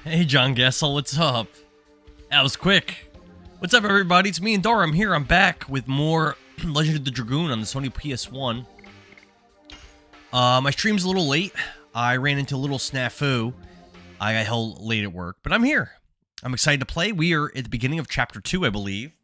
Hey, John Gessel, what's up? That was quick. What's up, everybody? It's me, Endara. I'm here. I'm back with more Legend of the Dragoon on the Sony PS1. My stream's a little late. I ran into a little snafu. I got held late at work, but I'm here. I'm excited to play. We are at the beginning of Chapter 2, I believe.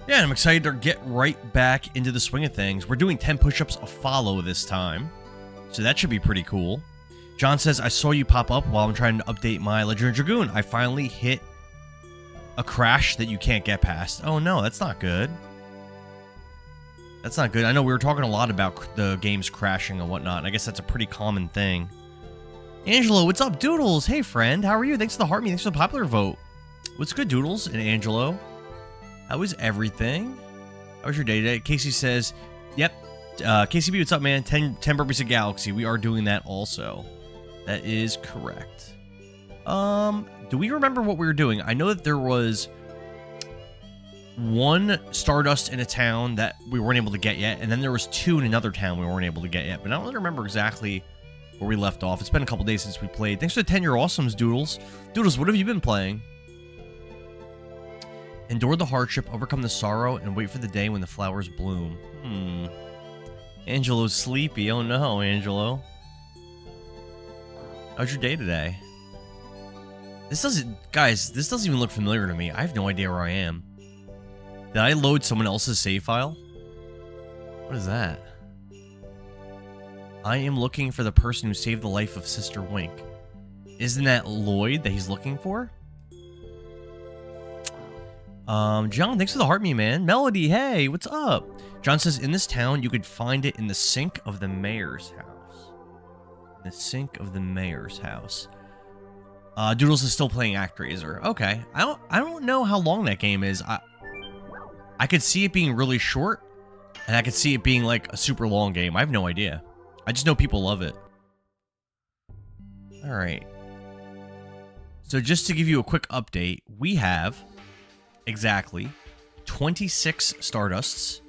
Yeah, I'm excited to get right back into the swing of things. We're doing 10 push-ups a follow this time, so that should be pretty cool. John says, I saw you pop up while I'm trying to update my Legend of Dragoon. I finally hit a crash that you can't get past. Oh no, that's not good. That's not good. I know we were talking a lot about the games crashing and whatnot, and I guess that's a pretty common thing. Angelo, what's up? Doodles, hey friend, how are you? Thanks for the heart me, thanks for the popular vote. What's good, Doodles and Angelo? How is everything? How was your day today? Casey says, yep. KCB, what's up, man? 10 Burpees of Galaxy. We are doing that also. That is correct. Do we remember what we were doing? I know that there was one Stardust in a town that we weren't able to get yet, and then there was 2 in another town we weren't able to get yet, but I don't really remember exactly where we left off. It's been a couple days since we played. Thanks for the 10-year awesomes, Doodles. Doodles, what have you been playing? Endure the hardship, overcome the sorrow, and wait for the day when the flowers bloom. Angelo's sleepy. Oh no, Angelo. How's your day today? This doesn't... Guys, this doesn't even look familiar to me. I have no idea where I am. Did I load someone else's save file? What is that? I am looking for the person who saved the life of Sister Wink. Isn't that Lloyd that he's looking for? John, thanks for the heart me, man. Melody, hey, what's up? John says, in this town, you could find it in the sink of the mayor's house. The sink of the mayor's house. Doodles is still playing ActRaiser. Okay. I don't know how long that game is. I could see it being really short, and I could see it being like a super long game. I have no idea. I just know people love it. Alright. So just to give you a quick update, we have... exactly 26 Stardusts.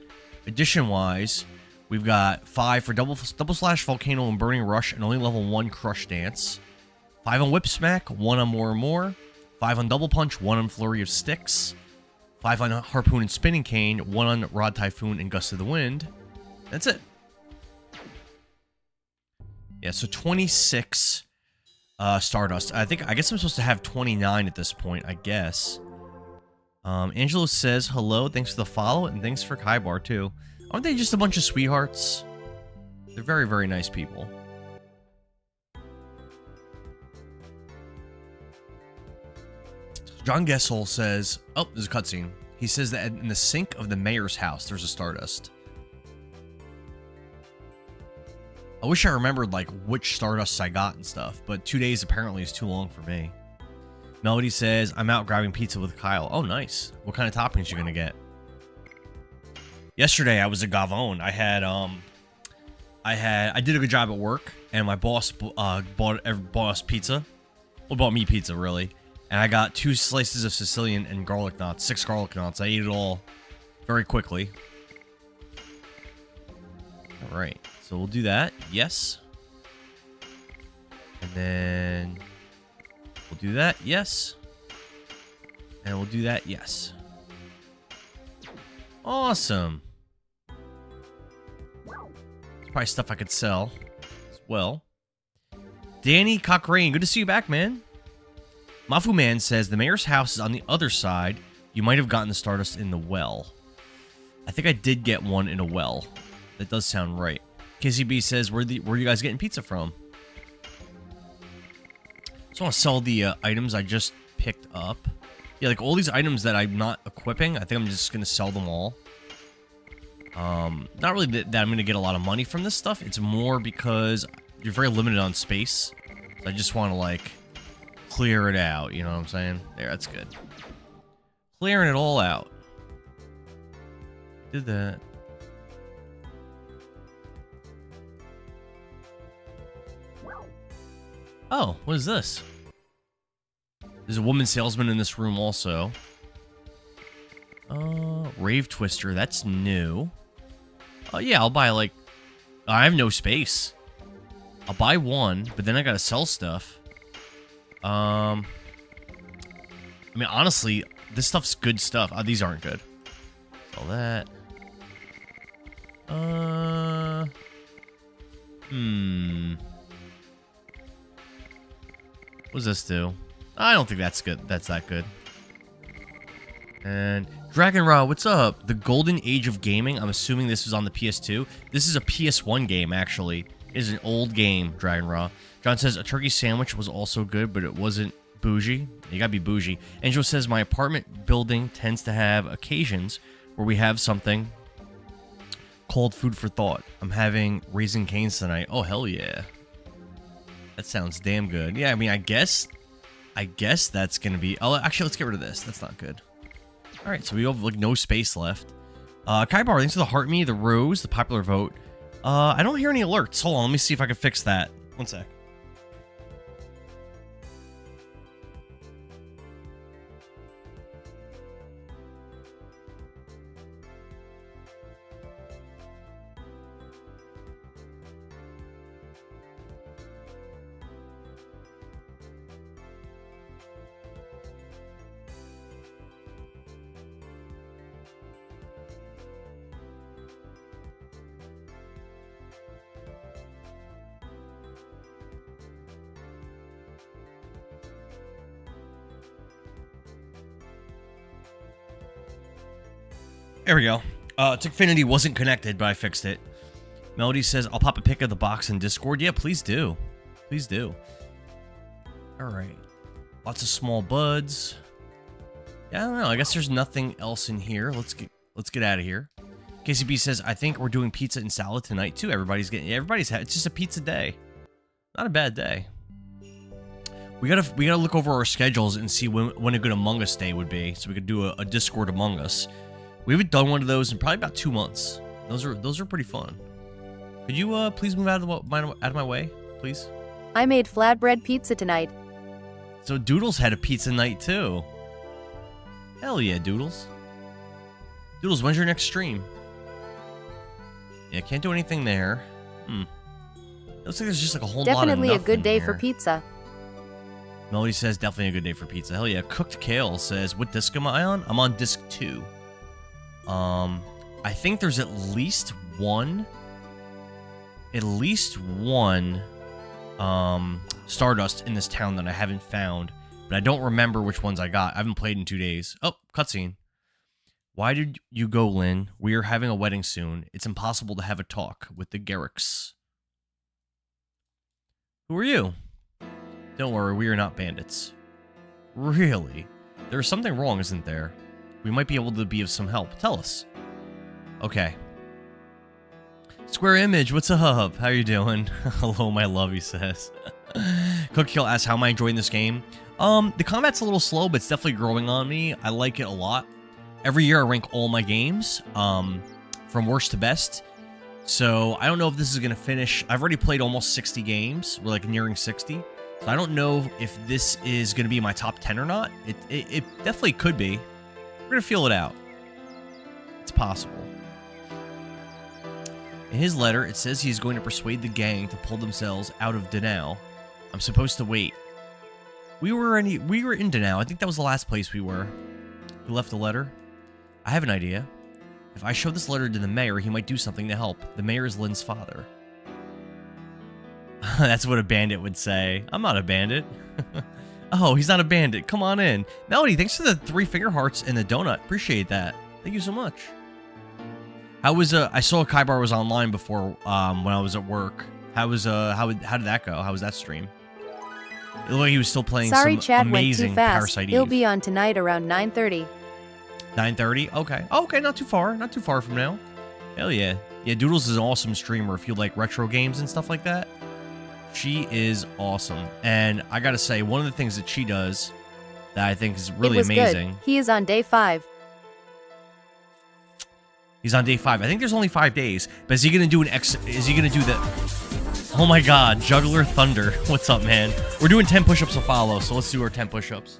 Edition-wise, we've got 5 for double slash volcano and burning rush and only level 1 crush dance, 5 on whip smack, 1 on more and more, 5 on double punch, 1 on flurry of sticks, 5 on harpoon and spinning cane, 1 on rod typhoon and gust of the wind. That's it. Yeah, so 26 Stardust. I guess I'm supposed to have 29 at this point, I guess. Angelo says, hello, thanks for the follow, and thanks for Kaibar, too. Aren't they just a bunch of sweethearts? They're very, very nice people. John Gessel says, oh, there's a cutscene. He says that in the sink of the mayor's house, there's a Stardust. I wish I remembered, like, which Stardusts I got and stuff, but 2 days apparently is too long for me. Melody says, I'm out grabbing pizza with Kyle. Oh, nice. What kind of toppings you gonna get? Yesterday, I was at Gavone. I did a good job at work, and my boss bought us pizza. Well, bought me pizza, really. And I got 2 slices of Sicilian and garlic knots, 6 garlic knots. I ate it all very quickly. All right, so we'll do that. Yes. And then... we'll do that, yes. And we'll do that, yes. Awesome. There's probably stuff I could sell as well. Danny Cochrane, good to see you back, man. Mafu Man says, the mayor's house is on the other side. You might have gotten the Stardust in the well. I think I did get one in a well. That does sound right. KCB says, where are you guys getting pizza from? Just want to sell the items I just picked up. Yeah, like all these items that I'm not equipping, I think I'm just going to sell them all. Not really that I'm going to get a lot of money from this stuff. It's more because you're very limited on space. So I just want to, like, clear it out. You know what I'm saying? There, that's good. Clearing it all out. Did that. Oh, what is this? There's a woman salesman in this room also. Rave Twister, that's new. Yeah, I'll buy, like... I have no space. I'll buy one, but then I gotta sell stuff. I mean, honestly, this stuff's good stuff. Oh, these aren't good. Sell that. What does this do? I don't think that's good. That's that good. And Dragon Raw, what's up? The golden age of gaming. I'm assuming this was on the PS2. This is a PS1 game, actually. It is an old game, Dragon Raw. John says, a turkey sandwich was also good, but it wasn't bougie. You gotta be bougie. Angel says, my apartment building tends to have occasions where we have something called food for thought. I'm having Raisin Cane's tonight. Oh, hell yeah. That sounds damn good. Yeah, I mean, I guess that's gonna be... Oh, actually, let's get rid of this. That's not good. All right, so we have, like, no space left. Kai Bar, thanks for the heart me, the rose, the popular vote. I don't hear any alerts. Hold on, let me see if I can fix that. One sec. There we go. Tickfinity wasn't connected, but I fixed it. Melody says, I'll pop a pic of the box in Discord. Yeah, please do. Please do. All right. Lots of small buds. Yeah, I don't know. I guess there's nothing else in here. Let's get out of here. KCB says, I think we're doing pizza and salad tonight too. It's just a pizza day. Not a bad day. We gotta look over our schedules and see when a good Among Us day would be, so we could do a Discord Among Us. We haven't done one of those in probably about 2 months. Those are pretty fun. Could you please move out of my way, please? I made flatbread pizza tonight. So Doodles had a pizza night too. Hell yeah, Doodles. Doodles, when's your next stream? Yeah, can't do anything there. Looks like there's just like a whole lot of nothing. Definitely a good day here. for pizza. Melody says, definitely a good day for pizza. Hell yeah. Cooked Kale says, what disc am I on? I'm on disc 2. I think there's at least one Stardust in this town that I haven't found, but I don't remember which ones I got. I haven't played in 2 days. Oh, cutscene. Why did you go, Lynn? We are having a wedding soon. It's impossible to have a talk with the Garricks. Who are you? Don't worry, we are not bandits. Really? There's something wrong, isn't there? We might be able to be of some help. Tell us. Okay. Square Image, what's up? How you doing? Hello, my love, he says. Cookkill asks, how am I enjoying this game? The combat's a little slow, but it's definitely growing on me. I like it a lot. Every year I rank all my games, from worst to best. So I don't know if this is going to finish. I've already played almost 60 games. We're like nearing 60. So I don't know if this is going to be my top 10 or not. It definitely could be. We're going to feel it out. It's possible. In his letter, it says he's going to persuade the gang to pull themselves out of Danao. I'm supposed to wait. We were in Danao. I think that was the last place we were. He left a letter. I have an idea. If I show this letter to the mayor, he might do something to help. The mayor is Lynn's father. That's what a bandit would say. I'm not a bandit. Oh, he's not a bandit. Come on in. Melody, thanks for the 3 finger hearts and the donut. Appreciate that. Thank you so much. How was I saw Kaibar was online before when I was at work. How did that go? How was that stream? It looked like he was still playing Sorry, some chat went amazing too fast. Parasite He'll Eve. be on tonight around 9:30. 9:30? Okay. Oh, okay, not too far. Not too far from now. Hell yeah. Yeah, Doodles is an awesome streamer if you like retro games and stuff like that. She is awesome. And I gotta say, one of the things that she does that I think is really amazing. Good. He is on day 5. He's on day 5. I think there's only 5 days. But is he gonna do is he gonna do the... Oh my god, Juggler Thunder. What's up, man? We're doing 10 push-ups to follow, so let's do our 10 push-ups.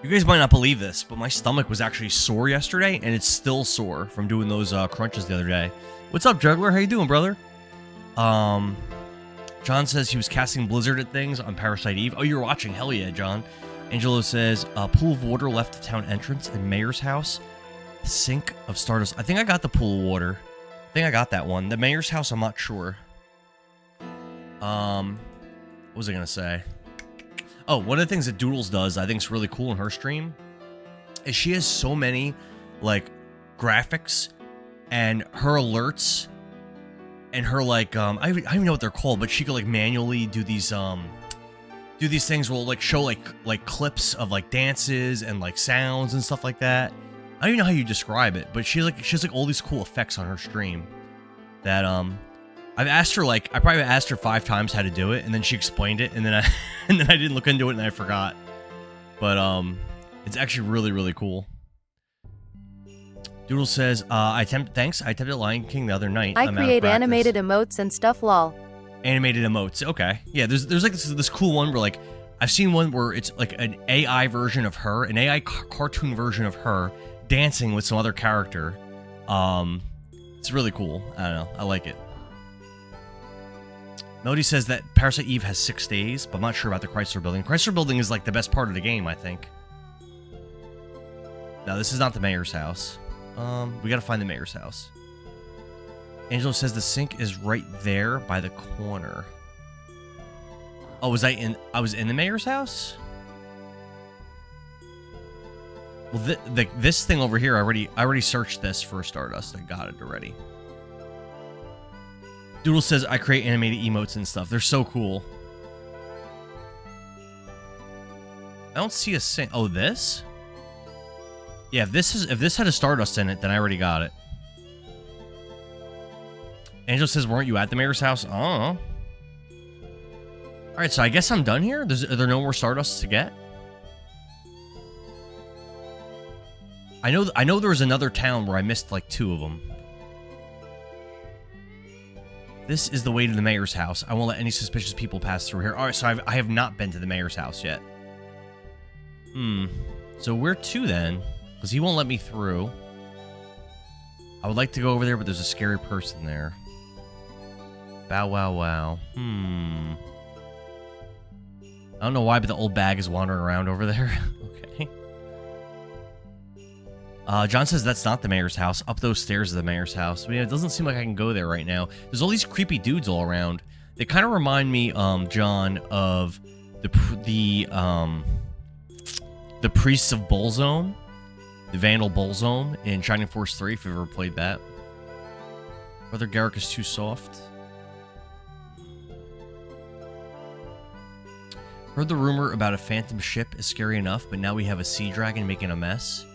You guys might not believe this, but my stomach was actually sore yesterday, and it's still sore from doing those crunches the other day. What's up, Juggler? How you doing, brother? John says he was casting Blizzard at things on Parasite Eve. Oh, you're watching? Hell yeah, John. Angelo says, pool of water left the town entrance and mayor's house. Sink of Stardust. I think I got the pool of water. I think I got that one. The mayor's house, I'm not sure. What was I going to say? Oh, one of the things that Doodles does, I think is really cool in her stream, is she has so many, like, graphics and her alerts and her, like, I don't even know what they're called, but she could, like, manually do these things where, like, show, like clips of, like, dances and, like, sounds and stuff like that. I don't even know how you describe it, but she has, like, all these cool effects on her stream that, I've asked her, like, I probably asked her 5 times how to do it, and then she explained it, and then I didn't look into it, and I forgot. But, it's actually really, really cool. Doodle says, I attempted Lion King the other night. I create animated emotes and stuff, lol. Animated emotes, okay. Yeah, there's like this cool one where, like, I've seen one where it's, like, an AI version of her, an AI cartoon version of her, dancing with some other character. It's really cool. I don't know. I like it. Melody says that Parasite Eve has 6 days, but I'm not sure about the Chrysler Building. Chrysler Building is like the best part of the game, I think. No, this is not the mayor's house. We gotta find the mayor's house. Angelo says the sink is right there by the corner. Oh, I was in the mayor's house? Well, this thing over here, I already searched this for Stardust. I got it already. Doodle says I create animated emotes and stuff. They're so cool. I don't see a sink. Oh, this? Yeah, if this had a Stardust in it, then I already got it. Angel says, weren't you at the mayor's house? Oh. Alright, so I guess I'm done here? Are there no more Stardusts to get? I know there was another town where I missed like 2 of them. This is the way to the mayor's house. I won't let any suspicious people pass through here. Alright, so I have not been to the mayor's house yet. So where to then? Because he won't let me through. I would like to go over there, but there's a scary person there. Bow wow wow. I don't know why, but the old bag is wandering around over there. Okay. John says that's not the mayor's house. Up those stairs is the mayor's house. But yeah, it doesn't seem like I can go there right now. There's all these creepy dudes all around. They kind of remind me, John, of the Priests of Bullzone. The Vandal Bullzone in Shining Force 3, if you've ever played that. Brother Garrick is too soft. Heard the rumor about a phantom ship is scary enough, but now we have a sea dragon making a mess.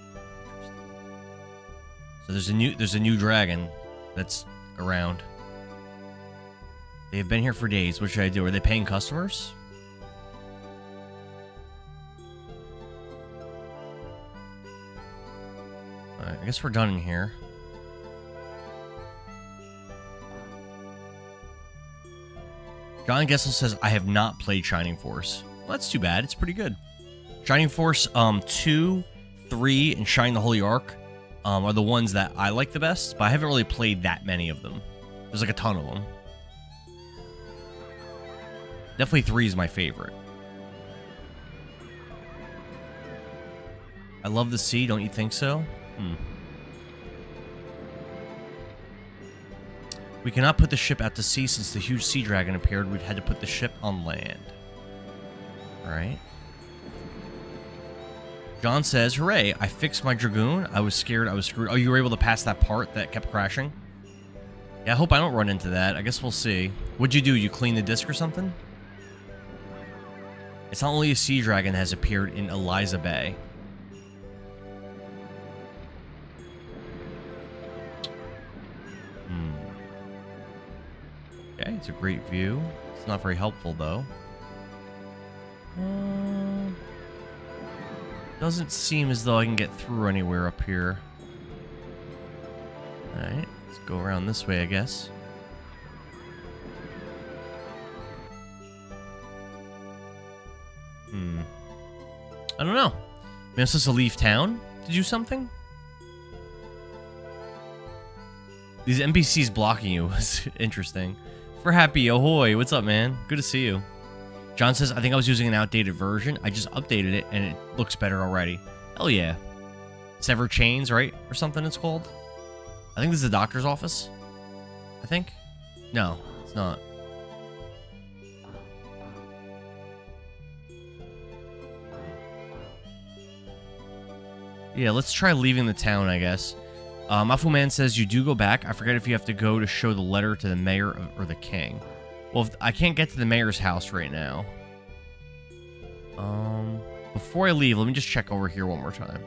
So there's a new dragon that's around. They have been here for days. What should I do? Are they paying customers? Alright, I guess we're done in here. John Gessel says, I have not played Shining Force. Well, that's too bad. It's pretty good. Shining Force 2, 3, and Shining the Holy Ark are the ones that I like the best, but I haven't really played that many of them. There's like a ton of them. Definitely 3 is my favorite. I love the sea, don't you think so? We cannot put the ship out to sea since the huge sea dragon appeared. We've had to put the ship on land. Alright. John says, hooray, I fixed my Dragoon. I was scared I was screwed. Oh, you were able to pass that part that kept crashing? Yeah, I hope I don't run into that. I guess we'll see. What'd you do? You clean the disc or something? It's not only a sea dragon has appeared in Eliza Bay. Okay, it's a great view. It's not very helpful, though. Doesn't seem as though I can get through anywhere up here. Alright, let's go around this way, I guess. I don't know. Maybe I'm supposed to leave town to do something? These NPCs blocking you is interesting. For Happy, ahoy, what's up, man? Good to see you. John says, I think I was using an outdated version. I just updated it, and it looks better already. Hell yeah. Sever Chains, right? Or something it's called. I think this is the doctor's office. I think? No, it's not. Yeah, let's try leaving the town, I guess. Mafu Man says, you do go back. I forget if you have to go to show the letter to the mayor or the king. Well, I can't get to the mayor's house right now. Before I leave, let me just check over here one more time.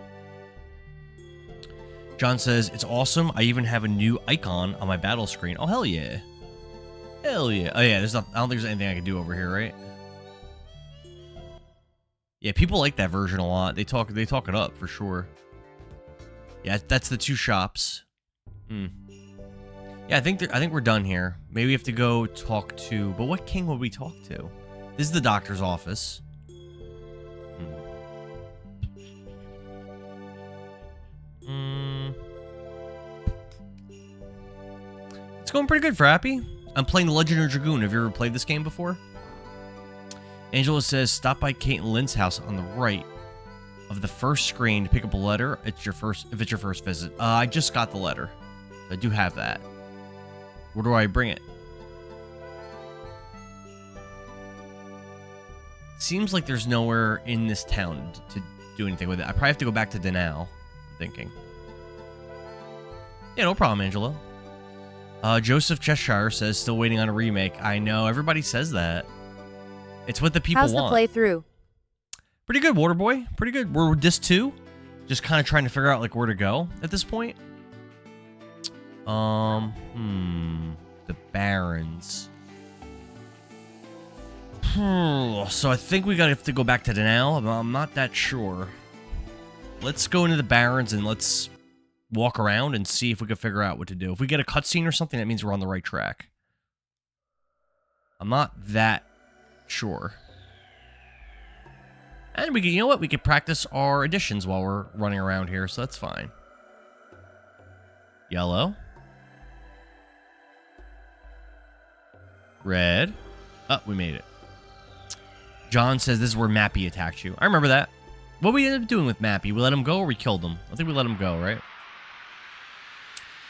John says, it's awesome. I even have a new icon on my battle screen. Oh, hell yeah. Hell yeah. Oh, yeah, I don't think there's anything I can do over here, right? Yeah, people like that version a lot. They talk it up, for sure. Yeah, that's the 2 shops. Yeah, I think we're done here. Maybe we have to go talk to... But what king would we talk to? This is the doctor's office. It's going pretty good for Happy. I'm playing the Legend of Dragoon. Have you ever played this game before? Angela says, stop by Kate and Lynn's house on the right of the first screen to pick up a letter. If it's your first visit. I just got the letter. I do have that. Where do I bring it? Seems like there's nowhere in this town to do anything with it. I probably have to go back to Denal, I'm thinking. Yeah, no problem, Angela. Joseph Cheshire says, still waiting on a remake. I know, everybody says that. It's what the people want. How's the playthrough? Pretty good, Waterboy. Pretty good. We're disc 2. Just kind of trying to figure out, like, where to go at this point. The Barrens. So I think we have to go back to Denal. I'm not that sure. Let's go into the Barrens and let's walk around and see if we can figure out what to do. If we get a cutscene or something, that means we're on the right track. I'm not that sure. And we can, you know what? We could practice our additions while we're running around here, so that's fine. Yellow. Red. Oh, we made it. John says this is where Mappy attacked you. I remember that. What we ended up doing with Mappy? We let him go or we killed him? I think we let him go, right?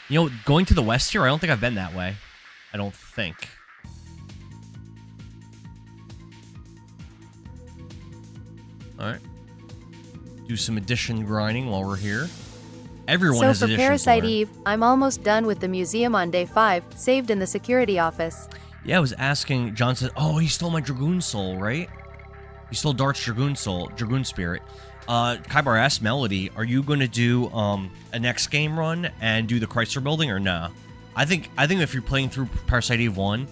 You know, going to the west here, I don't think I've been that way. I don't think. Alright. Do some addition grinding while we're here. Everyone has additions. So for Parasite Eve, I'm almost done with the museum on day 5, saved in the security office. Yeah, I was asking, John said, oh, he stole my Dragoon soul, right? He stole Dart's Dragoon soul, Dragoon spirit. Kybar asked Melody, are you going to do a next game run and do the Chrysler building or nah? I think if you're playing through Parasite Eve 1,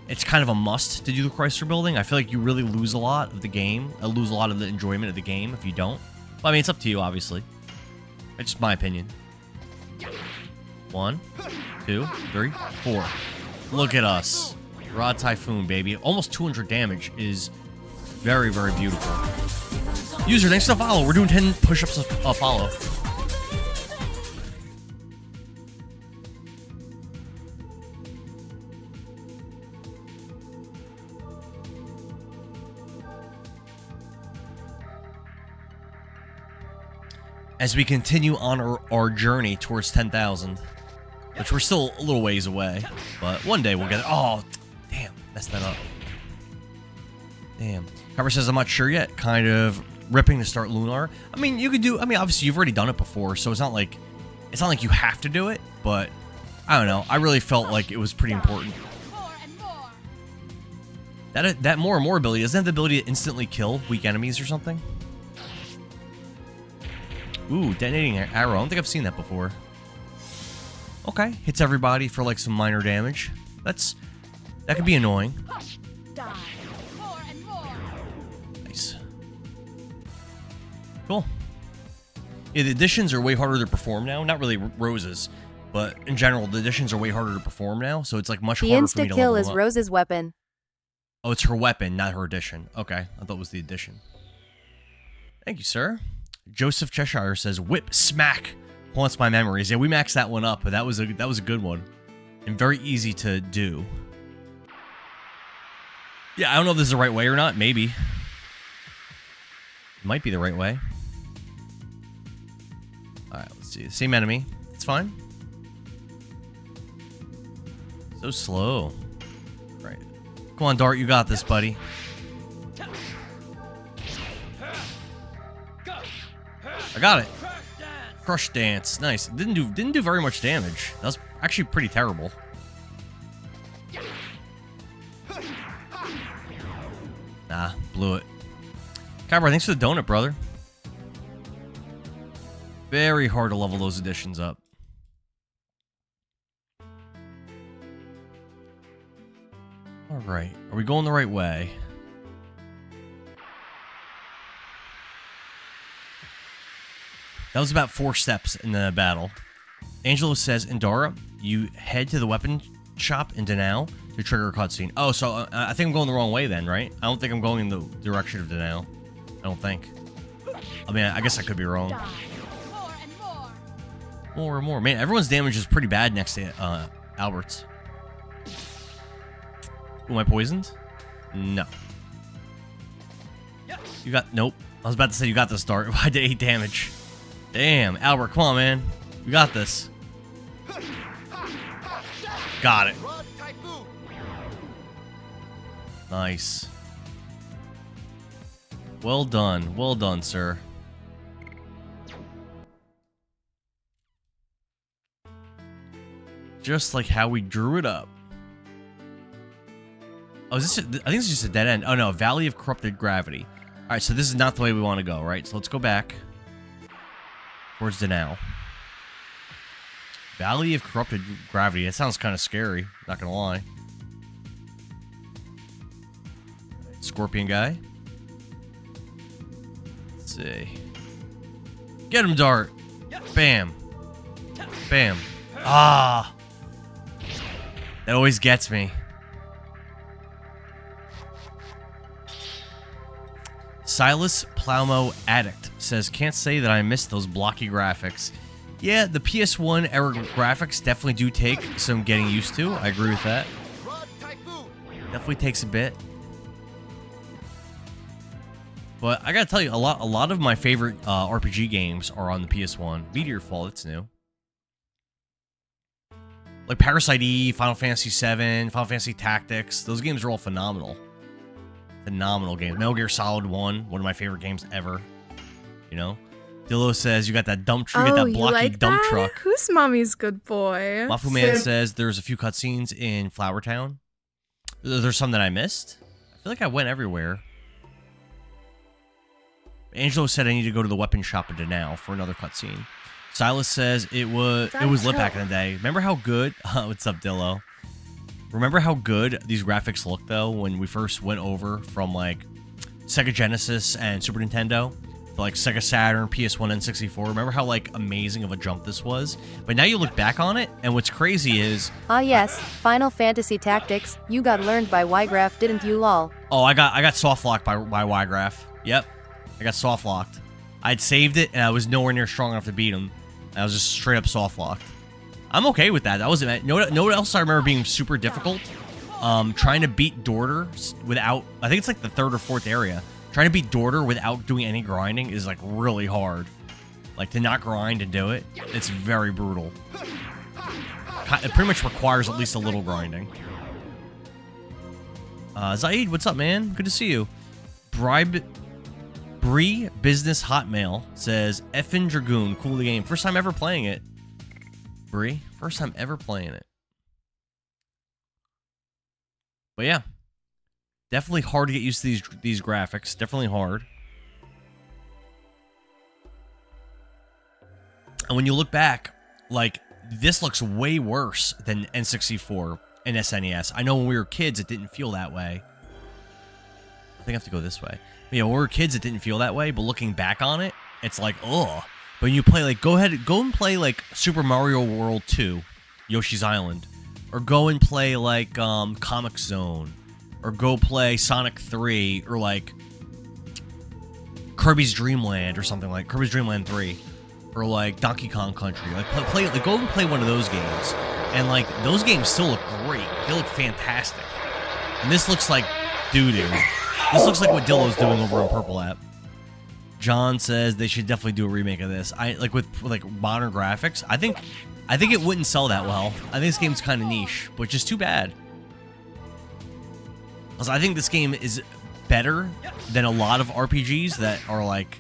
it's kind of a must to do the Chrysler building. I feel like you really lose a lot of the game. Lose a lot of the enjoyment of the game if you don't. Well, I mean, it's up to you, obviously. It's just my opinion. 1, 2, 3, 4. Look at us. Rod Typhoon, baby. Almost 200 damage is very, very beautiful. User, thanks for the follow. We're doing 10 push-ups a follow. as we continue on our journey towards 10,000, which we're still a little ways away, but one day we'll get it. Oh, damn, messed that up. Damn. Carver says, I'm not sure yet. Kind of ripping to start Lunar. I mean, you could do, I mean, obviously you've already done it before, so it's not like you have to do it, but I don't know. I really felt like it was pretty important. That more and more ability, doesn't have the ability to instantly kill weak enemies or something? Ooh, detonating arrow. I don't think I've seen that before. Okay, hits everybody for like some minor damage. That could be annoying. Nice. Cool. Yeah, the additions are way harder to perform now. Not really Rose's, but in general, the additions are way harder to perform now, so it's like much harder for me to level them up. The insta-kill is Rose's weapon. Oh, it's her weapon, not her addition. Okay, I thought it was the addition. Thank you, sir. Joseph Cheshire says, whip smack haunts my memories. Yeah, we maxed that one up, but that was a good one. And very easy to do. Yeah, I don't know if this is the right way or not. Maybe. It might be the right way. Alright, let's see. Same enemy. It's fine. So slow. Right. Come on, Dart. You got this, buddy. I got it. Crush dance. Nice. Didn't do very much damage. That was actually pretty terrible. Nah, blew it. Kyber, thanks for the donut, brother. Very hard to level those additions up. Alright. Are we going the right way? That was about 4 steps in the battle. Angelo says, Endara, you head to the weapon shop in Danao to trigger a cutscene. Oh, so I think I'm going the wrong way then, right? I don't think I'm going in the direction of Danao. I don't think. I mean, I guess I could be wrong. More and more. Man, everyone's damage is pretty bad next to Albert's. Am I poisoned? No. You got... Nope. I was about to say you got this, Dart. I did 8 damage. Damn, Albert, come on, man. We got this. Got it. Nice. Well done. Well done, sir. Just like how we drew it up. Oh, is this? I think it's just a dead end. Oh, no. Valley of Corrupted Gravity. All right, so this is not the way we want to go, right? So let's go back. Towards Danao. Valley of Corrupted Gravity. That sounds kind of scary. Not gonna lie. Scorpion guy. Let's see. Get him, Dart. Bam. Bam. Ah. That always gets me. Silas Plowmo Addict says, can't say that I missed those blocky graphics. Yeah, the PS1-era graphics definitely do take some getting used to. I agree with that. Definitely takes a bit. But I gotta tell you, a lot of my favorite RPG games are on the PS1. Meteor Fall, that's new. Like Parasite Eve, Final Fantasy VII, Final Fantasy Tactics. Those games are all phenomenal. Phenomenal games. Metal Gear Solid 1, one of my favorite games ever. You know? Dillo says you got that dump truck, you got that blocky dump truck. Who's mommy's good boy? Mafu Man says there's a few cutscenes in Flower Town. There's some that I missed. I feel like I went everywhere. Angelo said I need to go to the weapon shop in Danao for another cutscene. Silas says it was lit back in the day. Remember how good? What's up, Dillo? Remember how good these graphics looked though when we first went over from like Sega Genesis and Super Nintendo to like Sega Saturn, PS1, and 64. Remember how like amazing of a jump this was? But now you look back on it, and what's crazy is yes, Final Fantasy Tactics. You got learned by Ygraph, didn't you, lol? Oh, I got soft locked by Ygraph. Yep, I got soft locked. I'd saved it, and I was nowhere near strong enough to beat him. I was just straight up soft locked. I'm okay with that. That wasn't. Know what else I remember being super difficult? Trying to beat Dorter without. I think it's like the 3rd or 4th area. Trying to beat Dorter without doing any grinding is like really hard. Like, to not grind and do it, it's very brutal. It pretty much requires at least a little grinding. Zaid, what's up, man? Good to see you. Bree Business Hotmail says, Effin' Dragoon, cool the game. First time ever playing it. Bree, first time ever playing it. But yeah, definitely hard to get used to these graphics. Definitely hard. And when you look back, like, this looks way worse than N64 and SNES. I know when we were kids, it didn't feel that way. I think I have to go this way. But yeah, when we were kids, it didn't feel that way. But looking back on it, it's like, ugh. But when you play, like, go and play, like, Super Mario World 2, Yoshi's Island. Or go and play, like, Comic Zone. Or go play Sonic 3. Or, like, Kirby's Dream Land or something like Kirby's Dream Land 3. Or, like, Donkey Kong Country. Like, go and play one of those games. And, like, those games still look great. They look fantastic. And this looks like doo-doo. This looks like what Dillo's doing over on Purple App. John says they should definitely do a remake of this. With modern graphics, I think it wouldn't sell that well. I think this game's kind of niche, which is too bad. Because I think this game is better than a lot of RPGs that are, like,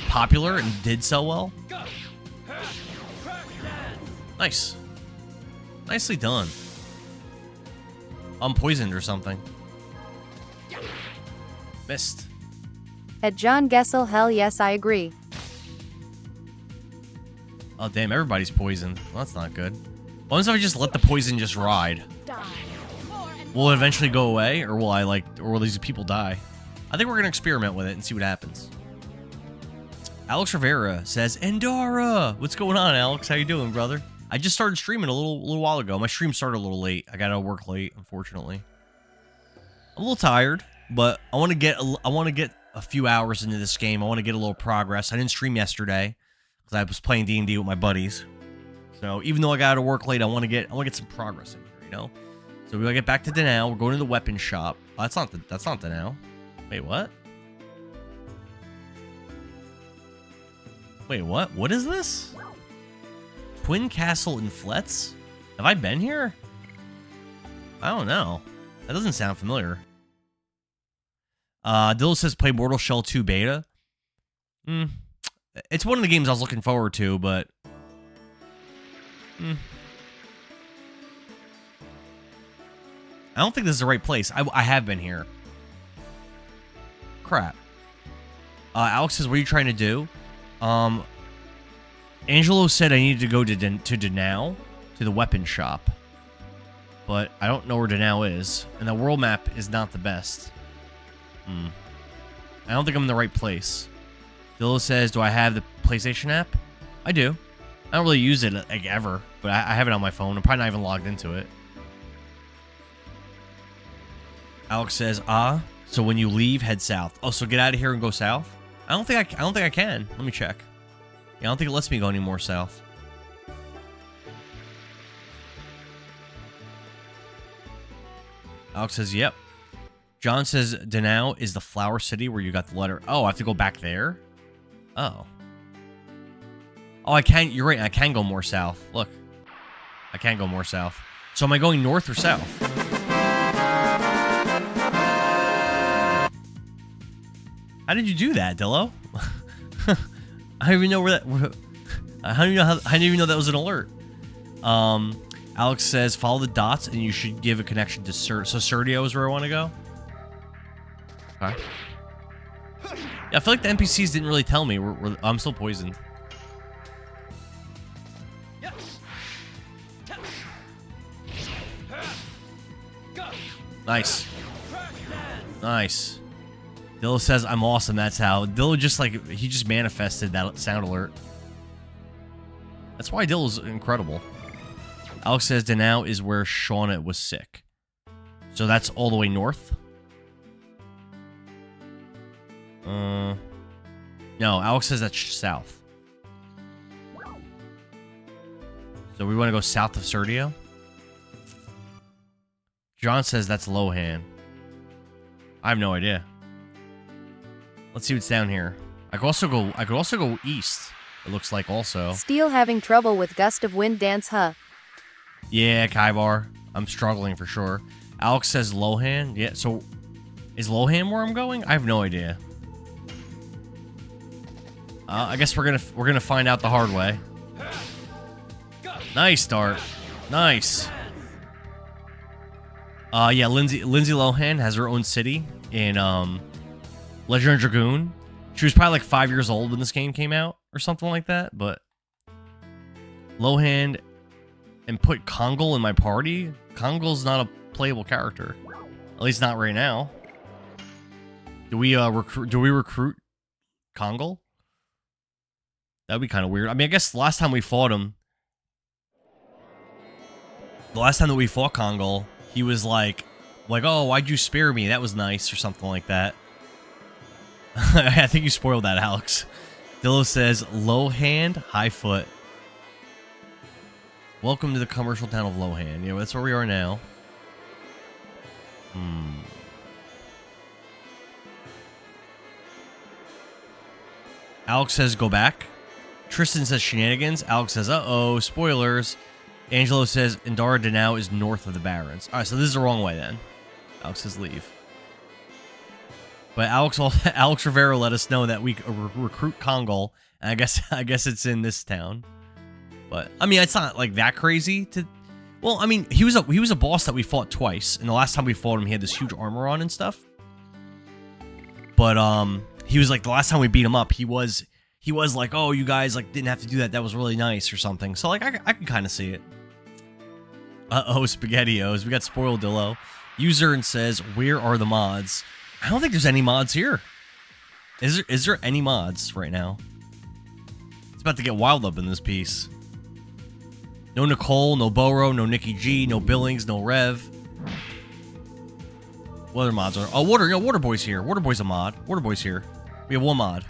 popular and did sell well. Nice. Nicely done. I'm poisoned or something. Missed. At John Gessel, hell yes, I agree. Oh, damn, everybody's poisoned. Well, that's not good. What if I just let the poison just ride? Will it eventually go away, or will these people die? I think we're gonna experiment with it and see what happens. Alex Rivera says, Endara! What's going on, Alex? How you doing, brother? I just started streaming a little while ago. My stream started a little late. I gotta work late, unfortunately. I'm a little tired, but I want to get a few hours into this game. I want to get a little progress. I didn't stream yesterday because I was playing D&D with my buddies. So even though I got to work late, I want to get some progress in here, you know. So we gotta get back to Danao. We're going to the weapon shop. Oh, that's not Danao. Wait, what? Wait, what? What is this? Twin Castle in Fletz? Have I been here? I don't know. That doesn't sound familiar. Dillo says play Mortal Shell 2 beta. It's one of the games I was looking forward to, but... I don't think this is the right place. I have been here. Crap. Alex says, what are you trying to do? Angelo said I needed to go to Danao, to the weapon shop. But I don't know where Danao is. And the world map is not the best. I don't think I'm in the right place. Dillo says, do I have the PlayStation app? I do. I don't really use it, like, ever. But I have it on my phone. I'm probably not even logged into it. Alex says, so when you leave, head south. Oh, so get out of here and go south? I don't think I can. Let me check. Yeah, I don't think it lets me go any more south. Alex says, yep. John says, Danao is the flower city where you got the letter. Oh, I have to go back there? Oh. Oh, I can. You're right. I can go more south. Look. I can go more south. So am I going north or south? How did you do that, Dillo? I don't even know where that... I didn't even know that was an alert. Alex says, follow the dots and you should give a connection to So Serdio is where I want to go? Okay. Yeah, I feel like the NPCs didn't really tell me. I'm still poisoned. Nice. Nice. Dillo says, I'm awesome. That's how. Dillo just, like, he just manifested that sound alert. That's why Dillo's incredible. Alex says, Danao is where Shauna was sick. So that's all the way north? No, Alex says that's south. So we want to go south of Serdio? John says that's Lohan. I have no idea. Let's see what's down here. I could also go east. it looks like also. Steel having trouble with gust of wind dance, huh? Yeah, Kaibar. I'm struggling for sure. Alex says Lohan. Yeah, so is Lohan where I'm going? I have no idea. I guess we're gonna find out the hard way. Nice start. Nice. Yeah, Lindsay Lohan has her own city in Legend of Dragoon. She was probably like 5 years old when this game came out or something like that, but Lohan and put Kongol in my party. Kongol's not a playable character. At least not right now. Do we recruit Kongol? That'd be kind of weird. I mean, I guess the last time we fought him, the last time that we fought Kongol, he was like, oh, why'd you spare me? That was nice, or something like that. I think you spoiled that, Alex. Dillo says, low hand, high foot. Welcome to the commercial town of Lohan. Yeah, that's where we are now. Alex says, go back. Tristan says, shenanigans. Alex says, uh-oh, spoilers. Angelo says, Endara Danao is north of the Barrens. Alright, so this is the wrong way then. Alex says, leave. But Alex Rivera let us know that we recruit Kongol, and I guess it's in this town. But I mean, it's not like that crazy to. Well, I mean, he was a boss that we fought twice, and the last time we fought him, he had this huge armor on and stuff. But he was like the last time we beat him up, he was like, oh, you guys like didn't have to do that. That was really nice or something. So like I can kind of see it. Uh-oh, SpaghettiOs. We got spoiled, Dillo. User and says, where are the mods? I don't think there's any mods here. Is there any mods right now? It's about to get wild up in this piece. No Nicole, no Boro, no Nikki G, no Billings, no Rev. What other mods are? Oh, Waterboy's here. Waterboy's a mod. Waterboy's here. We have one mod.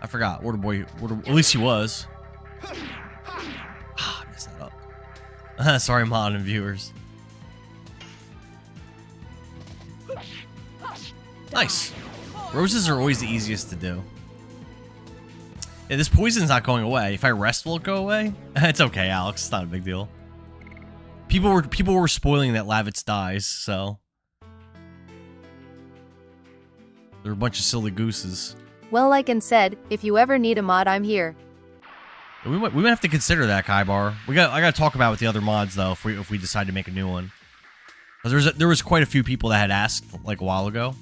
I forgot. Waterboy, at least he was. I messed that up. Sorry, mod and viewers. Nice. Roses are always the easiest to do. Yeah, this poison's not going away. If I rest, will it go away? It's okay, Alex. It's not a big deal. People were spoiling that Lavitz dies, so they're a bunch of silly gooses. Well, like and said, if you ever need a mod, I'm here. We might have to consider that, Kaibar. I gotta talk about it with the other mods though if we decide to make a new one. Because there was quite a few people that had asked like a while ago.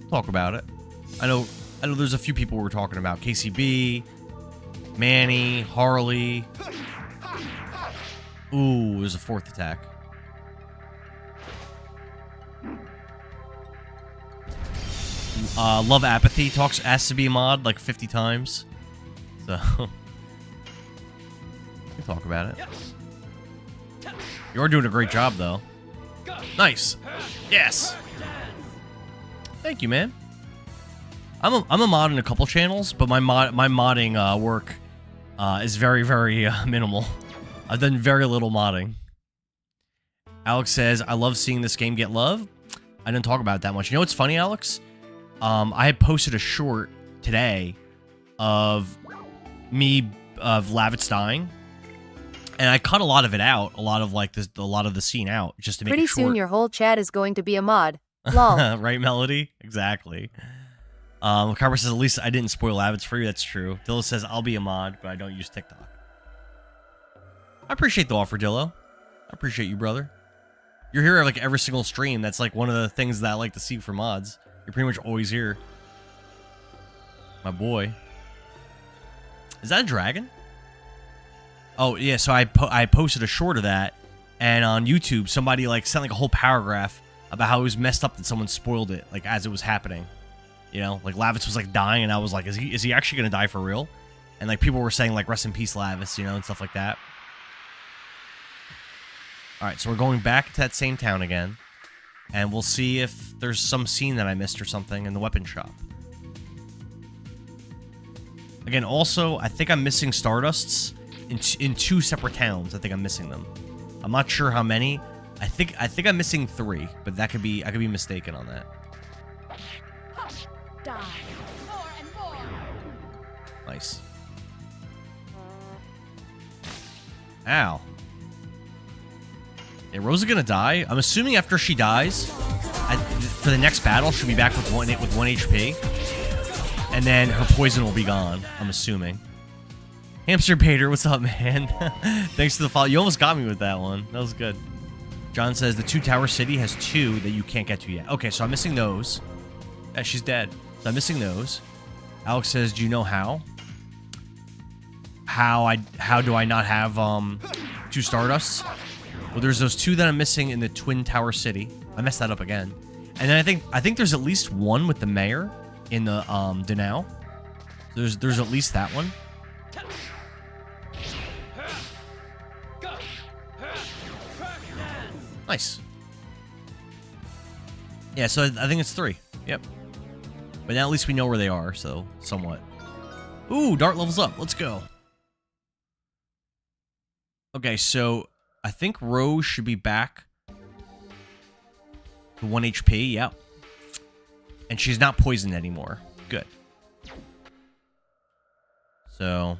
Talk about it. I know there's a few people we were talking about. KCB, Manny, Harley. Ooh, there's a fourth attack. Love Apathy asks to be a mod like 50 times. So we can talk about it. You are doing a great job though. Nice. Yes. Thank you, man. I'm a mod in a couple channels, but my modding work is very, very minimal. I've done very little modding. Alex says, I love seeing this game get love. I didn't talk about it that much. You know what's funny, Alex? I had posted a short today of Lavitz dying, and I cut a lot of it out, a lot of the scene out, just to make it short. Pretty soon your whole chat is going to be a mod. Lol. Right, Melody? Exactly. Carver says, at least I didn't spoil Lavitz for you. That's true. Dillo says, I'll be a mod, but I don't use TikTok. I appreciate the offer, Dillo. I appreciate you, brother. You're here like every single stream. That's like one of the things that I like to see for mods. You're pretty much always here. My boy. Is that a dragon? Oh, yeah, so I posted a short of that, and on YouTube, somebody like sent like a whole paragraph about how it was messed up that someone spoiled it, like as it was happening. You know, like Lavitz was like dying, and I was like, is he actually gonna die for real? And like people were saying like rest in peace, Lavitz, you know, and stuff like that. Alright, so we're going back to that same town again. And we'll see if there's some scene that I missed or something in the weapon shop. Again, also, I think I'm missing Stardusts in two separate towns. I think I'm missing them. I'm not sure how many. I think I'm missing 3, but I could be mistaken on that. Die. More and more. Nice. Ow. Hey, Rosa gonna die? I'm assuming after she dies, for the next battle, she'll be back with 1 HP. And then her poison will be gone, I'm assuming. Hamster Bader, what's up, man? Thanks for the follow. You almost got me with that one. That was good. John says the 2 Tower City has 2 that you can't get to yet. Okay, so I'm missing those. Yeah, she's dead. So I'm missing those. Alex says, do you know how? How do I not have 2 Stardusts? Well, there's those 2 that I'm missing in the Twin Tower City. I messed that up again. And then I think there's at least 1 with the mayor in the Danao. There's at least that one. Nice. Yeah, so I think it's 3. Yep. But now at least we know where they are, so somewhat. Ooh, Dart levels up. Let's go. Okay, so I think Rose should be back to 1 HP. Yep. And she's not poisoned anymore. Good. So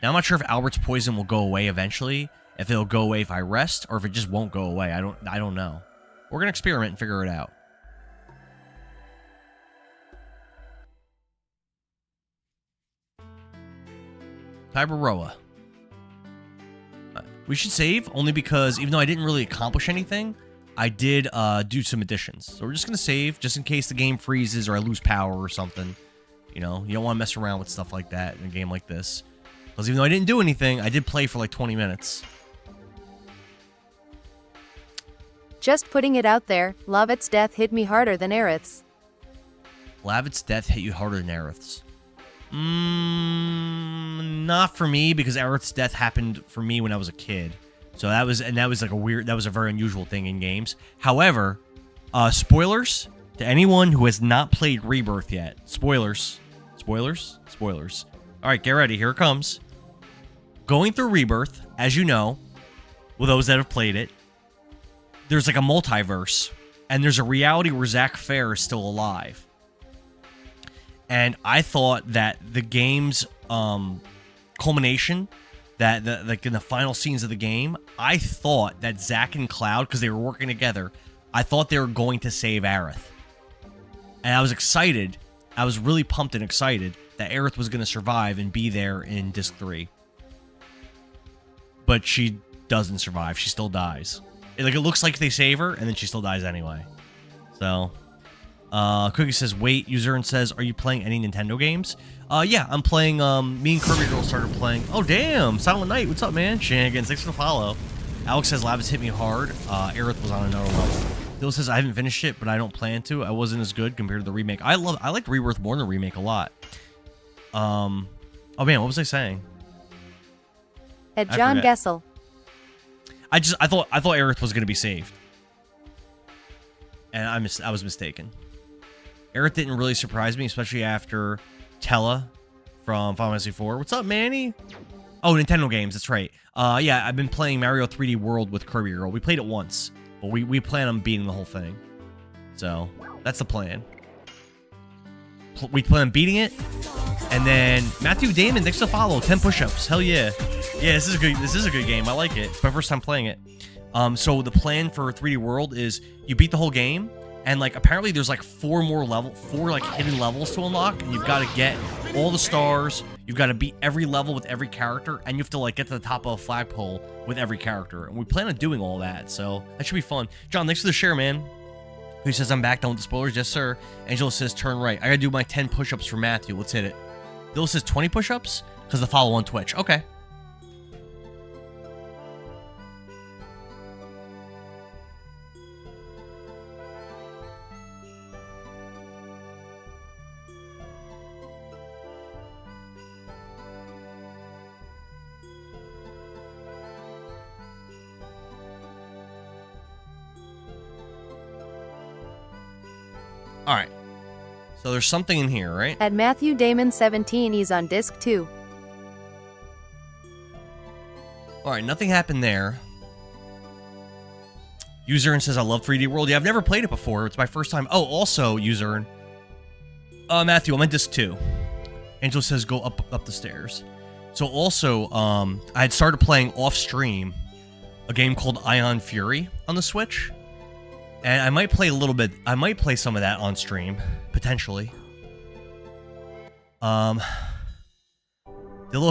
now I'm not sure if Albert's poison will go away eventually, if it'll go away if I rest, or if it just won't go away. I don't know. We're gonna experiment and figure it out. Tiberoa. We should save, only because even though I didn't really accomplish anything, I did do some additions. So we're just going to save, just in case the game freezes or I lose power or something. You know, you don't want to mess around with stuff like that in a game like this. Because even though I didn't do anything, I did play for like 20 minutes. Just putting it out there, Lovett's death hit me harder than Aerith's. Lavett's death hit you harder than Aerith's. Not for me, because Aerith's death happened for me when I was a kid. So that was like that was a very unusual thing in games. However, spoilers to anyone who has not played Rebirth yet. Spoilers. Spoilers. Spoilers. All right, get ready. Here it comes. Going through Rebirth, as you know, with those that have played it, there's like a multiverse, and there's a reality where Zack Fair is still alive. And I thought that the game's culmination, like in the final scenes of the game, I thought that Zack and Cloud, because they were working together, I thought they were going to save Aerith. And I was excited. I was really pumped and excited that Aerith was going to survive and be there in Disc 3. But she doesn't survive. She still dies. It looks like they save her, and then she still dies anyway. So... Cookie says, wait, user, and says, are you playing any Nintendo games? Yeah, I'm playing, me and Kirby Girl started playing. Oh, damn, Silent Night, what's up, man? Shenanigans, thanks for the follow. Alex says, Lavis hit me hard. Aerith was on another level. Bill says, I haven't finished it, but I don't plan to. I wasn't as good compared to the remake. I liked Rebirth more than the remake a lot. Oh, man, what was I saying? At John Gessel. I thought Aerith was going to be saved. And I was mistaken. Aerith didn't really surprise me, especially after Tella from Final Fantasy IV. What's up, Manny? Oh, Nintendo games, that's right. Yeah, I've been playing Mario 3D World with Kirby Girl. We played it once, but we plan on beating the whole thing. So, that's the plan. We plan on beating it, and then Matthew Damon, thanks for the follow. 10 push-ups, hell yeah. Yeah, this is a good game. I like it. It's my first time playing it. So the plan for 3D World is you beat the whole game, and like apparently there's like four like hidden levels to unlock, and you've got to get all the stars. You've got to beat every level with every character, and you have to like get to the top of a flagpole with every character. And we plan on doing all that, so that should be fun. John, thanks for the share, man. Who says I'm back down with the spoilers? Yes, sir. Angela says turn right. I gotta do my 10 push-ups for Matthew. Let's hit it. Bill says 20 push-ups because the follow on Twitch. Okay. All right. So there's something in here, right? At Matthew Damon 17, he's on disc 2. All right, nothing happened there. Userin says, I love 3D World. Yeah, I've never played it before. It's my first time. Oh, also, Userin, Matthew, I'm on disc 2. Angela says go up the stairs. So also, I had started playing off stream a game called Ion Fury on the Switch, and I might play a little bit. I might play some of that on stream potentially. Dillo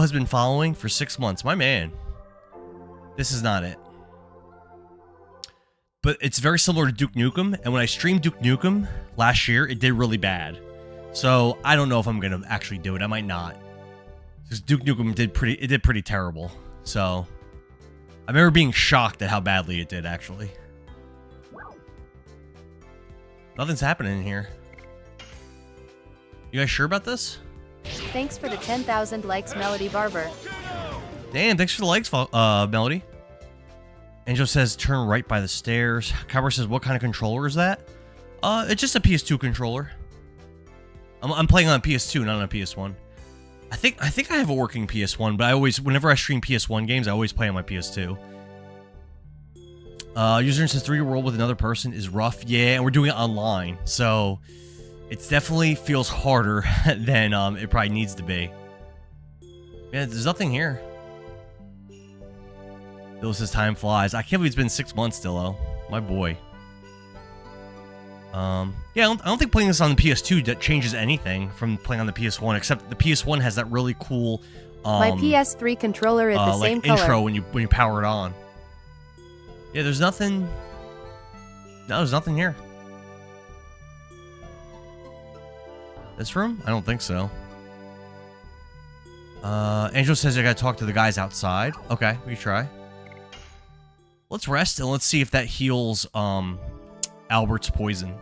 has been following for 6 months. My man, this is not it. But it's very similar to Duke Nukem, and when I streamed Duke Nukem last year, it did really bad. So I don't know if I'm gonna actually do it. I might not, because Duke Nukem did pretty terrible. So I remember being shocked at how badly it did. Actually, nothing's happening in here. You guys sure about this? Thanks for the 10,000 likes, Melody Barber. Damn, thanks for the likes, Melody. Angel says turn right by the stairs. Kyber says what kind of controller is that? It's just a PS2 controller. I'm playing on a PS2, not on a PS1. I think I have a working PS1, but whenever I stream PS1 games, I always play on my PS2. User says 3D World with another person is rough. Yeah, and we're doing it online, so it definitely feels harder than it probably needs to be. Yeah, there's nothing here. Dillo says time flies. I can't believe it's been 6 months, Dillo. My boy. Yeah, I don't think playing this on the PS2 changes anything from playing on the PS1, except the PS1 has that really cool my PS3 controller is the same color. Intro when you power it on. Yeah, there's nothing. No, there's nothing here. This room? I don't think so. Angel says I gotta talk to the guys outside. Okay, we can try. Let's rest and let's see if that heals Albert's poison.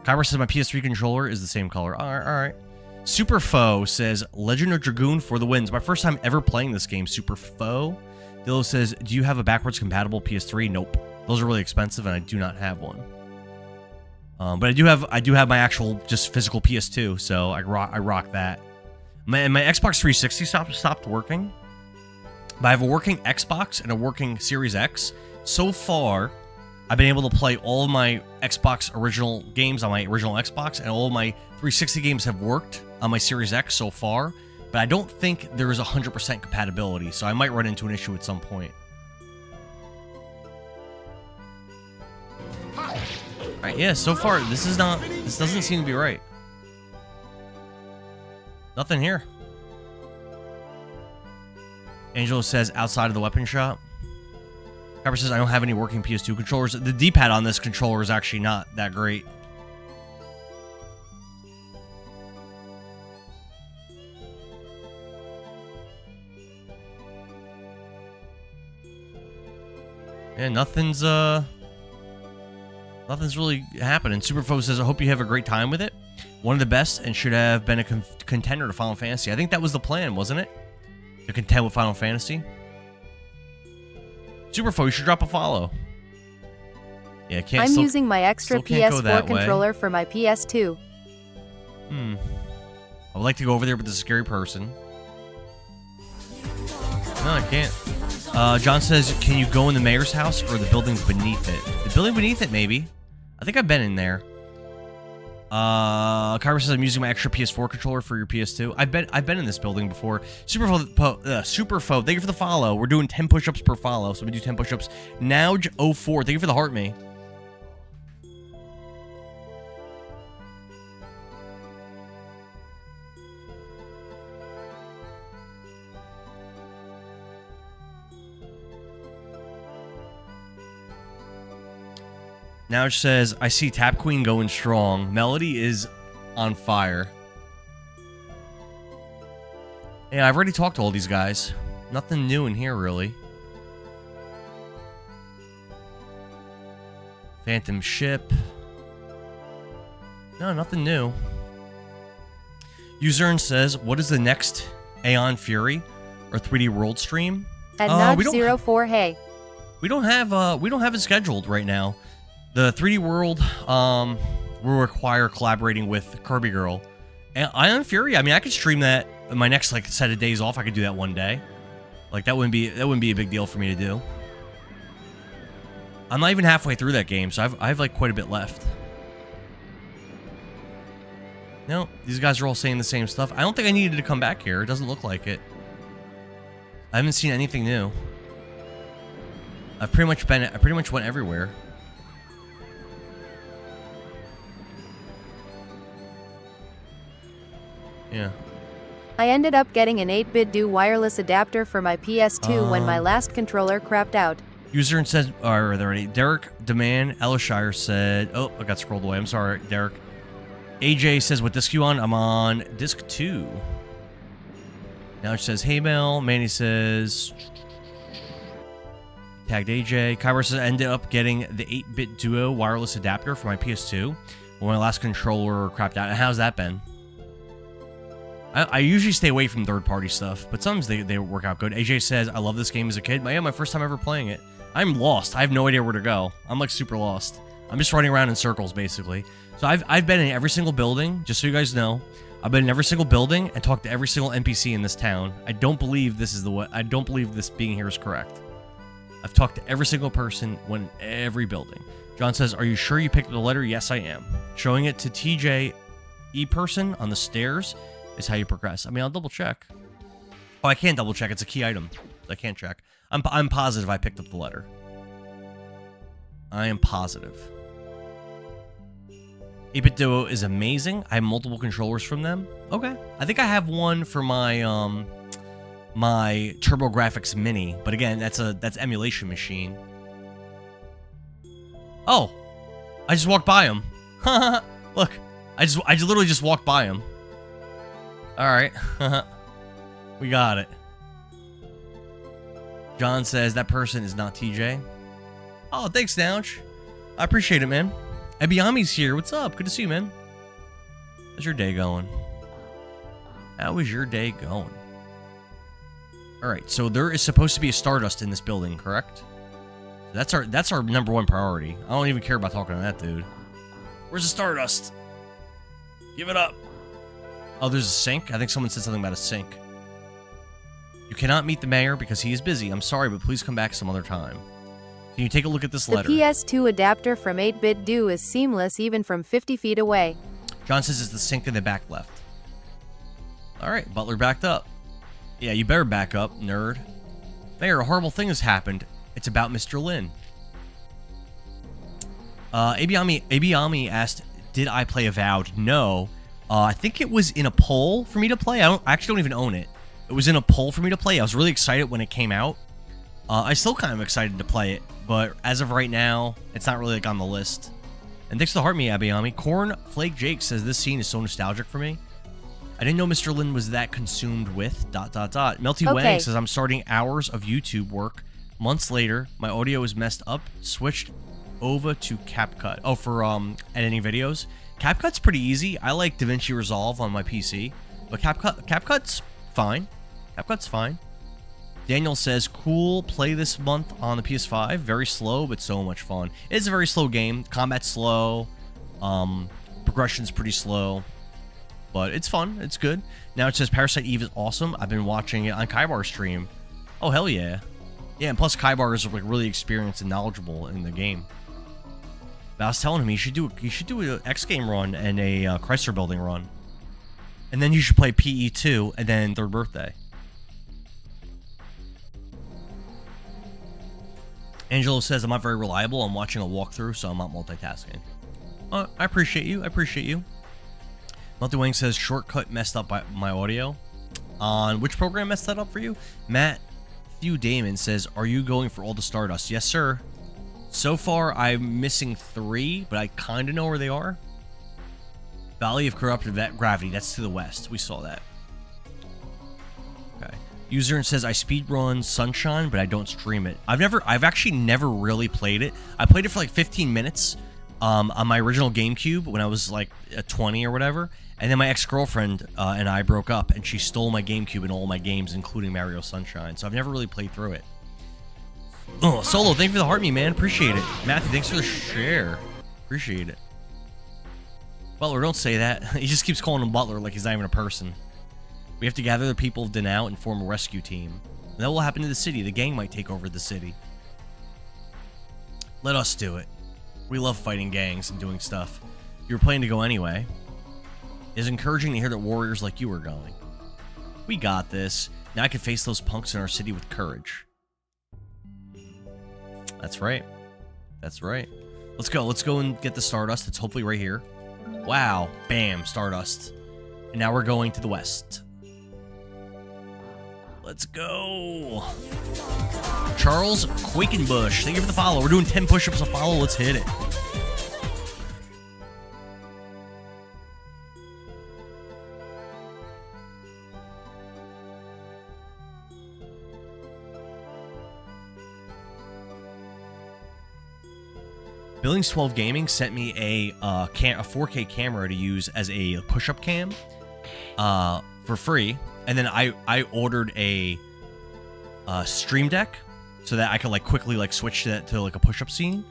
Kyber says my PS3 controller is the same color. Alright. Super Foe says Legend of Dragoon for the wins. My first time ever playing this game, Super Foe. Dillo says, do you have a backwards compatible PS3? Nope. Those are really expensive and I do not have one. But I do have my actual just physical PS2, so I rock that. My Xbox 360 stopped working. But I have a working Xbox and a working Series X. So far, I've been able to play all of my Xbox original games on my original Xbox, and all of my 360 games have worked on my Series X so far, but I don't think there is 100% compatibility, so I might run into an issue at some point. Alright, yeah, so far, this doesn't seem to be right. Nothing here. Angelo says outside of the weapon shop. Kyber says I don't have any working PS2 controllers. The D-pad on this controller is actually not that great. Yeah, nothing's really happening. Superfo says I hope you have a great time with it. One of the best and should have been a contender to Final Fantasy. I think that was the plan, wasn't it? To contend with Final Fantasy. Superfo, you should drop a follow. Yeah, I'm using my extra PS4 controller for my PS2. I would like to go over there with the scary person. No, I can't. John says, can you go in the mayor's house or the buildings beneath it? The building beneath it, maybe. I think I've been in there. Kyber says I'm using my extra PS4 controller for your PS2. I've been in this building before. Superfo, thank you for the follow. We're doing 10 push-ups per follow, so we do 10 push-ups. Now04, thank you for the heart me. Now it says, I see Tap Queen going strong. Melody is on fire. Yeah, I've already talked to all these guys. Nothing new in here, really. Phantom Ship. No, nothing new. Uzern says, what is the next Aeon Fury or 3D World stream? At Nudge04, hey. We don't have it scheduled right now. The 3D World will require collaborating with Kirby Girl. And Ion Fury, I mean, I could stream that in my next set of days off. I could do that one day. Like that wouldn't be a big deal for me to do. I'm not even halfway through that game, so I have like quite a bit left. No, these guys are all saying the same stuff. I don't think I needed to come back here. It doesn't look like it. I haven't seen anything new. I pretty much went everywhere. Yeah. I ended up getting an 8-bit do wireless adapter for my PS2 when my last controller crapped out. User says, or there already. Derek Demand Elishire said, oh, I got scrolled away. I'm sorry, Derek. AJ says, what disc you on? I'm on disc 2. Now it says, hey, Mel. Manny says, tagged AJ. Kyber says, I ended up getting the 8-bit Duo wireless adapter for my PS2 when my last controller crapped out. And how's that been? I usually stay away from third-party stuff, but sometimes they work out good. AJ says, I love this game as a kid. Yeah, my first time ever playing it. I'm lost. I have no idea where to go. I'm like super lost. I'm just running around in circles, basically. So I've been in every single building, just so you guys know. I've been in every single building and talked to every single NPC in this town. I don't believe this is the way. I don't believe this being here is correct. I've talked to every single person when every building. John says, are you sure you picked up the letter? Yes, I am. Showing it to TJ E-person on the stairs is how you progress. I mean, I'll double check. Oh, I can't double check. It's a key item. I can't check. I'm positive I picked up the letter. I am positive. 8-bit Duo is amazing. I have multiple controllers from them. Okay. I think I have one for my my TurboGrafx Mini, but again, that's emulation machine. Oh, I just walked by him. Look, I literally just walked by him. All right, we got it. John says that person is not TJ. Oh, thanks, Nouch. I appreciate it, man. Ebiyami's here. What's up? Good to see you, man. How's your day going? How is your day going? All right, so there is supposed to be a Stardust in this building, correct? That's our #1 priority. I don't even care about talking to that dude. Where's the Stardust? Give it up. Oh, there's a sink? I think someone said something about a sink. You cannot meet the mayor because he is busy. I'm sorry, but please come back some other time. Can you take a look at this letter? The PS2 adapter from 8-bit do is seamless even from 50 feet away. John says it's the sink in the back left. All right, Butler backed up. Yeah, you better back up, nerd. Mayor, a horrible thing has happened. It's about Mr. Lin. Abiyami asked, did I play Avowed? No. I think it was in a poll for me to play. I actually don't even own it. It was in a poll for me to play. I was really excited when it came out. I still kind of excited to play it, but as of right now, it's not really like on the list. And thanks to the heart me, Abiyami. Corn Flake Jake says this scene is so nostalgic for me. I didn't know Mr. Lin was that consumed with ... Melty Wang says I'm starting hours of YouTube work. Months later, my audio is messed up. Switched over to CapCut. Oh, for editing videos. CapCut's pretty easy. I like DaVinci Resolve on my PC, but CapCut's fine. CapCut's fine. Daniel says, cool, play this month on the PS5. Very slow, but so much fun. It's a very slow game. Combat's slow. Progression's pretty slow. But it's fun. It's good. Now it says Parasite Eve is awesome. I've been watching it on Kaibar's stream. Oh, hell yeah. Yeah, and plus Kaibar is like really experienced and knowledgeable in the game. But I was telling him you should do an X game run and a Chrysler Building run. And then you should play PE2 and then Third Birthday. Angelo says, I'm not very reliable. I'm watching a walkthrough, so I'm not multitasking. I appreciate you. I appreciate you. Melty Wang says, shortcut messed up by my audio. On which program messed that up for you? Matthew Damon says, are you going for all the Stardust? Yes, sir. So far, I'm missing 3, but I kind of know where they are. Valley of Corrupted Gravity. That's to the west. We saw that. Okay. User says, I speedrun Sunshine, but I don't stream it. I've actually never really played it. I played it for like 15 minutes on my original GameCube when I was like 20 or whatever. And then my ex-girlfriend and I broke up, and she stole my GameCube and all my games, including Mario Sunshine. So I've never really played through it. Oh, Solo, thank you for the heart me, man. Appreciate it. Matthew, thanks for the share. Appreciate it. Butler, don't say that. He just keeps calling him Butler like he's not even a person. We have to gather the people of Danout and form a rescue team. And that will happen to the city. The gang might take over the city. Let us do it. We love fighting gangs and doing stuff. You were planning to go anyway. It is encouraging to hear that warriors like you are going. We got this. Now I can face those punks in our city with courage. That's right. That's right. Let's go. Let's go and get the Stardust. It's hopefully right here. Wow. Bam. Stardust. And now we're going to the west. Let's go. Charles Quakenbush. Thank you for the follow. We're doing 10 push-ups a follow. Let's hit it. Billings 12 Gaming sent me a 4K camera to use as a push-up cam for free, and then I ordered a Stream Deck so that I could like quickly like switch that to like a push-up scene.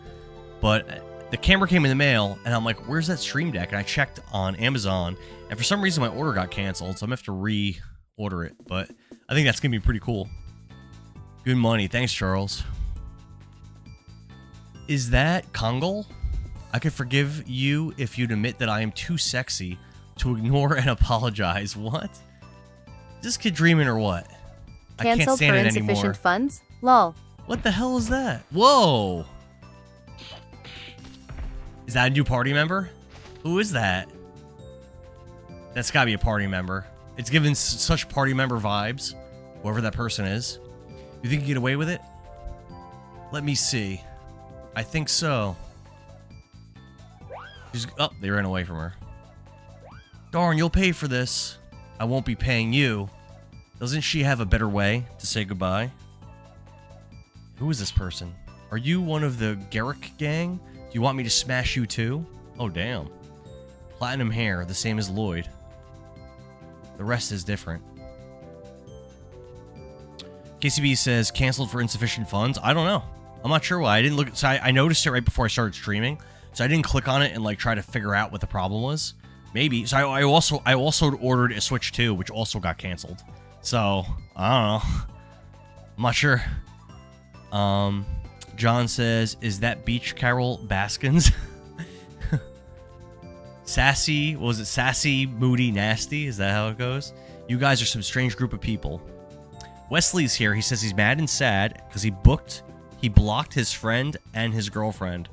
But the camera came in the mail, and I'm like, "Where's that Stream Deck?" And I checked on Amazon, and for some reason my order got canceled, so I'm gonna have to re-order it. But I think that's gonna be pretty cool. Good money, thanks, Charles. Is that Kongol? I could forgive you if you'd admit that I am too sexy to ignore and apologize. What? Is this kid dreaming or what? I can't Cancelled stand for it insufficient anymore. funds? Lol. What the hell is that? Whoa! Is that a new party member? Who is that? That's gotta be a party member. It's giving such party member vibes, whoever that person is. You think you can get away with it? Let me see. I think so. Oh, they ran away from her. Darn, you'll pay for this. I won't be paying you. Doesn't she have a better way to say goodbye? Who is this person? Are you one of the Garrick gang? Do you want me to smash you too? Oh, damn. Platinum hair, the same as Lloyd. The rest is different. KCB says, canceled for insufficient funds. I don't know. I'm not sure why. I didn't look. So I noticed it right before I started streaming. So I didn't click on it and like try to figure out what the problem was. Maybe. So I also ordered a Switch 2, which also got canceled. So I don't know. I'm not sure. John says, is that Beach Carol Baskins? Sassy, what was it? Sassy, moody, nasty? Is that how it goes? You guys are some strange group of people. Wesley's here. He says he's mad and sad because he blocked his friend and his girlfriend.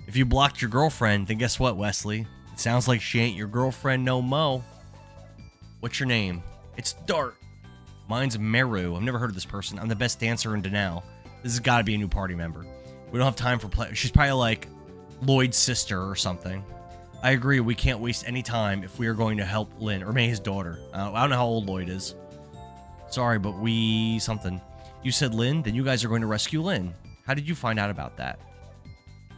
If you blocked your girlfriend, then guess what, Wesley? It sounds like she ain't your girlfriend no mo. What's your name? It's Dart. Mine's Meru. I've never heard of this person. I'm the best dancer in Danao. This has got to be a new party member. We don't have time for play. She's probably like Lloyd's sister or something. I agree. We can't waste any time if we are going to help Lynn or May's daughter. I don't know how old Lloyd is. Sorry, but we something. You said Lynn, then you guys are going to rescue Lynn. How did you find out about that?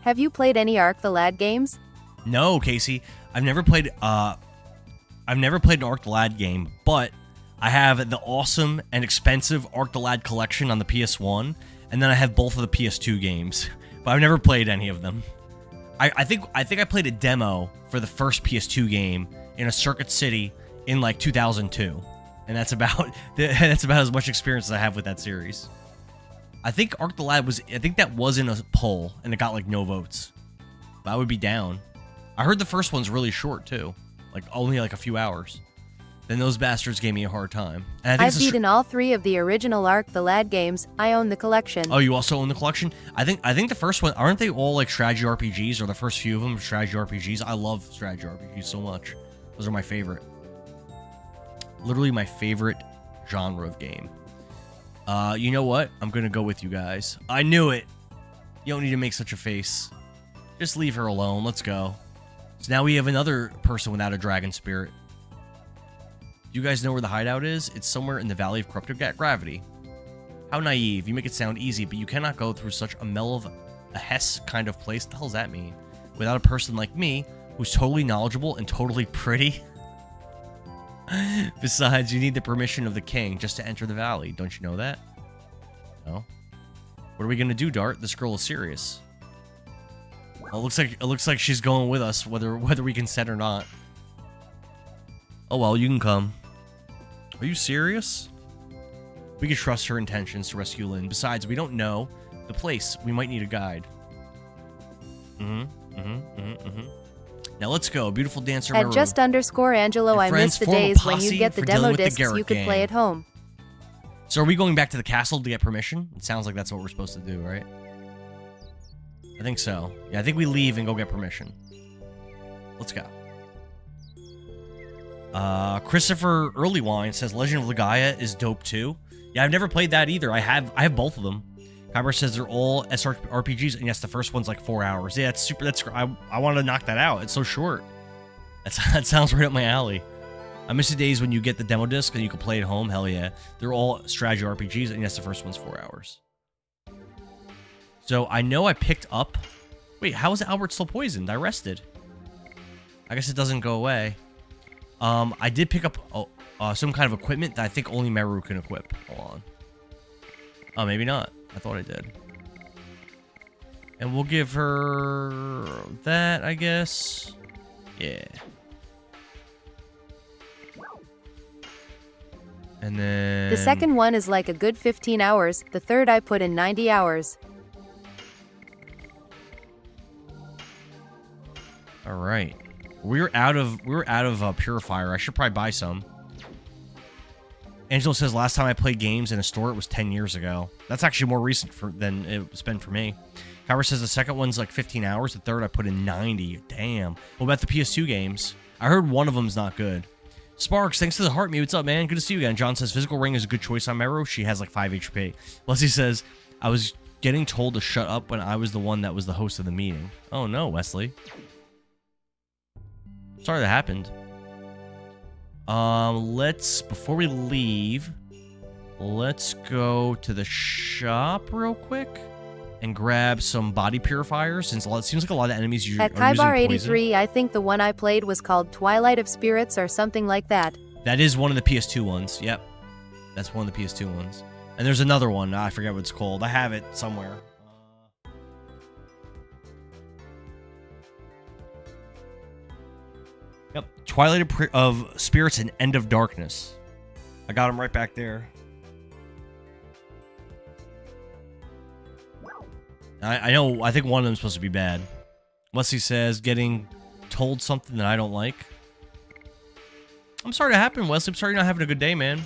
Have you played any Ark the Lad games? No, Casey. I've never played an Ark the Lad game, but I have the awesome and expensive Ark the Lad collection on the PS1, and then I have both of the PS2 games, but I've never played any of them. I think I played a demo for the first PS2 game in a Circuit City in like 2002. And that's about as much experience as I have with that series. I think Ark the Lad was in a poll and it got like no votes. But I would be down. I heard the first one's really short too. Like only like a few hours. Then those bastards gave me a hard time. And I think I've beaten all 3 of the original Ark the Lad games. I own the collection. Oh, you also own the collection? I think the first one, aren't they all like strategy RPGs, or the first few of them strategy RPGs? I love strategy RPGs so much. Those are my favorite. Literally my favorite genre of game. You know what? I'm gonna go with you guys. I knew it. You don't need to make such a face. Just leave her alone. Let's go. So now we have another person without a dragon spirit. Do you guys know where the hideout is? It's somewhere in the Valley of Corrupted Gravity. How naive. You make it sound easy, but you cannot go through such a Mel of a Hess kind of place. What the hell does that mean? Without a person like me, who's totally knowledgeable and totally pretty. Besides, you need the permission of the king just to enter the valley. Don't you know that? No. What are we gonna do, Dart? This girl is serious. Well, it looks like she's going with us, whether we consent or not. Oh well, you can come. Are you serious? We can trust her intentions to rescue Lynn. Besides, we don't know the place. We might need a guide. Now let's go. Beautiful dancer. At just underscore Angelo, And I friends, miss the form a days when you posse get the for demo dealing with the discs Garrett you could play gang. at home. So are we going back to the castle to get permission? It sounds like that's what we're supposed to do, right? I think so. Yeah, I think we leave and go get permission. Let's go. Christopher Earlywine says Legend of Legaia is dope too. Yeah, I've never played that either. I have both of them. Kyber says they're all SRPGs, and yes, the first one's like 4 hours. Yeah, it's super. I want to knock that out. It's so short. That sounds right up my alley. I miss the days when you get the demo disc and you can play at home. Hell yeah. They're all strategy RPGs, and yes, the first one's 4 hours. So I know I picked up... Wait, how is Albert still poisoned? I rested. I guess it doesn't go away. I did pick up some kind of equipment that I think only Meru can equip. Hold on. Oh, maybe not. I thought I did. And we'll give her that, I guess. Yeah. And then... The second one is like a good 15 hours, the third I put in 90 hours. All right. We were out of Purifier. I should probably buy some. Angelo says last time I played games in a store, it was 10 years ago. That's actually more recent than it's been for me. Kyber says the second one's like 15 hours. The third I put in 90. Damn. What about the PS2 games? I heard one of them's not good. Sparks, thanks to the heart. What's up, man? Good to see you again. John says physical ring is a good choice on Meru. She has like 5 HP. Leslie says I was getting told to shut up when I was the one that was the host of the meeting. Oh no, Wesley. Sorry that happened. Before we leave, let's go to the shop real quick and grab some body purifiers, since it seems like a lot of enemies usually At are using Kybar poison. 83, I think the one I played was called Twilight of Spirits or something like that. That is one of the PS2 ones. Yep. That's one of the PS2 ones. And there's another one. I forget what it's called. I have it somewhere. Yep. Twilight of Spirits and End of Darkness. I got them right back there. I know. I think one of them is supposed to be bad. Wesley says getting told something that I don't like. I'm sorry to happen, Wesley. I'm sorry you're not having a good day, man.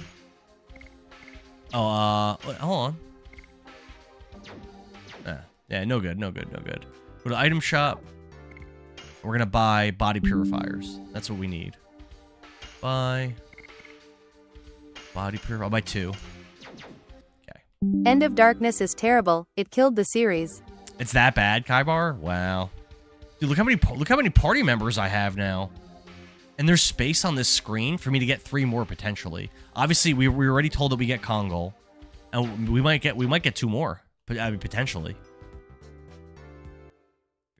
Oh, hold on. Yeah, no good. Go to item shop. We're gonna buy body purifiers. That's what we need. Buy body purifier. I'll buy 2. Okay. End of Darkness is terrible. It killed the series. It's that bad, Kybar? Wow. Dude, look how many party members I have now. And there's space on this screen for me to get 3 more potentially. Obviously, we were already told that we get Kongal, and we might get 2 more, but I mean potentially.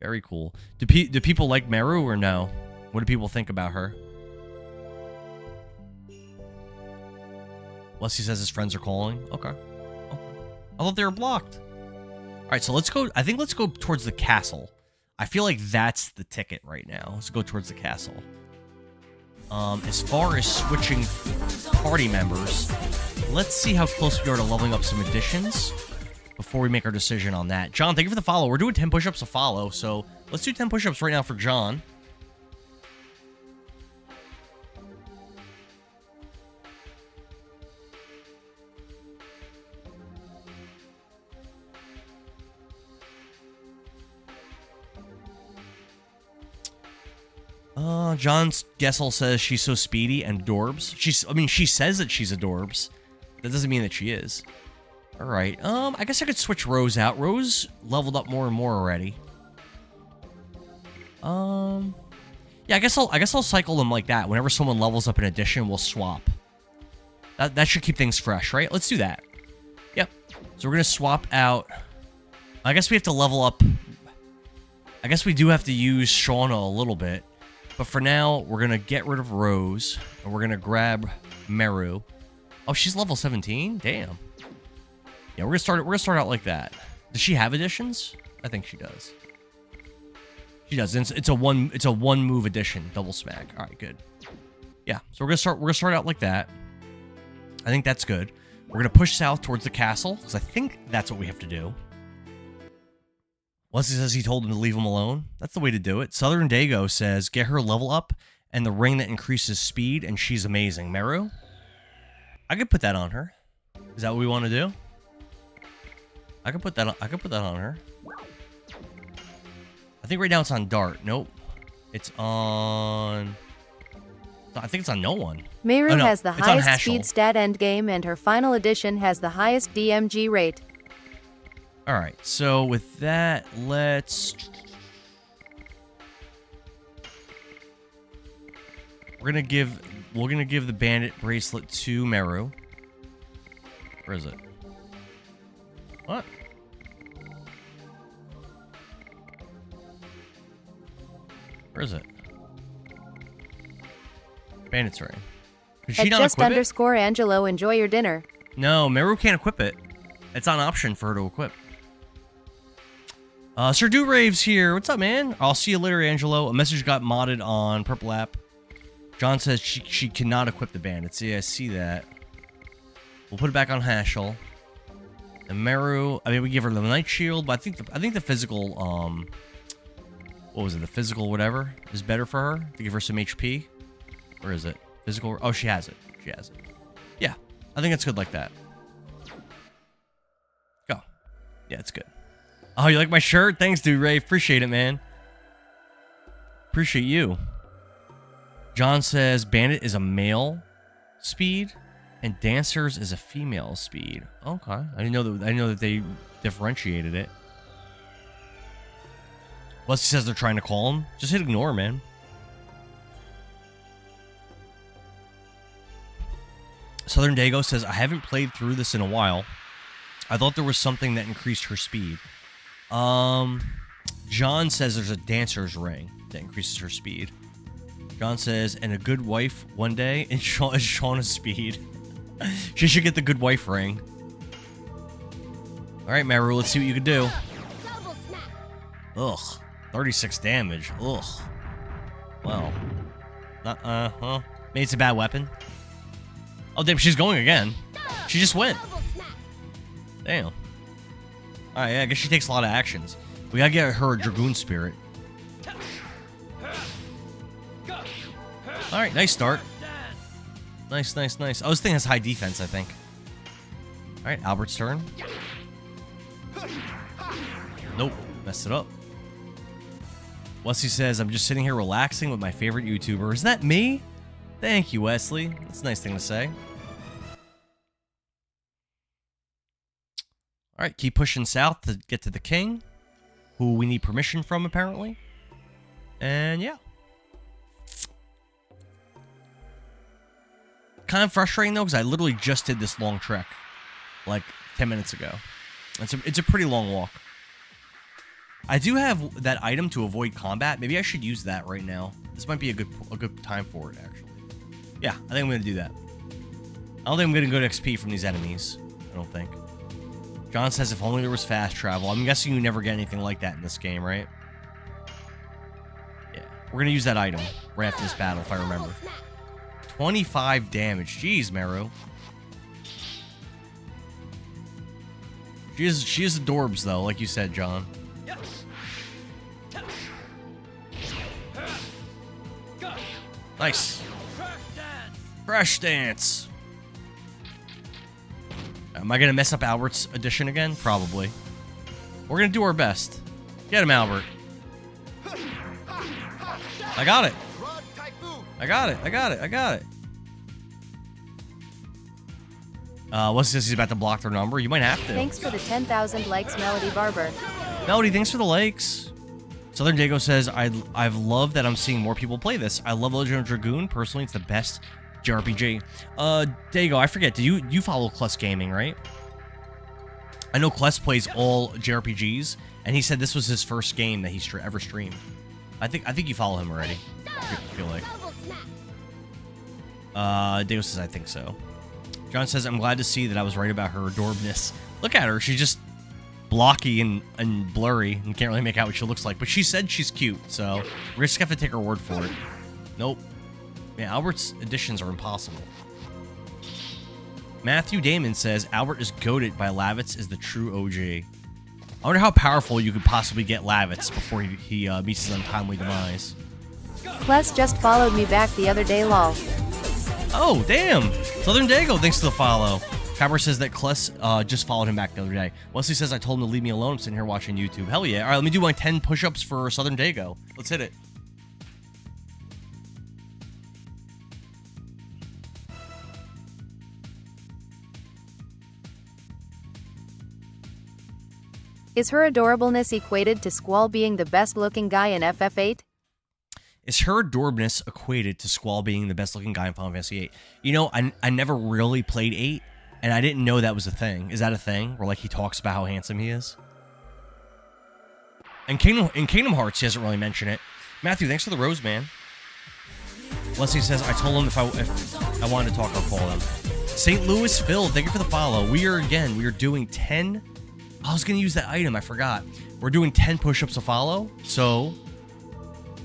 Very cool. Do people like Meru or no? What do people think about her? Leslie says his friends are calling. Okay. I thought they were blocked. All right, so let's go. I think let's go towards the castle. I feel like that's the ticket right now. Let's go towards the castle. As far as switching party members, let's see how close we are to leveling up some additions before we make our decision on that. John, thank you for the follow. We're doing 10 push-ups to follow, so let's do 10 push-ups right now for John. John Gessel says she's so speedy and adorbs. She says that she's adorbs. That doesn't mean that she is. All right. I guess I could switch Rose out. Rose leveled up more and more already. Yeah, I guess I'll cycle them like that. Whenever someone levels up an addition, we'll swap. That should keep things fresh, right? Let's do that. Yep. So we're gonna swap out. I guess we have to level up. I guess we do have to use Shauna a little bit. But for now, we're going to get rid of Rose, and we're going to grab Meru. Oh, she's level 17? Damn. Yeah, we're going to start out like that. Does she have additions? I think she does. She does. It's a one move addition, double smack. All right, good. Yeah, so we're going to start out like that. I think that's good. We're going to push south towards the castle, because I think that's what we have to do. Wesley says he told him to leave him alone. That's the way to do it. Southern Dago says, get her level up and the ring that increases speed, and she's amazing. Meru? I could put that on her. Is that what we want to do? I could put that on her. I think right now it's on Dart. Nope. It's on... I think it's on no one. Meru has the it's on highest Hashel. speed stat endgame, and her final edition has the highest DMG rate. Alright, so with that, let's... We're gonna give the bandit bracelet to Meru. Where is it? What? Where is it? Bandit's ring. Can she At not just equip it? underscore Angelo, enjoy your dinner. No, Meru can't equip it. It's on option for her to equip. Sir Durave's here. What's up, man? I'll see you later, Angelo. A message got modded on Purple App. John says she cannot equip the bandits. Yeah, I see that. We'll put it back on Hashel. And Meru, I mean, we give her the Night Shield, but I think the physical, what was it? The physical whatever is better for her to give her some HP. Where is it? Physical. Oh, she has it. She has it. Yeah, I think it's good like that. Go. Yeah, it's good. Oh, you like my shirt? Thanks, dude, Ray. Appreciate it, man. Appreciate you. John says Bandit is a male speed and Dancers is a female speed. Okay, I didn't know that they differentiated it. Wesley says they're trying to call him. Just hit ignore, man. Southern Dago says, I haven't played through this in a while. I thought there was something that increased her speed. John says there's a dancer's ring that increases her speed. John says, and a good wife one day, and Shauna's speed. She should get the good wife ring. Alright, Meru, let's see what you can do. Ugh. 36 damage. Ugh. Well. Maybe it's a bad weapon. Oh, damn, she's going again. She just went. Damn. Alright, yeah, I guess she takes a lot of actions. We gotta get her a Dragoon Spirit. Alright, nice start. Nice, nice, nice. Oh, this thing has high defense, I think. Alright, Albert's turn. Nope, messed it up. Wesley says, I'm just sitting here relaxing with my favorite YouTuber. Is that me? Thank you, Wesley. That's a nice thing to say. Alright, keep pushing south to get to the king, who we need permission from, apparently. And yeah. Kind of frustrating, though, because I literally just did this long trek, like 10 minutes ago. It's a pretty long walk. I do have that item to avoid combat. Maybe I should use that right now. This might be a good time for it, actually. Yeah, I think I'm going to do that. I don't think I'm getting good XP from these enemies. I don't think. John says if only there was fast travel. I'm guessing you never get anything like that in this game, right? Yeah. We're going to use that item right after this battle, if I remember. 25 damage. Jeez, Meru. She is adorbs, though, like you said, John. Nice. Crash dance. Am I going to mess up Albert's edition again? Probably. We're going to do our best. Get him, Albert. I got it. I got it. I got it. I got it. What's this? He's about to block their number. You might have to. Thanks for the 10,000 likes, Melody Barber. Melody, thanks for the likes. Southern Dago says, I've loved that I'm seeing more people play this. I love Legend of Dragoon. Personally, it's the best JRPG. Dago, I forget. Do you follow Kless Gaming, right? I know Kless plays all JRPGs, and he said this was his first game that he ever streamed. I think you follow him already. I feel like. Dago says, I think so. John says, I'm glad to see that I was right about her adorbness. Look at her. She's just blocky and blurry and can't really make out what she looks like. But she said she's cute, so we're just going to have to take her word for it. Nope. Man, Albert's additions are impossible. Matthew Damon says, Albert is goated by Lavitz is the true OG. I wonder how powerful you could possibly get Lavitz before he meets his untimely demise. Kless just followed me back the other day, lol. Oh, damn! Southern Dago, thanks for the follow. Cabra says that Kless just followed him back the other day. Wesley says I told him to leave me alone. I'm sitting here watching YouTube. Hell yeah. All right, let me do my 10 push-ups for Southern Dago. Let's hit it. Is her adorableness equated to Squall being the best-looking guy in FF8? Is her adorableness equated to Squall being the best-looking guy in Final Fantasy VIII? You know, I never really played 8, and I didn't know that was a thing. Is that a thing? Where, like, he talks about how handsome he is? In Kingdom Hearts, he doesn't really mention it. Matthew, thanks for the rose, man. Leslie says, I told him if I wanted to talk, I'll call him. St. Louis Phil, thank you for the follow. We are doing 10... I was going to use that item, I forgot. We're doing 10 push-ups to follow, so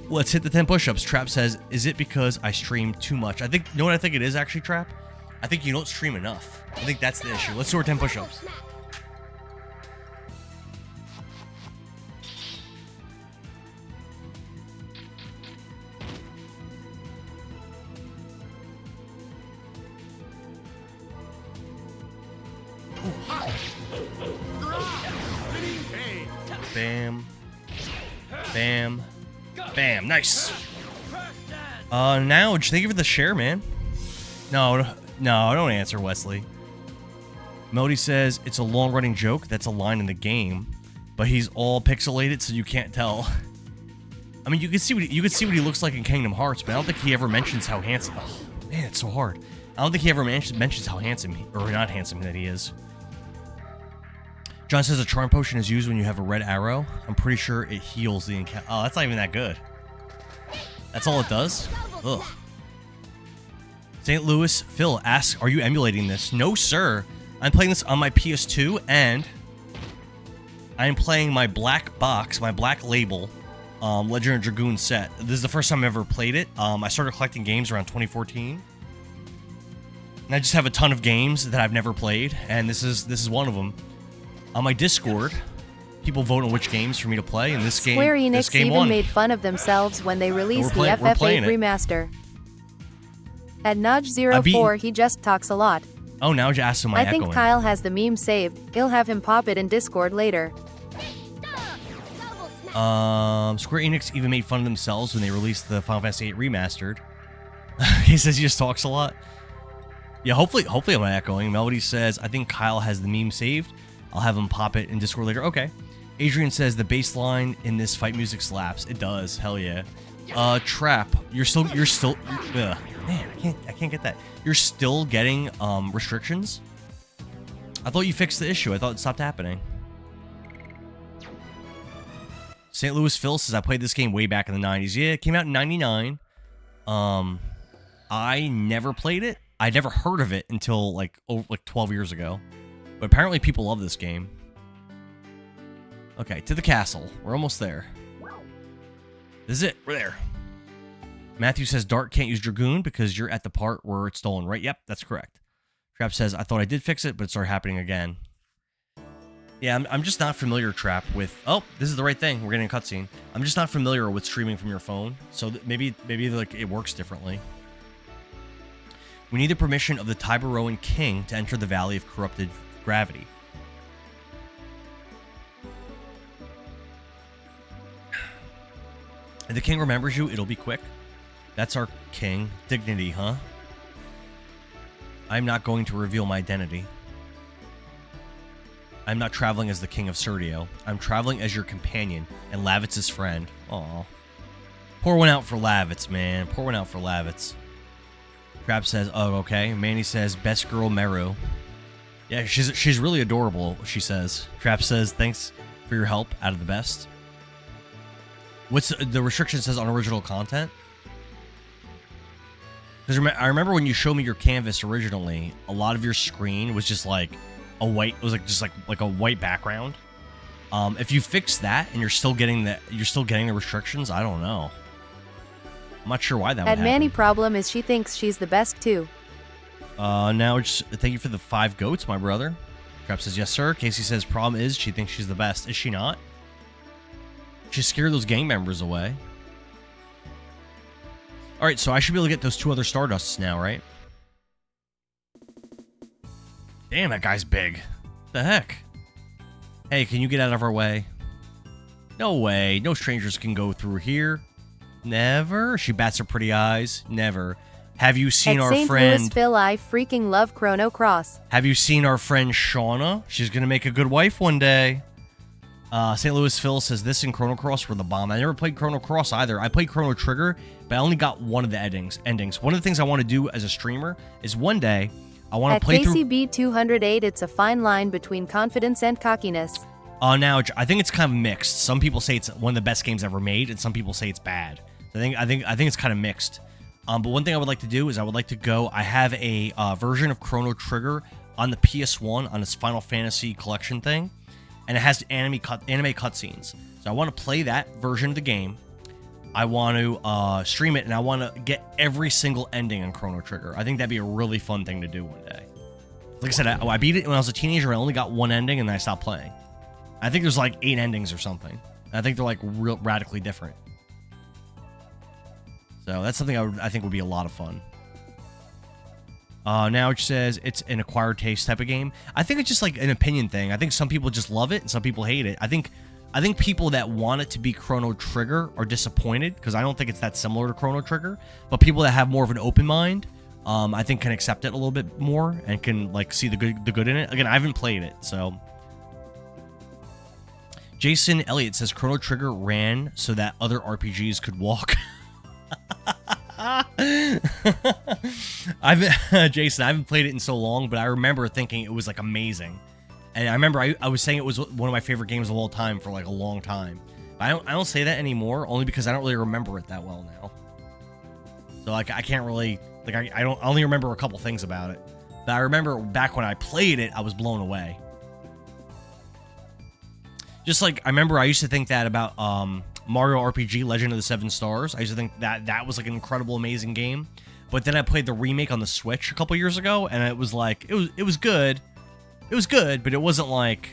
let's hit the 10 push-ups. Trap says, is it because I stream too much? I think, you know what I think it is actually, Trap? I think you don't stream enough. I think that's the issue. Let's do our 10 push-ups. Bam. Bam. Bam. Nice. Now, thank you for the share, man. No, don't answer, Wesley. Melody says, it's a long-running joke. That's a line in the game. But he's all pixelated, so you can't tell. I mean, you can see what he looks like in Kingdom Hearts, but I don't think he ever mentions how handsome... Oh, man, it's so hard. I don't think he ever mentions how handsome, or not handsome, that he is. John says a charm potion is used when you have a red arrow. I'm pretty sure it heals the encounter. Oh, that's not even that good. That's all it does? Ugh. St. Louis Phil asks, are you emulating this? No, sir. I'm playing this on my PS2, and I'm playing my black box, my black label, Legend of Dragoon set. This is the first time I've ever played it. I started collecting games around 2014. And I just have a ton of games that I've never played, and this is one of them. On my Discord, people vote on which games for me to play, and this game, Square Enix this game even won. made fun of themselves when they released the we're playing FF8 it. remaster. At Nudge04, he just talks a lot. Oh, now you asked him my I think echoing. Kyle has the meme saved. He'll have him pop it in Discord later. Square Enix even made fun of themselves when they released the Final Fantasy VIII Remastered. He says he just talks a lot. Yeah, hopefully I'm not echoing. Melody says, I think Kyle has the meme saved. I'll have him pop it in Discord later. Okay. Adrian says the bass line in this fight music slaps. It does. Hell yeah. Trap. You're still. Ugh. Man, I can't get that. You're still getting restrictions. I thought you fixed the issue. I thought it stopped happening. St. Louis Phil says I played this game way back in the 90s. Yeah, it came out in 99. I never played it. I never heard of it until like 12 years ago. But apparently people love this game. Okay, to the castle. We're almost there. This is it. We're there. Matthew says Dart can't use Dragoon because you're at the part where it's stolen, right? Yep, that's correct. Trap says, I thought I did fix it, but it started happening again. Yeah, I'm just not familiar, Trap, with... Oh, this is the right thing. We're getting a cutscene. I'm just not familiar with streaming from your phone, so maybe like it works differently. We need the permission of the Tiberoan king to enter the Valley of Corrupted Gravity. If the king remembers you, it'll be quick. That's our king. Dignity, huh? I'm not going to reveal my identity. I'm not traveling as the king of Serdio. I'm traveling as your companion and Lavitz's friend. Aw. Pour one out for Lavitz, man. Pour one out for Lavitz. Trap says, oh, okay. Manny says, best girl Meru. Yeah, she's really adorable, she says. Trap says, thanks for your help, out of the best. What's the restriction says on original content? Because I remember when you showed me your canvas originally, a lot of your screen was just like a white, it was like just like a white background. If you fix that and you're still getting the restrictions, I don't know. I'm not sure why that would happen. Manny problem is she thinks she's the best too. Now just thank you for the 5 goats, my brother. Crap says, yes, sir. Casey says, problem is she thinks she's the best. Is she not? She scared those gang members away. All right, so I should be able to get those 2 other Stardusts now, right? Damn, that guy's big. What the heck? Hey, can you get out of our way? No way. No strangers can go through here. Never. She bats her pretty eyes. Never. Have you seen our St. friend... Louis, Phil, I freaking love Chrono Cross. Have you seen our friend Shauna? She's going to make a good wife one day. St. Louis Phil says, this and Chrono Cross were the bomb. I never played Chrono Cross either. I played Chrono Trigger, but I only got one of the endings. One of the things I want to do as a streamer is one day I want to play through... At KCB 208, it's a fine line between confidence and cockiness. Now, I think it's kind of mixed. Some people say it's one of the best games ever made, and some people say it's bad. I think it's kind of mixed. But one thing I would like to do is I would like to go... I have a version of Chrono Trigger on the PS1 on this Final Fantasy collection thing, and it has anime cutscenes. So I want to play that version of the game. I want to stream it, and I want to get every single ending on Chrono Trigger. I think that'd be a really fun thing to do one day. Like I said, I beat it when I was a teenager. I only got one ending, and then I stopped playing. I think there's like 8 endings or something. I think they're like real radically different. So that's something I think would be a lot of fun. Now it says it's an acquired taste type of game. I think it's just like an opinion thing. I think some people just love it and some people hate it. I think people that want it to be Chrono Trigger are disappointed because I don't think it's that similar to Chrono Trigger. But people that have more of an open mind, I think can accept it a little bit more and can like see the good in it. Again, I haven't played it, so. Jason Elliott says Chrono Trigger ran so that other RPGs could walk. Jason, I haven't played it in so long, but I remember thinking it was like amazing. And I remember I was saying it was one of my favorite games of all time for like a long time. I don't say that anymore, only because I don't really remember it that well now. So like I can't really like I only remember a couple things about it. But I remember back when I played it, I was blown away. Just like I remember I used to think that about Mario RPG Legend of the Seven Stars. I used to think that was like an incredible, amazing game. But then I played the remake on the Switch a couple years ago, and it was like it was good. It was good, but it wasn't like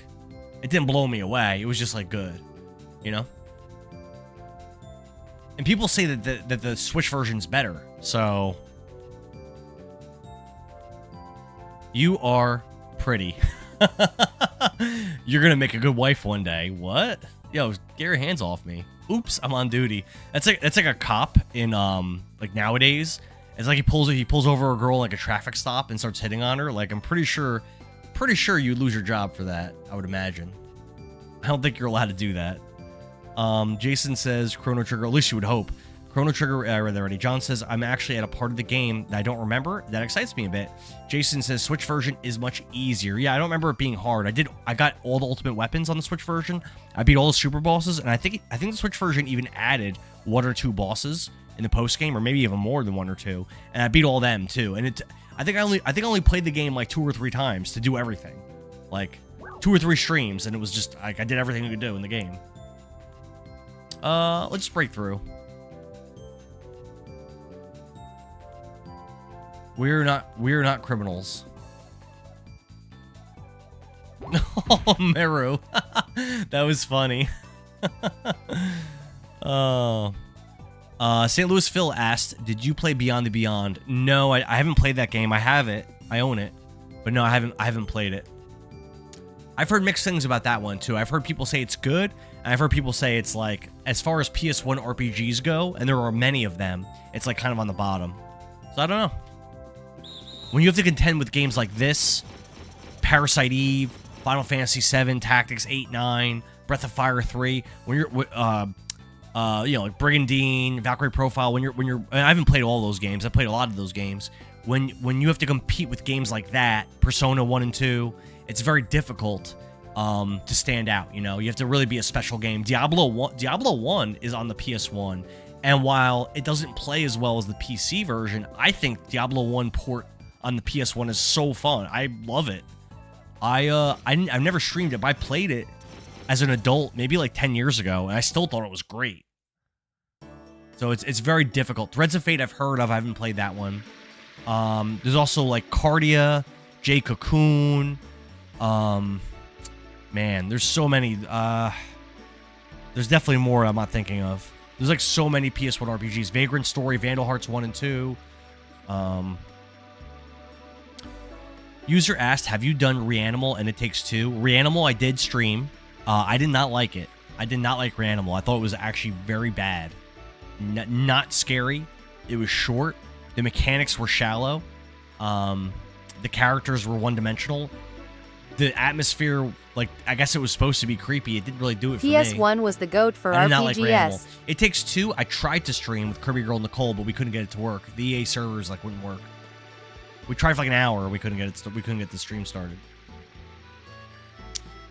it didn't blow me away. It was just like good, you know. And people say that the Switch version's better. So you are pretty. You're gonna make a good wife one day. What? Yo, get your hands off me. Oops, I'm on duty. That's like a cop in like nowadays. It's like he pulls over a girl like a traffic stop and starts hitting on her. Like I'm pretty sure you'd lose your job for that, I would imagine. I don't think you're allowed to do that. Jason says Chrono Trigger, at least you would hope. Chrono Trigger, I read that already. John says, I'm actually at a part of the game that I don't remember. That excites me a bit. Jason says, Switch version is much easier. Yeah, I don't remember it being hard. I got all the ultimate weapons on the Switch version. I beat all the super bosses, and I think the Switch version even added 1 or 2 bosses in the post game, or maybe even more than 1 or 2. And I beat all them too. And I think I only played the game like 2 or 3 times to do everything. Like 2 or 3 streams, and it was just like I did everything you could do in the game. Let's just break through. We're not criminals. Oh, Meru. That was funny. Oh. St. Louis Phil asked, did you play Beyond the Beyond? No, I haven't played that game. I have it. I own it. But no, I haven't played it. I've heard mixed things about that one too. I've heard people say it's good, and I've heard people say it's like, as far as PS1 RPGs go, and there are many of them, it's like kind of on the bottom. So I don't know. When you have to contend with games like this, Parasite Eve, Final Fantasy VII, Tactics 8, 9, Breath of Fire 3, when you're, like Brigandine, Valkyrie Profile, when you're, I haven't played all those games. I played a lot of those games. When you have to compete with games like that, Persona 1 and 2, it's very difficult to stand out. You know, you have to really be a special game. Diablo 1 is on the PS1, and while it doesn't play as well as the PC version, I think Diablo 1 port on the PS1 is so fun. I love it. I've never streamed it, but I played it as an adult maybe like 10 years ago, and I still thought it was great. So it's very difficult. Threads of Fate I've heard of. I haven't played that one. There's also like Cardia, J Cocoon, Man, there's so many. There's definitely more I'm not thinking of. There's like so many PS1 RPGs. Vagrant Story, Vandal Hearts 1 and 2. User asked, have you done Reanimal and It Takes Two? Reanimal I did stream. I did not like it. I did not like Reanimal. I thought it was actually very bad. Not scary. It was short. The mechanics were shallow. The characters were one-dimensional. The atmosphere, like, I guess it was supposed to be creepy. It didn't really do it for me. PS1 was the GOAT for I did not like RPGs. Reanimal. It Takes Two, I tried to stream with Kirby Girl Nicole, but we couldn't get it to work. The EA servers, like, wouldn't work. We tried for like an hour. We couldn't get it. We couldn't get the stream started.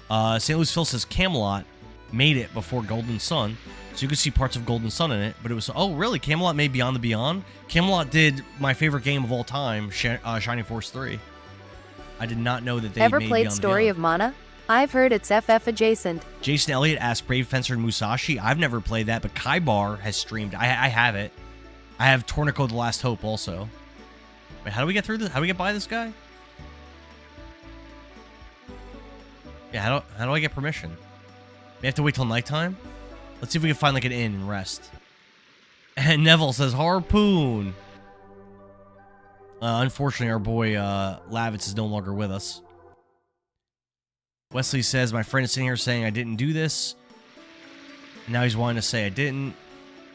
St. Louis Phil says Camelot made it before Golden Sun, so you could see parts of Golden Sun in it. But it was really Camelot made Beyond the Beyond. Camelot did my favorite game of all time, Shining Force 3. I did not know that they Ever made played Beyond the Story Beyond. of Mana? I've heard it's FF adjacent. Jason Elliott asked Brave Fencer and Musashi. I've never played that, but Kaibar has streamed. I have it. I have Tornico the Last Hope also. Wait, how do we get through this? How do we get by this guy? Yeah, how do I get permission? We have to wait till nighttime? Let's see if we can find like an inn and rest. And Neville says Harpoon. Unfortunately, our boy Lavitz is no longer with us. Wesley says, my friend is sitting here saying I didn't do this. Now he's wanting to say I didn't.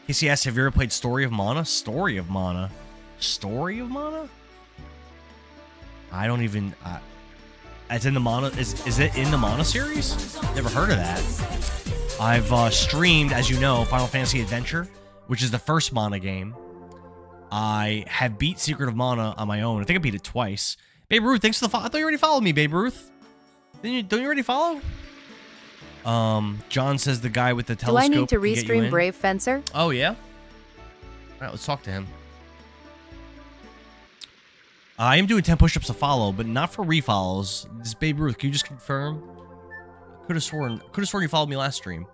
Casey asks, have you ever played Story of Mana? Story of Mana? Story of Mana? I don't even... it's in the Mana... Is it in the Mana series? Never heard of that. I've streamed, as you know, Final Fantasy Adventure, which is the first Mana game. I have beat Secret of Mana on my own. I think I beat it twice. Babe Ruth, thanks for the follow. I thought you already followed me, Babe Ruth. Don't you already follow? John says the guy with the telescope. Do I need to can get you restream in. Brave Fencer? Oh, yeah? All right, let's talk to him. I am doing 10 push-ups to follow, but not for refollows. This is Babe Ruth. Can you just confirm? Could have sworn you followed me last stream.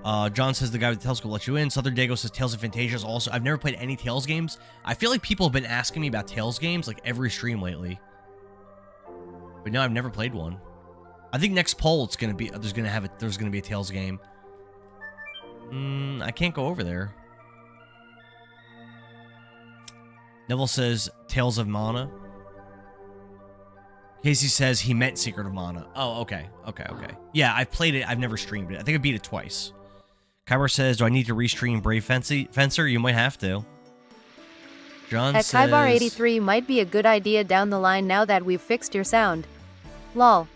John says the guy with the telescope let you in. Southern Dago says Tales of Fantasia's also. I've never played any Tales games. I feel like people have been asking me about Tales games like every stream lately. But no, I've never played one. I think next poll it's gonna be there's gonna be a Tales game. I can't go over there. Neville says Tales of Mana. Casey says he meant Secret of Mana. Oh, okay. Yeah, I've played it. I've never streamed it. I think I beat it twice. Kyber says, do I need to restream Brave Fencer? You might have to. John At says... Kybar 83 might be a good idea down the line now that we've fixed your sound. Lol.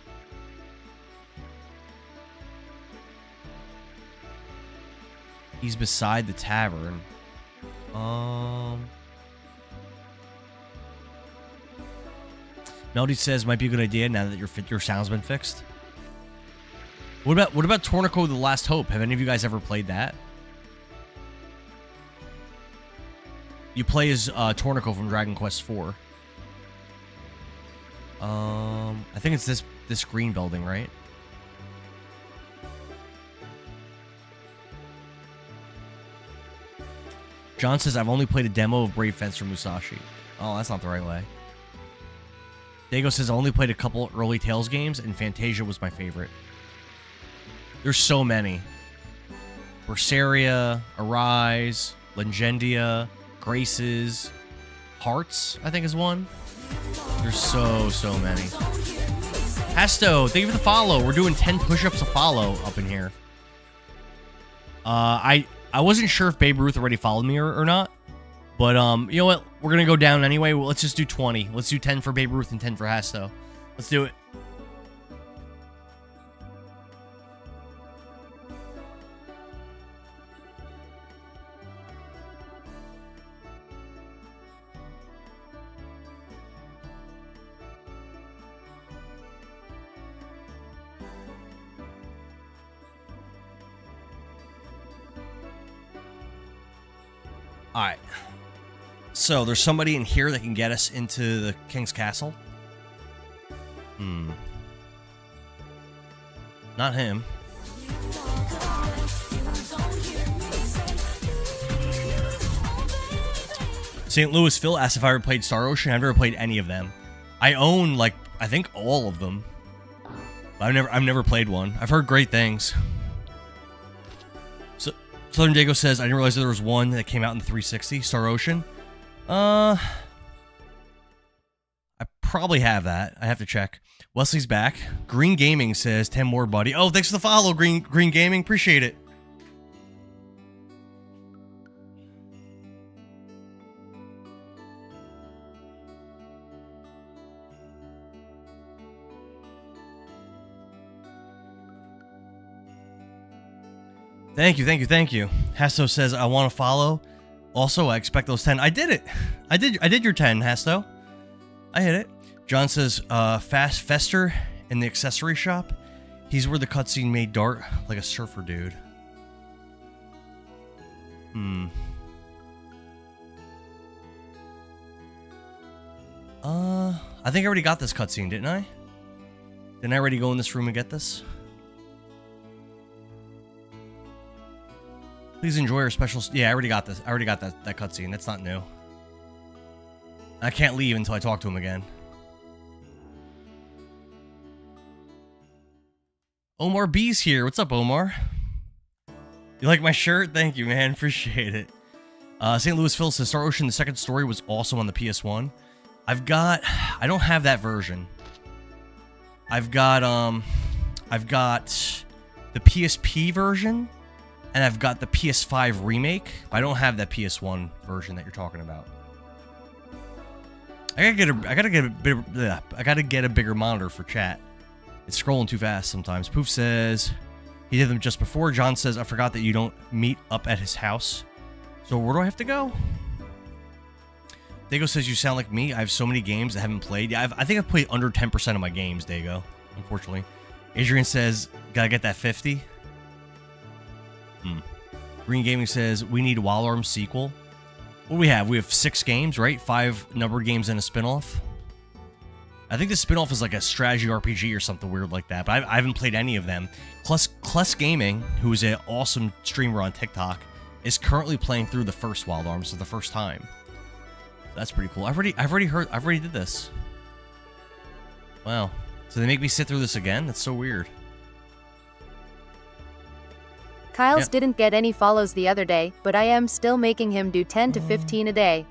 He's beside the tavern. Melody says might be a good idea now that your sound's been fixed. What about Tornico the Last Hope? Have any of you guys ever played that? You play as Tornico from Dragon Quest IV. I think it's this green building, right? John says I've only played a demo of Brave Fencer Musashi. Oh, that's not the right way. Dago says I only played a couple early Tales games, and Fantasia was my favorite. There's so many. Berseria, Arise, Legendia, Graces, Hearts, I think is one. There's so many. Hasto, thank you for the follow. We're doing 10 push-ups a follow up in here. I wasn't sure if Babe Ruth already followed me or not. But, you know what? We're going to go down anyway. Well, let's just do 20. Let's do 10 for Babe Ruth and 10 for Hasto. Let's do it. All right. So, there's somebody in here that can get us into the King's Castle. Not him. St. Louis Phil asked if I ever played Star Ocean. I've never played any of them. I own, like, I think all of them. I've never played one. I've heard great things. So Southern Diego says, I didn't realize there was one that came out in the 360, Star Ocean. I probably have that. I have to check. Wesley's back. Green Gaming says 10 more, buddy. Oh, thanks for the follow, Green Gaming. Appreciate it. Thank you. Hasto says, I want to follow. Also, I expect those 10. I did it. I did your 10, Hasto. I hit it. John says, Fester in the accessory shop. He's where the cutscene made Dart like a surfer dude. I think I already got this cutscene, didn't I? Didn't I already go in this room and get this? Please enjoy our special... Yeah, I already got this. I already got that cutscene. That's not new. I can't leave until I talk to him again. Omar B's here. What's up, Omar? You like my shirt? Thank you, man. Appreciate it. St. Louis Phil says, Star Ocean, the second story was also on the PS1. I don't have that version. I've got the PSP version, and I've got the PS5 remake. I don't have that PS1 version that you're talking about. I gotta get a bigger monitor for chat. It's scrolling too fast sometimes. Poof says he did them just before. John says, I forgot that you don't meet up at his house. So where do I have to go? Dago says, you sound like me. I have so many games I haven't played. Yeah, I think I've played under 10% of my games, Dago, unfortunately. Adrian says, gotta get that 50. Green Gaming says, we need a Wild Arms sequel. What do we have? We have 6 games, right? 5 numbered games and a spinoff. I think the spinoff is like a strategy RPG or something weird like that, but I haven't played any of them. Kless Gaming, who is an awesome streamer on TikTok, is currently playing through the first Wild Arms for the first time. That's pretty cool. I've already did this. Wow. So they make me sit through this again? That's so weird. Kyle's didn't get any follows the other day, but I am still making him do 10 to 15 a day.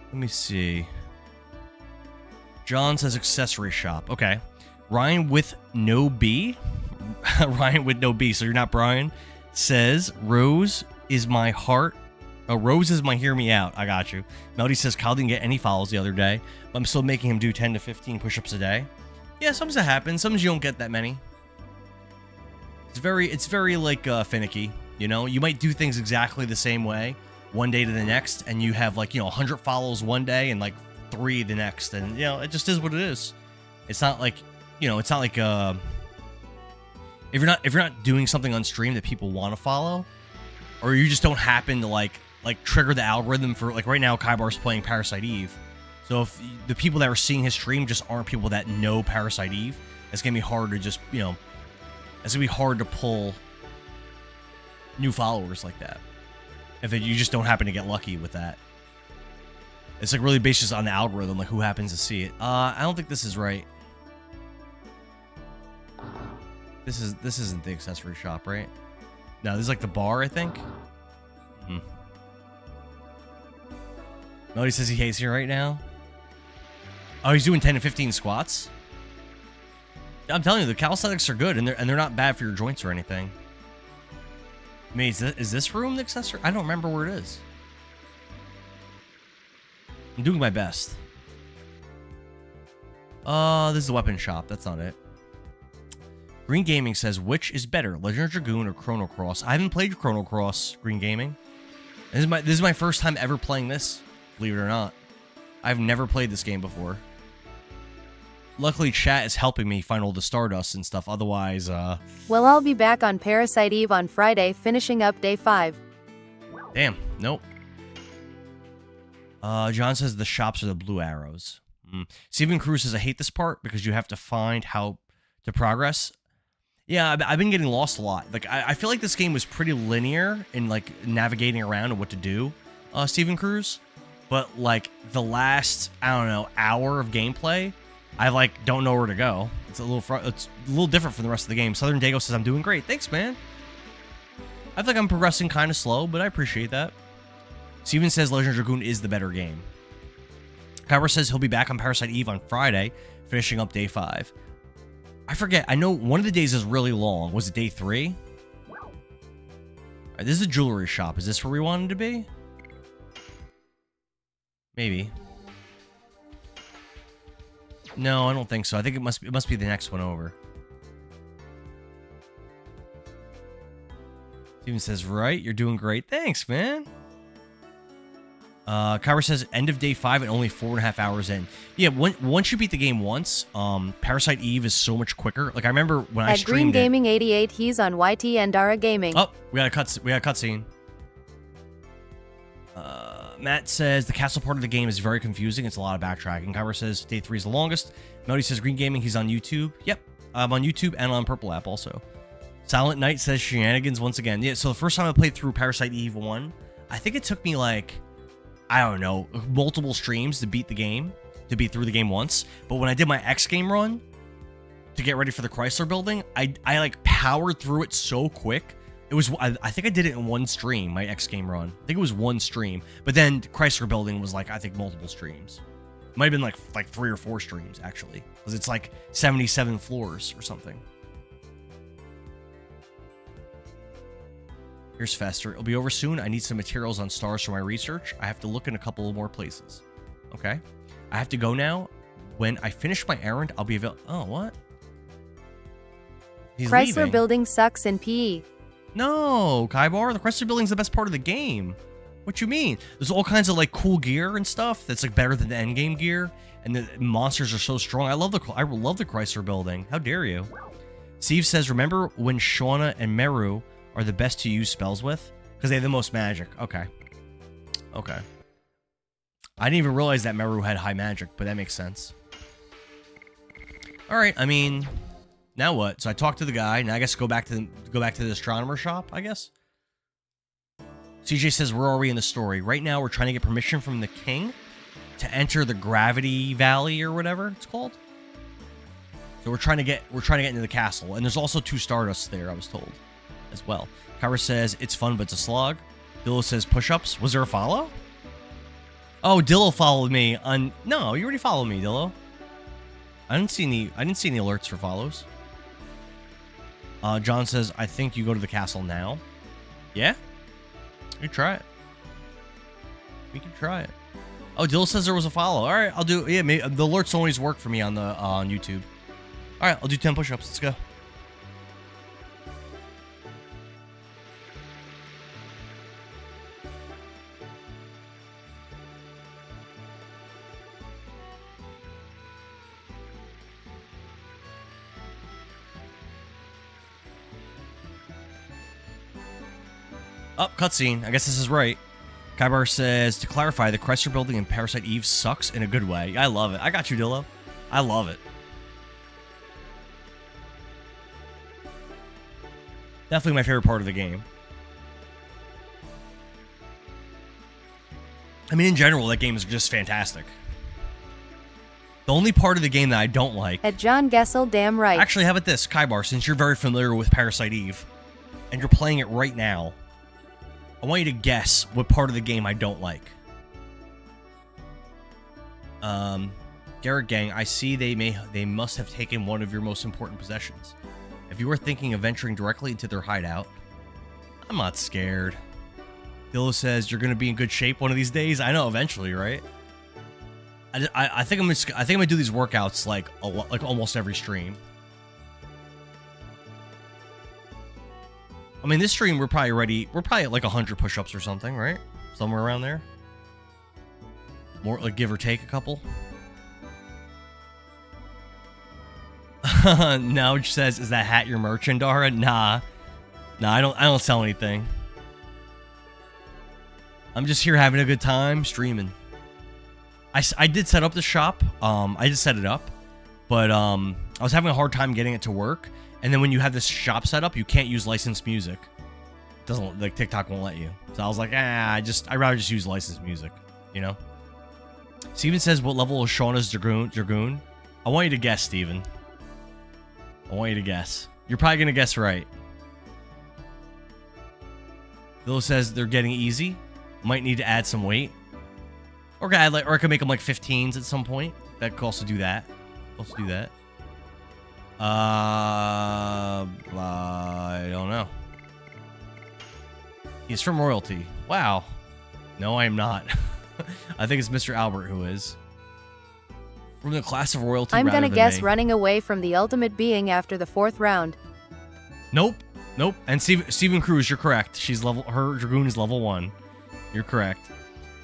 Let me see. John says accessory shop. Okay. Ryan with no B. Ryan with no B. So you're not Brian. Says Rose is my heart. Oh, Rose is my hear me out. I got you. Melody says Kyle didn't get any follows the other day, but I'm still making him do 10 to 15 push-ups a day. Yeah, sometimes that happens. Sometimes you don't get that many. It's very like finicky. You know, you might do things exactly the same way one day to the next, and you have like 100 follows one day and like 3 the next, and it just is what it is. It's not like it's not like if you're not doing something on stream that people want to follow, or you just don't happen to like trigger the algorithm for, like, right now Kaibar's playing Parasite Eve. So if the people that are seeing his stream just aren't people that know Parasite Eve, it's gonna be hard to just it's gonna be hard to pull new followers like that if you just don't happen to get lucky with that. It's like really based just on the algorithm, like who happens to see it. I don't think this is right. This isn't the accessory shop, right? No, this is like the bar, I think. No, he says he hates you right now. Oh, he's doing 10 to 15 squats. I'm telling you, the calisthenics are good, and they're not bad for your joints or anything. I mean, is this room the accessory? I don't remember where it is. I'm doing my best. This is the weapon shop. That's not it. Green Gaming says, which is better, Legend of Dragoon or Chrono Cross? I haven't played Chrono Cross, Green Gaming. This is my first time ever playing this, believe it or not. I've never played this game before. Luckily, chat is helping me find all the Stardust and stuff. Otherwise, Well, I'll be back on Parasite Eve on Friday, finishing up day 5. Damn, nope. John says the shops are the blue arrows. Steven Cruz says, I hate this part because you have to find how to progress. Yeah, I've been getting lost a lot. Like, I feel like this game was pretty linear in, like, navigating around and what to do, Steven Cruz. But, like, the last, I don't know, hour of gameplay, I, like, don't know where to go. It's a little different from the rest of the game. Southern Dago says, I'm doing great. Thanks, man. I feel like I'm progressing kind of slow, but I appreciate that. Steven says Legend of Dragoon is the better game. Kyber says he'll be back on Parasite Eve on Friday, finishing up day 5. I forget. I know one of the days is really long. Was it day 3? All right, this is a jewelry shop. Is this where we wanted to be? Maybe. No, I don't think so. I think it must be the next one over. Steven says, right, you're doing great. Thanks, man. Kyber says, end of day 5 and only 4.5 hours in. Yeah, once you beat the game once, Parasite Eve is so much quicker. Like, I remember when I streamed Green Gaming 88, he's on YT Endara Gaming. Oh, we got a cutscene. Matt says, the castle part of the game is very confusing. It's a lot of backtracking. Kyber says, day 3 is the longest. Melody says, Green Gaming, he's on YouTube. Yep, I'm on YouTube and on Purple App also. Silent Knight says, shenanigans once again. Yeah, so the first time I played through Parasite Eve 1, I think it took me like, I don't know, multiple streams to beat the game, to beat through the game once. But when I did my X game run to get ready for the Chrysler building, I like powered through it so quick. It was, I think I did it in one stream, my X game run. I think it was one stream. But then Chrysler building was like, I think multiple streams. It might have been like 3 or 4 streams actually, because it's like 77 floors or something. Here's Fester. It'll be over soon. I need some materials on stars for my research. I have to look in a couple of more places. Okay. I have to go now. When I finish my errand, I'll be available. Oh, what? He's Chrysler leaving. building sucks in PE. No, Kybar. The Chrysler building's the best part of the game. What you mean? There's all kinds of like cool gear and stuff that's like better than the endgame gear. And the monsters are so strong. I love the Chrysler building. How dare you? Steve says, remember when Shauna and Meru are the best to use spells with? Because they have the most magic. Okay. Okay. I didn't even realize that Meru had high magic, but that makes sense. Alright, I mean, now what? So I talked to the guy, now I guess go back to the astronomer shop, I guess? CJ says, where are we in the story? Right now, we're trying to get permission from the king to enter the Gravity Valley or whatever it's called. So we're trying to get into the castle. And there's also 2 Stardusts there, I was told, as well. Kyra says, it's fun, but it's a slog. Dillo says, push-ups. Was there a follow? Oh, Dillo followed me on... No, you already followed me, Dillo. I didn't see any alerts for follows. John says, I think you go to the castle now. Yeah? We can try it. We can try it. Oh, Dillo says there was a follow. All right, I'll do... Yeah, maybe, the alerts always work for me on YouTube. All right, I'll do 10 push-ups. Let's go. Oh, cutscene. I guess this is right. Kybar says, to clarify, the Chrysler building in Parasite Eve sucks in a good way. I love it. I got you, Dillo. I love it. Definitely my favorite part of the game. I mean, in general, that game is just fantastic. The only part of the game that I don't like... At John Gessel, damn right. Actually, how about this, Kybar, since you're very familiar with Parasite Eve, and you're playing it right now, I want you to guess what part of the game I don't like. Garrett Gang, I see they must have taken one of your most important possessions. If you were thinking of venturing directly into their hideout, I'm not scared. Dillo says you're gonna be in good shape one of these days. I know, eventually, right? I think I'm gonna do these workouts like almost every stream. I mean, this stream, we're probably at like 100 push-ups or something, right? Somewhere around there. More, like, give or take a couple. Nouge says, is that hat your merch, Endara? Nah, I don't sell anything. I'm just here having a good time, streaming. I did set up the shop. I just set it up. But, I was having a hard time getting it to work. And then when you have this shop set up, you can't use licensed music. It doesn't, like, TikTok won't let you. So I was like, I'd rather just use licensed music, you know? Steven says, what level is Shauna's Dragoon? I want you to guess, Steven. I want you to guess. You're probably going to guess right. Bill says they're getting easy. Might need to add some weight. Or I could make them like 15s at some point. That could also do that. I don't know. He's from royalty. Wow. No, I am not. I think it's Mr. Albert who is. From the class of royalty. I'm gonna guess running away from the ultimate being after the 4th round. Nope. And Stephen Cruz, you're correct. Her Dragoon is level 1. You're correct.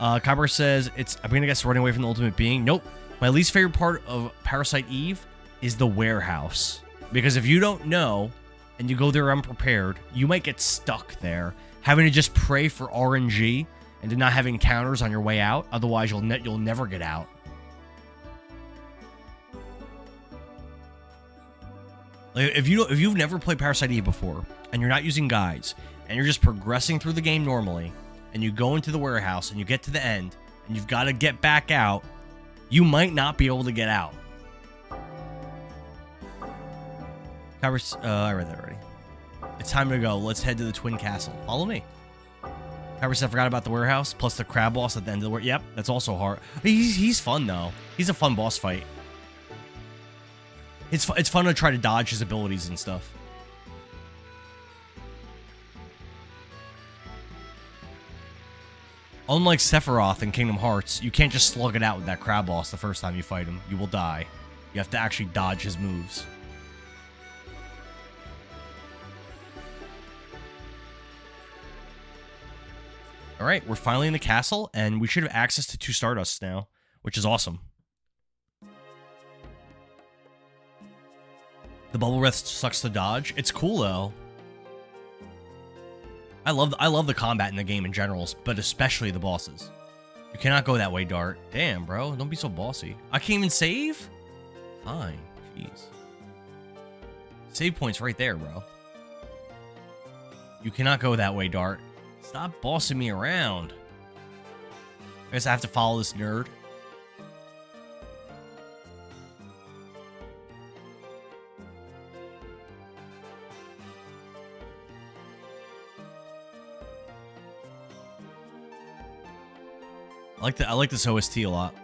Kyber says I'm gonna guess running away from the ultimate being. Nope. My least favorite part of Parasite Eve is the warehouse. Because if you don't know and you go there unprepared, you might get stuck there, having to just pray for RNG and to not have encounters on your way out. Otherwise, you'll never get out. Like, if you've never played Parasite Eve before and you're not using guides and you're just progressing through the game normally, and you go into the warehouse and you get to the end and you've got to get back out, you might not be able to get out. I read that already. It's time to go. Let's head to the Twin Castle. Follow me. I forgot about the warehouse, plus the crab boss at the end of the warehouse. Yep, that's also hard. He's fun, though. He's a fun boss fight. It's fun to try to dodge his abilities and stuff. Unlike Sephiroth in Kingdom Hearts, you can't just slug it out with that crab boss the first time you fight him. You will die. You have to actually dodge his moves. All right, we're finally in the castle, and we should have access to 2 Stardusts now, which is awesome. The bubble breath sucks to dodge. It's cool though. I love the combat in the game in general, but especially the bosses. You cannot go that way, Dart. Damn, bro, don't be so bossy. I can't even save? Fine, jeez. Save points right there, bro. You cannot go that way, Dart. Stop bossing me around. I guess I have to follow this nerd. I like this OST a lot.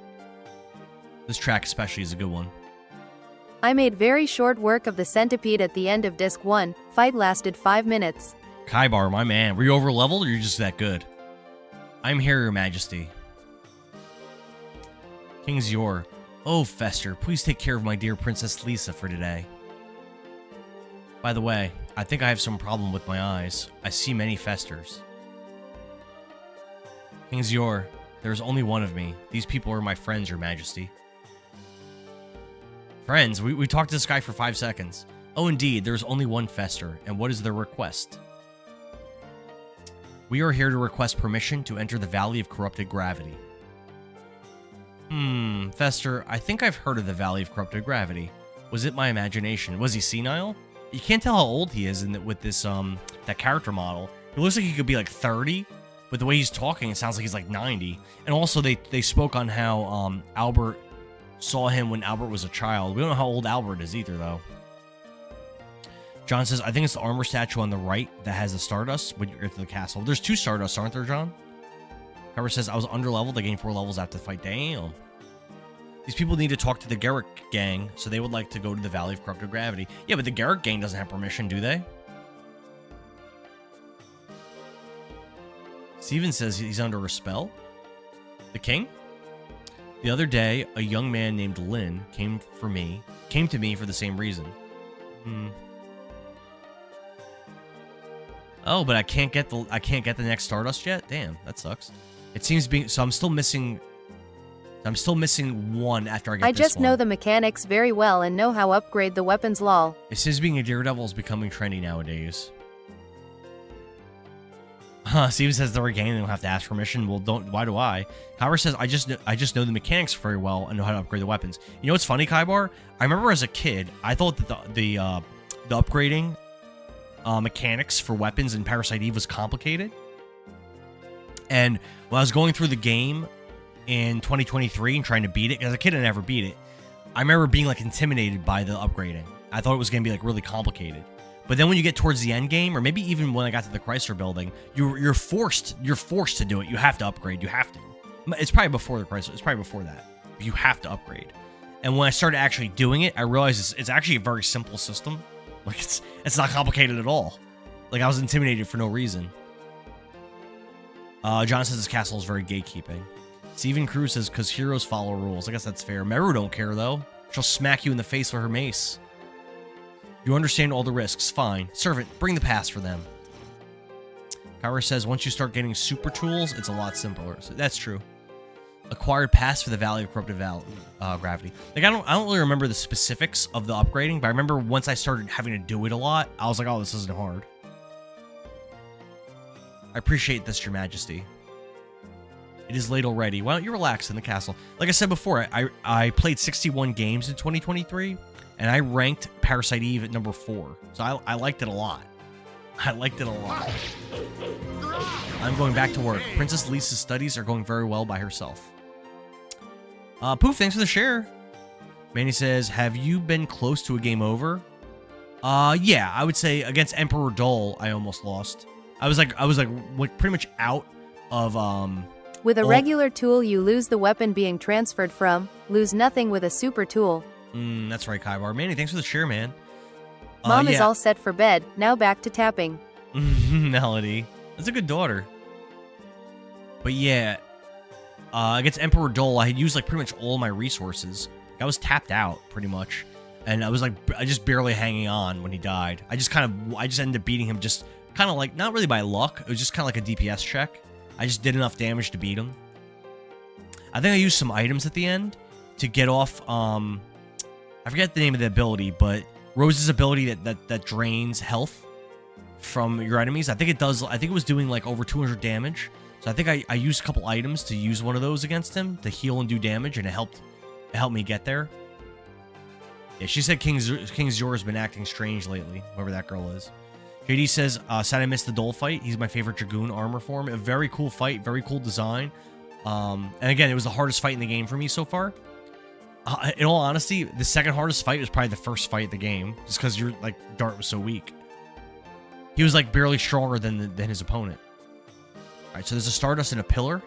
This track especially is a good one. I made very short work of the centipede at the end of Disc 1. Fight lasted 5 minutes. Kaibar, my man. Were you over leveled or you're just that good? I'm here, Your Majesty. King Zior. Oh, Fester, please take care of my dear Princess Lisa for today. By the way, I think I have some problem with my eyes. I see many Festers. King Zior, there is only one of me. These people are my friends, Your Majesty. Friends? We talked to this guy for 5 seconds. Oh, indeed, there is only one Fester. And what is their request? We are here to request permission to enter the Valley of Corrupted Gravity. Fester, I think I've heard of the Valley of Corrupted Gravity. Was it my imagination? Was he senile? You can't tell how old he is with this, that character model. It looks like he could be like 30, but the way he's talking, it sounds like he's like 90. And also, they spoke on how, Albert saw him when Albert was a child. We don't know how old Albert is either, though. John says, I think it's the armor statue on the right that has the Stardust when you enter the castle. There's 2 Stardusts, aren't there, John? Cover says, I was underleveled. I gained 4 levels after the fight. Damn. These people need to talk to the Garrick gang, so they would like to go to the Valley of Corrupted Gravity. Yeah, but the Garrick gang doesn't have permission, do they? Steven says he's under a spell. The king? The other day, a young man named Lin came to me for the same reason. Oh, but I can't get the next Stardust yet? Damn, that sucks. It seems being so I'm still missing one after I get this one. I just know the mechanics very well and know how upgrade the weapons lol. It says being a Daredevil is becoming trendy nowadays. Steven says they're a gang, they don't have to ask permission. Well, why do I? Kybar says, I just know the mechanics very well and know how to upgrade the weapons. You know what's funny, Kybar? I remember as a kid, I thought that the upgrading mechanics for weapons in Parasite Eve was complicated. And when I was going through the game in 2023 and trying to beat it, as a kid I never beat it, I remember being like intimidated by the upgrading. I thought it was going to be like really complicated. But then when you get towards the end game, or maybe even when I got to the Chrysler building, you're forced to do it. You have to upgrade. You have to. It's probably before the Chrysler. It's probably before that. But you have to upgrade. And when I started actually doing it, I realized it's actually a very simple system. Like it's not complicated at all. Like I was intimidated for no reason. John says his castle is very gatekeeping. Steven Cruz says because heroes follow rules. I guess that's fair. Meru don't care though. She'll smack you in the face with her mace. You understand all the risks. Fine. Servant, bring the pass for them. Kyra says once you start getting super tools, it's a lot simpler. So that's true. Acquired pass for the Valley of Corrupted Gravity. Like I don't really remember the specifics of the upgrading, but I remember once I started having to do it a lot, I was like, oh, this isn't hard. I appreciate this, Your Majesty. It is late already. Why don't you relax in the castle? Like I said before, I played 61 games in 2023, and I ranked Parasite Eve at number 4. So I liked it a lot. I liked it a lot. I'm going back to work. Princess Lisa's studies are going very well by herself. Poof, thanks for the share. Manny says, have you been close to a game over? Yeah, I would say against Emperor Dole, I almost lost. I was like pretty much out of With a regular tool, you lose the weapon being transferred from. Lose nothing with a super tool. That's right, Kaibar. Manny, thanks for the share, man. Mom is all set for bed. Now back to tapping. Melody. That's a good daughter. But yeah, against Emperor Dole, I had used like pretty much all my resources. I was tapped out pretty much, and I was like, I just barely hanging on when he died. I just ended up beating him, just kind of like not really by luck. It was just kind of like a DPS check. I just did enough damage to beat him. I think I used some items at the end to get off. I forget the name of the ability, but Rose's ability that drains health from your enemies. I think it does. I think it was doing like over 200 damage. So I think I used a couple items to use one of those against him to heal and do damage, and it helped me get there. Yeah, she said King Zor's been acting strange lately, whoever that girl is. JD says, sad I missed the Dole fight. He's my favorite Dragoon armor form. A very cool fight, very cool design. And again, it was the hardest fight in the game for me so far. In all honesty, the second hardest fight was probably the first fight of the game, just because your Dart was so weak. He was like barely stronger than his opponent. All right, so there's a Stardust and a pillar.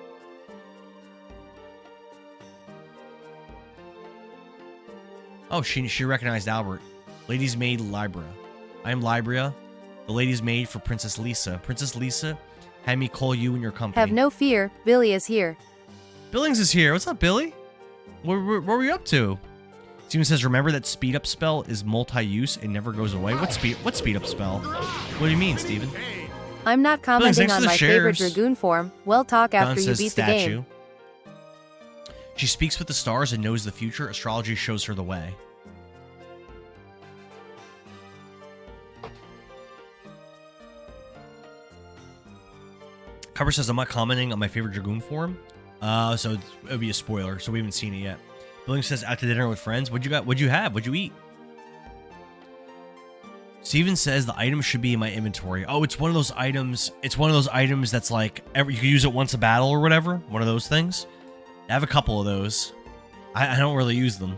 Oh, she recognized Albert. Lady's maid Libra. I am Libria, the lady's maid for Princess Lisa. Princess Lisa, had me call you in your company. Have no fear, Billy is here. Billings is here. What's up, Billy? What were you up to? Steven says, remember that speed up spell is multi-use and never goes away. What speed up spell? What do you mean, Steven? I'm not commenting on my favorite shares. Dragoon form. We'll talk after you beat the game. She speaks with the stars and knows the future. Astrology shows her the way. Cover says, I'm not commenting on my favorite Dragoon form. So it would be a spoiler, so we haven't seen it yet. Billing says, out to dinner with friends. What'd you have? What'd you eat? Steven says the item should be in my inventory. Oh, it's one of those items. It's one of those items that's like, you can use it once a battle or whatever. One of those things. I have a couple of those. I don't really use them.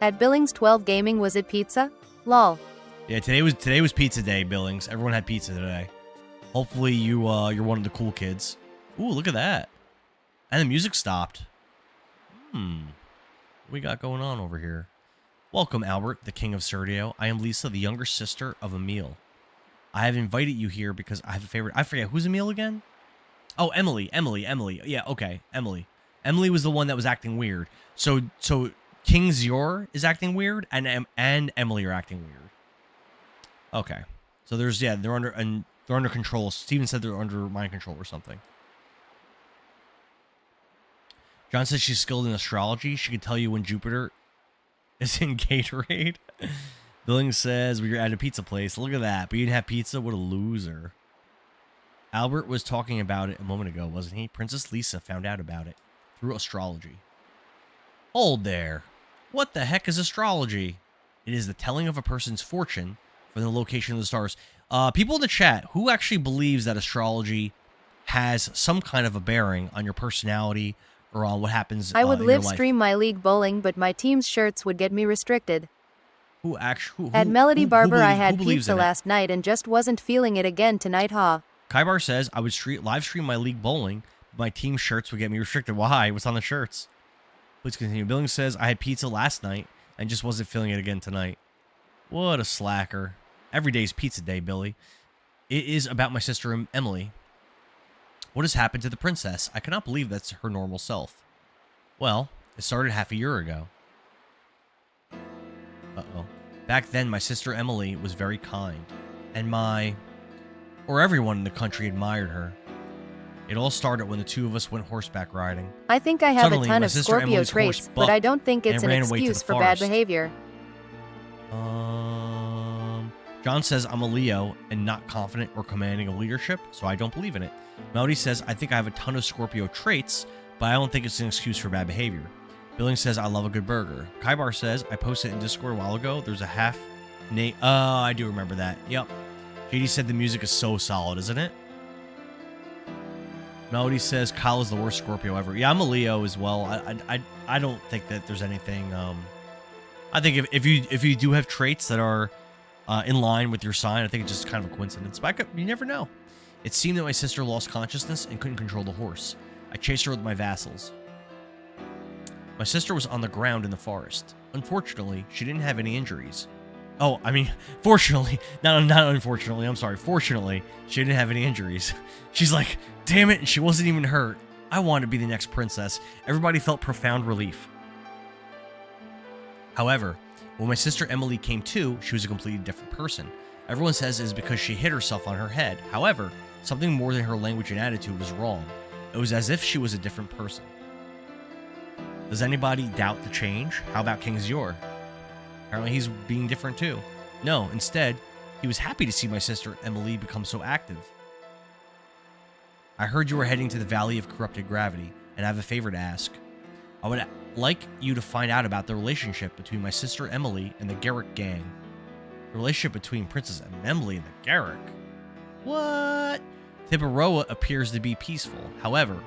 At Billings 12 Gaming, was it pizza? Lol. Yeah, today was pizza day, Billings. Everyone had pizza today. Hopefully you're one of the cool kids. Ooh, look at that. And the music stopped. What we got going on over here? Welcome, Albert, the king of Serdio. I am Lisa, the younger sister of Emil. I have invited you here because I have a favorite. I forget, who's Emil again? Oh, Emily. Yeah, okay, Emily. Emily was the one that was acting weird. So King Zior is acting weird, and Emily are acting weird. Okay. So they're under control. Steven said they're under mind control or something. John says she's skilled in astrology. She can tell you when Jupiter is in Gatorade. Billings says we were at a pizza place. Look at that. But you didn't have pizza? What a loser. Albert was talking about it a moment ago, wasn't he? Princess Lisa found out about it through astrology. Hold there. What the heck is astrology? It is the telling of a person's fortune from the location of the stars. People in the chat, who actually believes that astrology has some kind of a bearing on your personality or on what happens I would in live your life? stream my league bowling, but my team's shirts would get me restricted. At Melody Barber, I had believes pizza in it? last night and just wasn't feeling it again tonight, huh? Kaibar says, I would live stream my league bowling, but my team shirts would get me restricted. Why? What's on the shirts? Please continue. Billings says, I had pizza last night and just wasn't feeling it again tonight. What a slacker. Every day's pizza day, Billy. It is about my sister Emily. What has happened to the princess? I cannot believe that's her normal self. Well, it started half a year ago. Uh-oh. Back then, my sister Emily was very kind, and everyone in the country admired her. It all started when the two of us went horseback riding. I think I have Suddenly, a ton my of sister Scorpio Emily's horse traits, but I bucked don't think it's and an ran away to the excuse for bad forest. behavior. John says I'm a Leo and not confident or commanding of leadership, so I don't believe in it. Melody says I think I have a ton of Scorpio traits, but I don't think it's an excuse for bad behavior. Billings says I love a good burger. Kaibar says I posted in Discord a while ago. There's a half Nate. Oh, I do remember that. Yep. JD said the music is so solid, isn't it? Melody says Kyle is the worst Scorpio ever. Yeah, I'm a Leo as well. I don't think that there's anything. I think if you do have traits that are in line with your sign, I think it's just kind of a coincidence. But you never know. It seemed that my sister lost consciousness and couldn't control the horse. I chased her with my vassals. My sister was on the ground in the forest. Unfortunately, she didn't have any injuries. Oh, I mean, fortunately, not unfortunately, I'm sorry. Fortunately, she didn't have any injuries. She's like, damn it, and she wasn't even hurt. I wanted to be the next princess. Everybody felt profound relief. However, when my sister Emily came to, she was a completely different person. Everyone says it is because she hit herself on her head. However, something more than her language and attitude was wrong. It was as if she was a different person. Does anybody doubt the change? How about King Zior? Apparently he's being different too. No, instead, he was happy to see my sister Emily become so active. I heard you were heading to the Valley of Corrupted Gravity, and I have a favor to ask. I would like you to find out about the relationship between my sister Emily and the Garrick gang. The relationship between Princess Emily and the Garrick? What? Tibaroa appears to be peaceful. However,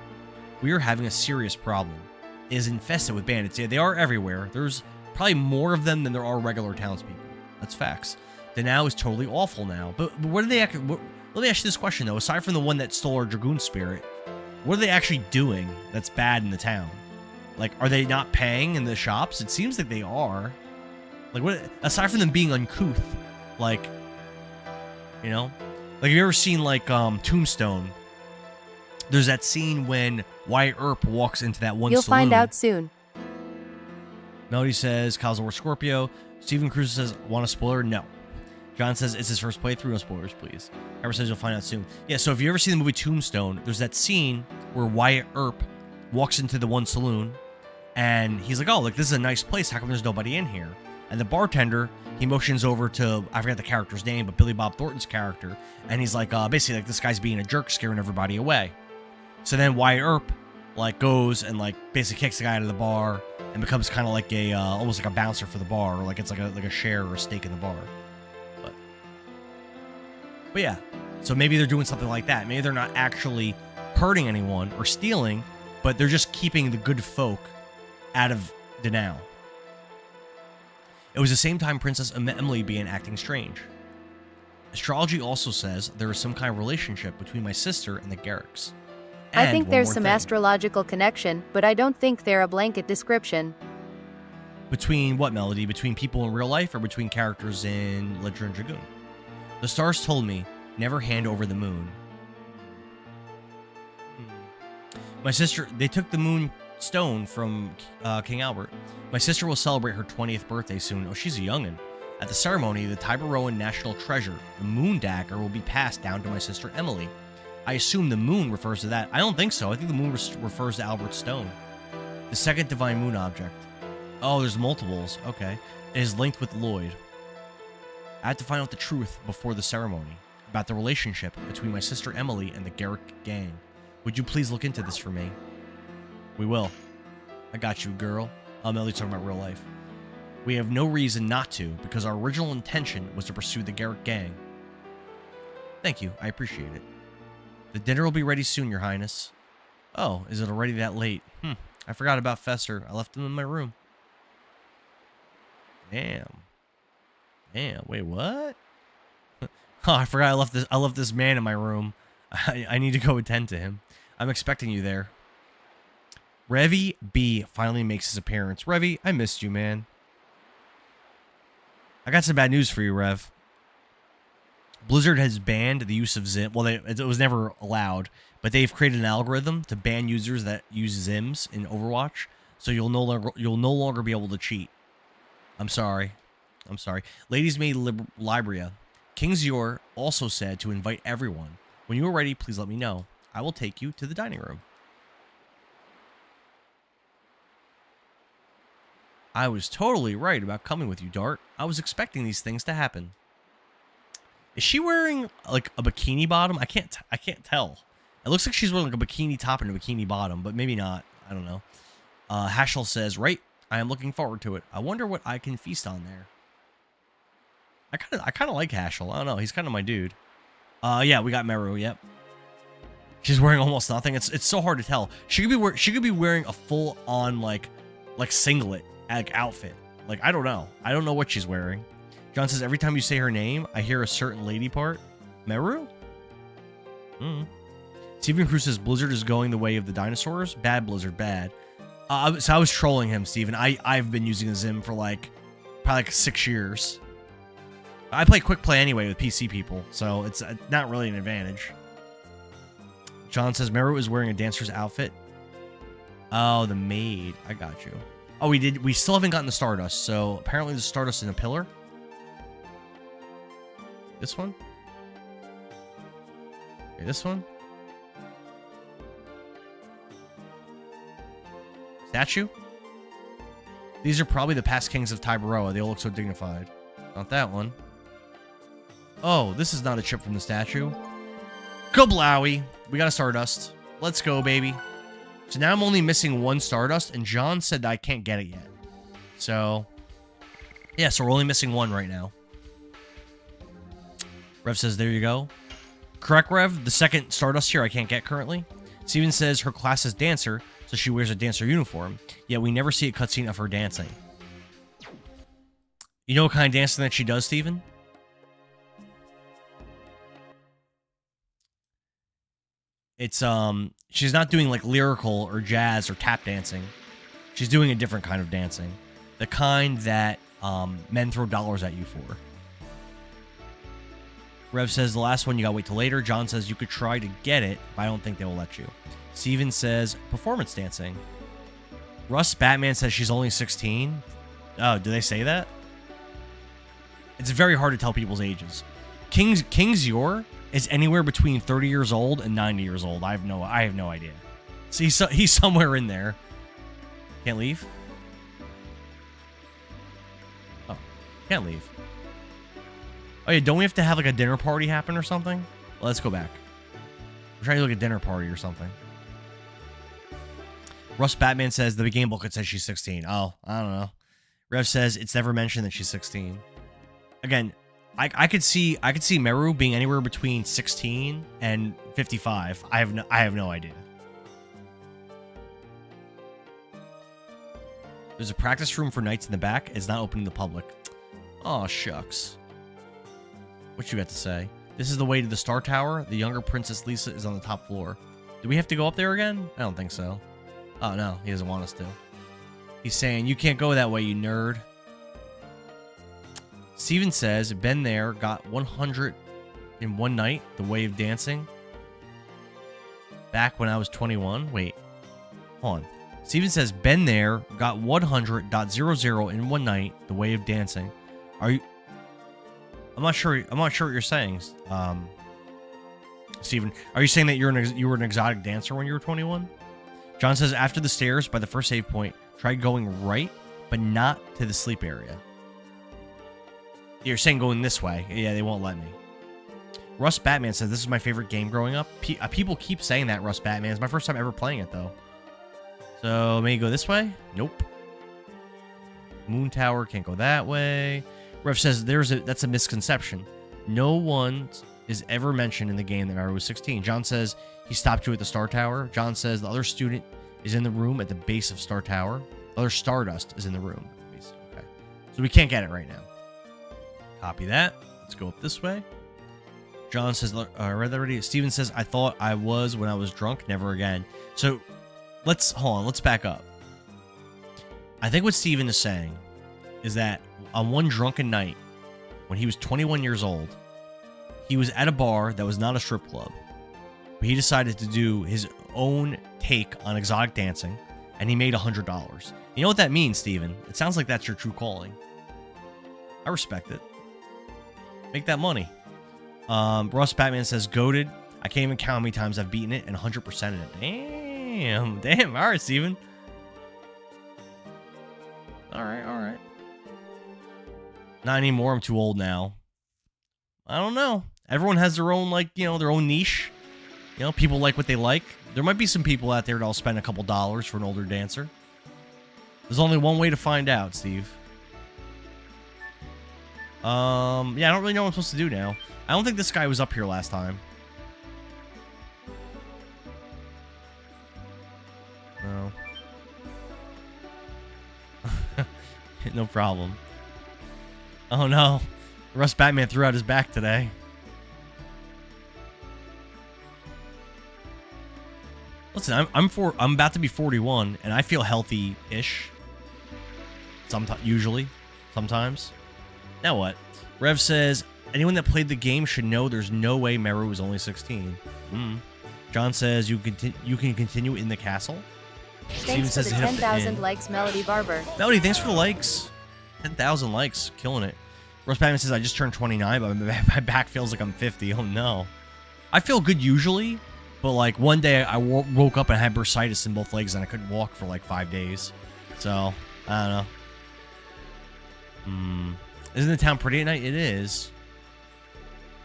we are having a serious problem. It is infested with bandits. Yeah, they are everywhere. There's probably more of them than there are regular townspeople. That's facts. Danao is totally awful now. But what are they actually... Let me ask you this question, though. Aside from the one that stole our Dragoon spirit, what are they actually doing that's bad in the town? Like, are they not paying in the shops? It seems like they are. Like, what? Aside from them being uncouth, like, you know? Like, have you ever seen, like, Tombstone? There's that scene when Wyatt Earp walks into that one You'll saloon. find out soon. Melody says, Kyle's the worst Scorpio. Steven Cruz says, want a spoiler? No. John says, it's his first playthrough. No spoilers, please. Ever says, you'll find out soon. Yeah, so if you ever see the movie Tombstone, there's that scene where Wyatt Earp walks into the one saloon, and he's like, oh, like, this is a nice place. How come there's nobody in here? And the bartender, he motions over to, I forgot the character's name, but Billy Bob Thornton's character, and he's like, basically, like, this guy's being a jerk, scaring everybody away. So then Wyatt Earp, like, goes and, like, basically kicks the guy out of the bar and becomes kind of like a, almost like a bouncer for the bar, or like it's like a share or a stake in the bar. But yeah, so maybe they're doing something like that. Maybe they're not actually hurting anyone or stealing, but they're just keeping the good folk out of Danao. It was the same time Princess Emily began acting strange. Astrology also says there is some kind of relationship between my sister and the Garricks. I And think one there's more some thing. astrological connection, but I don't think they're a blanket description. Between what, Melody? Between people in real life or between characters in Legend of Dragoon? The stars told me, never hand over the moon. My sister, they took the moon stone from King Albert. My sister will celebrate her 20th birthday soon. Oh, she's a youngin'. At the ceremony, the Tiberoan national treasure, the moon dagger, will be passed down to my sister Emily. I assume the moon refers to that. I don't think so. I think the moon refers to Albert's stone. The second divine moon object. Oh, there's multiples. Okay. It is linked with Lloyd. I had to find out the truth before the ceremony about the relationship between my sister Emily and the Garrick gang. Would you please look into this for me? We will. I got you, girl. Emily's talking about real life. We have no reason not to, because our original intention was to pursue the Garrick gang. Thank you. I appreciate it. The dinner will be ready soon, Your Highness. Oh, is it already that late? I forgot about Fester. I left him in my room. Damn. Damn, wait, what? Oh, I forgot I left this man in my room. I need to go attend to him. I'm expecting you there. Revy B finally makes his appearance. Revy, I missed you, man. I got some bad news for you, Rev. Blizzard has banned the use of Zim. Well, it was never allowed, but they've created an algorithm to ban users that use Zims in Overwatch. So you'll no longer be able to cheat. I'm sorry. Ladies Maid Libria. King's Yor also said to invite everyone. When you are ready, please let me know. I will take you to the dining room. I was totally right about coming with you, Dart. I was expecting these things to happen. Is she wearing like a bikini bottom? I can't tell. It looks like she's wearing like a bikini top and a bikini bottom, but maybe not. I don't know. Hashel says, right, I am looking forward to it. I wonder what I can feast on there. I kind of like Hashel. I don't know. He's kind of my dude. Yeah, we got Meru. Yep. She's wearing almost nothing. It's so hard to tell. She could be wearing a full on like singlet outfit. Like I don't know. I don't know what she's wearing. John says every time you say her name, I hear a certain lady part. Meru? Steven Cruz says Blizzard is going the way of the dinosaurs. Bad Blizzard, bad. So I was trolling him, Steven. I've been using a Zim for probably 6 years. I play quick play anyway with PC people, so it's not really an advantage. John says Meru is wearing a dancer's outfit. Oh, the maid. I got you. Oh, we still haven't gotten the Stardust, so apparently the Stardust in a pillar. This one? Okay, this one? Statue? These are probably the past kings of Tybaroa. They all look so dignified. Not that one. Oh, this is not a chip from the statue. Kablowie! We got a Stardust. Let's go, baby. So now I'm only missing one Stardust, and John said that I can't get it yet. So, yeah, so we're only missing one right now. Rev says, there you go. Correct, Rev. The second Stardust here I can't get currently. Steven says her class is dancer, so she wears a dancer uniform. Yet we never see a cutscene of her dancing. You know what kind of dancing that she does, Steven? It's, she's not doing like lyrical or jazz or tap dancing. She's doing a different kind of dancing. The kind that men throw dollars at you for. Rev says the last one you gotta wait till later. John says you could try to get it, but I don't think they will let you. Steven says performance dancing. Russ Batman says she's only 16. Oh, do they say that? It's very hard to tell people's ages. King's Yor is anywhere between 30 years old and 90 years old. I have no idea. So he's somewhere in there. Can't leave? Oh, can't leave. Oh yeah, don't we have to have like a dinner party happen or something? Well, let's go back. We're trying to do like a dinner party or something. Russ Batman says the game booklet says she's 16. Oh, I don't know. Rev says it's never mentioned that she's 16. Again, I could see Meru being anywhere between 16 and 55. I have no idea. There's a practice room for knights in the back. It's not open to the public. Oh, shucks. What you got to say? This is the way to the Star Tower. The younger Princess Lisa is on the top floor. Do we have to go up there again? I don't think so. Oh, no. He doesn't want us to. He's saying, you can't go that way, you nerd. Steven says, been there, got 100 in one night, the way of dancing. Back when I was 21. Wait. Hold on. Steven says, been there, got 100.00 in one night, the way of dancing. Are you... I'm not sure what you're saying, Steven. Are you saying that you were an exotic dancer when you were 21? John says, after the stairs, by the first save point, try going right, but not to the sleep area. You're saying going this way. Yeah, they won't let me. Russ Batman says, this is my favorite game growing up. People keep saying that, Russ Batman. It's my first time ever playing it, though. So, maybe go this way? Nope. Moon Tower, can't go that way. Rev says, that's a misconception. No one is ever mentioned in the game that Meru was 16. John says, he stopped you at the Star Tower. John says, the other student is in the room at the base of Star Tower. The other Stardust is in the room. Okay. So we can't get it right now. Copy that. Let's go up this way. John says, I read that already. Steven says, I thought I was when I was drunk. Never again. So hold on. Let's back up. I think what Steven is saying is that on one drunken night, when he was 21 years old, he was at a bar that was not a strip club. But he decided to do his own take on exotic dancing, and he made $100. You know what that means, Steven? It sounds like that's your true calling. I respect it. Make that money. Russ Batman says, goated. I can't even count how many times I've beaten it and 100%ed it. Damn. All right, Steven. All right. Not anymore. I'm too old now. I don't know. Everyone has their own, their own niche. People like what they like. There might be some people out there that'll spend a couple dollars for an older dancer. There's only one way to find out, Steve. Yeah, I don't really know what I'm supposed to do now. I don't think this guy was up here last time. No. No problem. Oh no. Russ Batman threw out his back today. Listen, I'm about to be 41 and I feel healthy-ish. Sometimes. Now what? Rev says, anyone that played the game should know there's no way Meru was only 16. John says, you can continue in the castle. Thanks for the 10,000 likes, Melody Barber. Melody, thanks for the likes. 10,000 likes, killing it. Russ Batman says, I just turned 29, but my back feels like I'm 50. Oh no. I feel good usually, but like one day I woke up and had bursitis in both legs and I couldn't walk for like 5 days. So, I don't know. Isn't the town pretty at night? It is.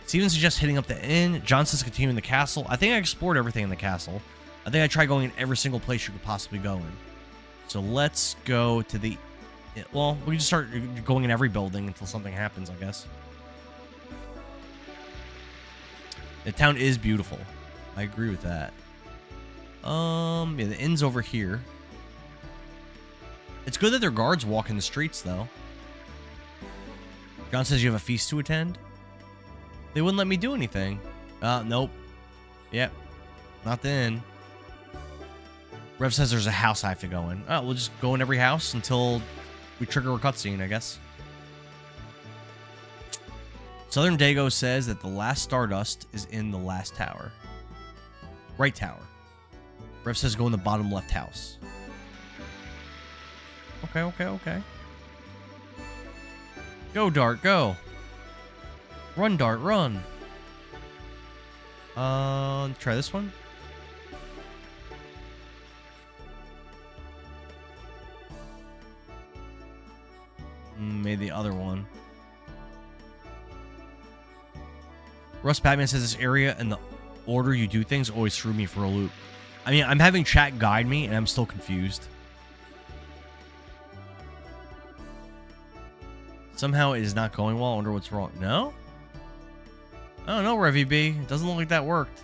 Steven suggests hitting up the inn. John says continue in the castle. I think I explored everything in the castle. I think I tried going in every single place you could possibly go in. So let's go to the... Well, we can just start going in every building until something happens, I guess. The town is beautiful. I agree with that. Yeah, the inn's over here. It's good that their guards walk in the streets, though. John says you have a feast to attend. They wouldn't let me do anything. Nope. Yep. Not the inn. Rev says there's a house I have to go in. Oh, we'll just go in every house until we trigger a cutscene, I guess. Southern Dago says that the last Stardust is in the last tower. Right tower. Rev says go in the bottom left house. Okay. Go, Dart, go. Run, Dart, run. Try this one. Maybe the other one. Russ Batman says this area and the order you do things always threw me for a loop. I mean, I'm having chat guide me and I'm still confused. Somehow it is not going well. I wonder what's wrong. No? I don't know, Revy B. It doesn't look like that worked.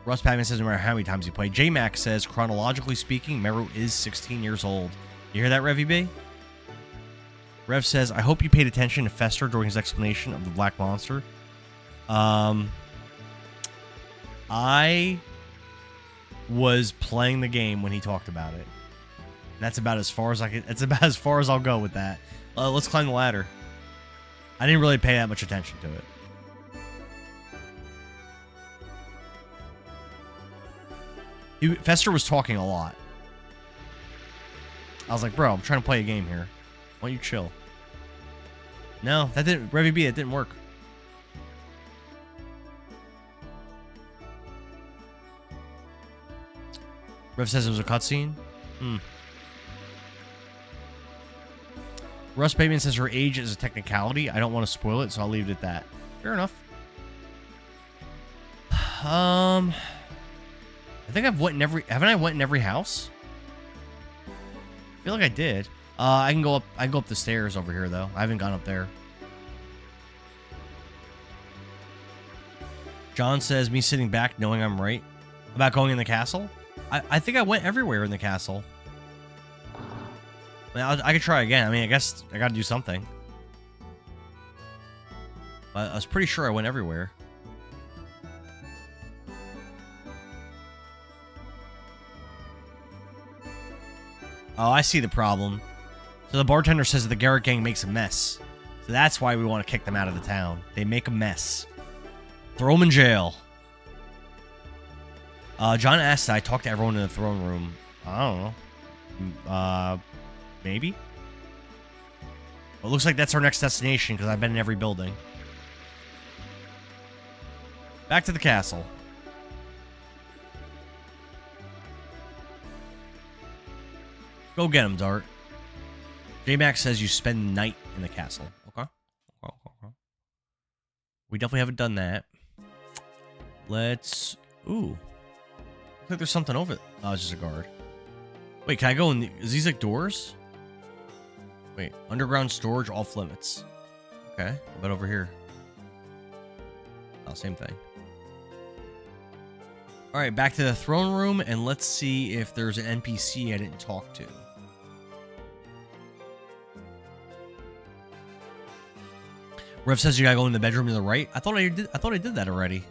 Russ Batman says no matter how many times you play. J-Mac says, chronologically speaking, Meru is 16 years old. You hear that, Revy B? Rev says, I hope you paid attention to Fester during his explanation of the Black Monster. I was playing the game when he talked about it. That's about as far as that's about as far as I'll go with that. Let's climb the ladder. I didn't really pay that much attention to it. Fester was talking a lot. I was like, bro, I'm trying to play a game here. Why don't you chill? No, that didn't... Revy B, it didn't work. Rev says it was a cutscene. Russ Bateman says her age is a technicality. I don't want to spoil it, so I'll leave it at that. Fair enough. I think I've went in every... Haven't I went in every house? I feel like I did. I can go up the stairs over here, though. I haven't gone up there. John says, me sitting back knowing I'm right about going in the castle. I think I went everywhere in the castle. I could try again. I mean, I guess I gotta do something. But I was pretty sure I went everywhere. Oh, I see the problem. So the bartender says that the Garrett gang makes a mess. So that's why we want to kick them out of the town. They make a mess. Throw them in jail. John asks that I talk to everyone in the throne room. I don't know. Maybe? Well, it looks like that's our next destination because I've been in every building. Back to the castle. Go get him, Dart. J-Max says you spend the night in the castle. Okay. We definitely haven't done that. Let's... Ooh. Looks like there's something over it. Oh, it's just a guard. Wait, can I go in... Is these like doors? Wait. Underground storage off limits. Okay. What about over here? Oh, same thing. Alright, back to the throne room, and let's see if there's an NPC I didn't talk to. Rev says you gotta go in the bedroom to the right. I thought I did that already.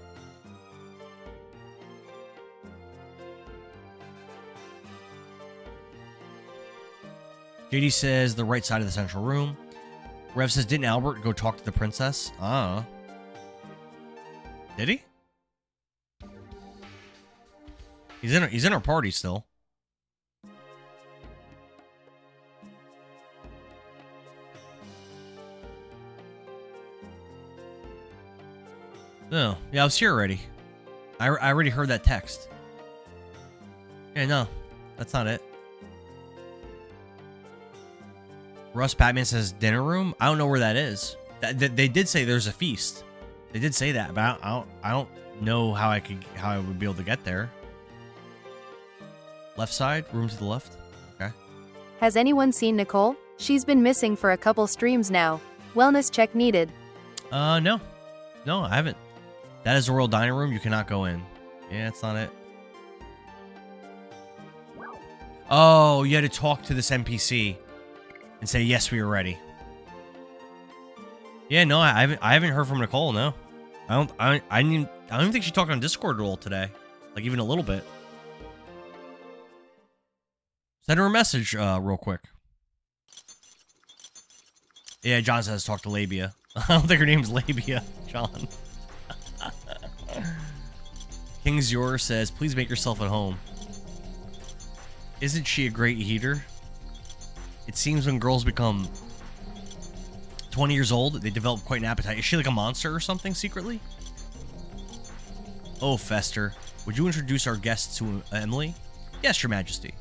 JD says the right side of the central room. Rev says, didn't Albert go talk to the princess? Did he? He's in our party still. No, yeah, I was here already. I already heard that text. Yeah, no, that's not it. Russ Batman says dinner room. I don't know where that is. They did say there's a feast. They did say that, but I don't know how I would be able to get there. Left side, room to the left. Okay. Has anyone seen Nicole? She's been missing for a couple streams now. Wellness check needed. No, I haven't. That is the royal dining room. You cannot go in. Yeah, that's not it. Oh, you had to talk to this NPC and say yes, we are ready. Yeah, no, I haven't heard from Nicole. No, I don't even think she talked on Discord at all today, like even a little bit. Send her a message real quick. Yeah, John says talk to Labia. I don't think her name's Labia, John. King's Yor says, please make yourself at home. Isn't she a great eater? It seems when girls become 20 years old, they develop quite an appetite. Is she like a monster or something secretly? Oh, Fester. Would you introduce our guests to Emily? Yes, Your Majesty.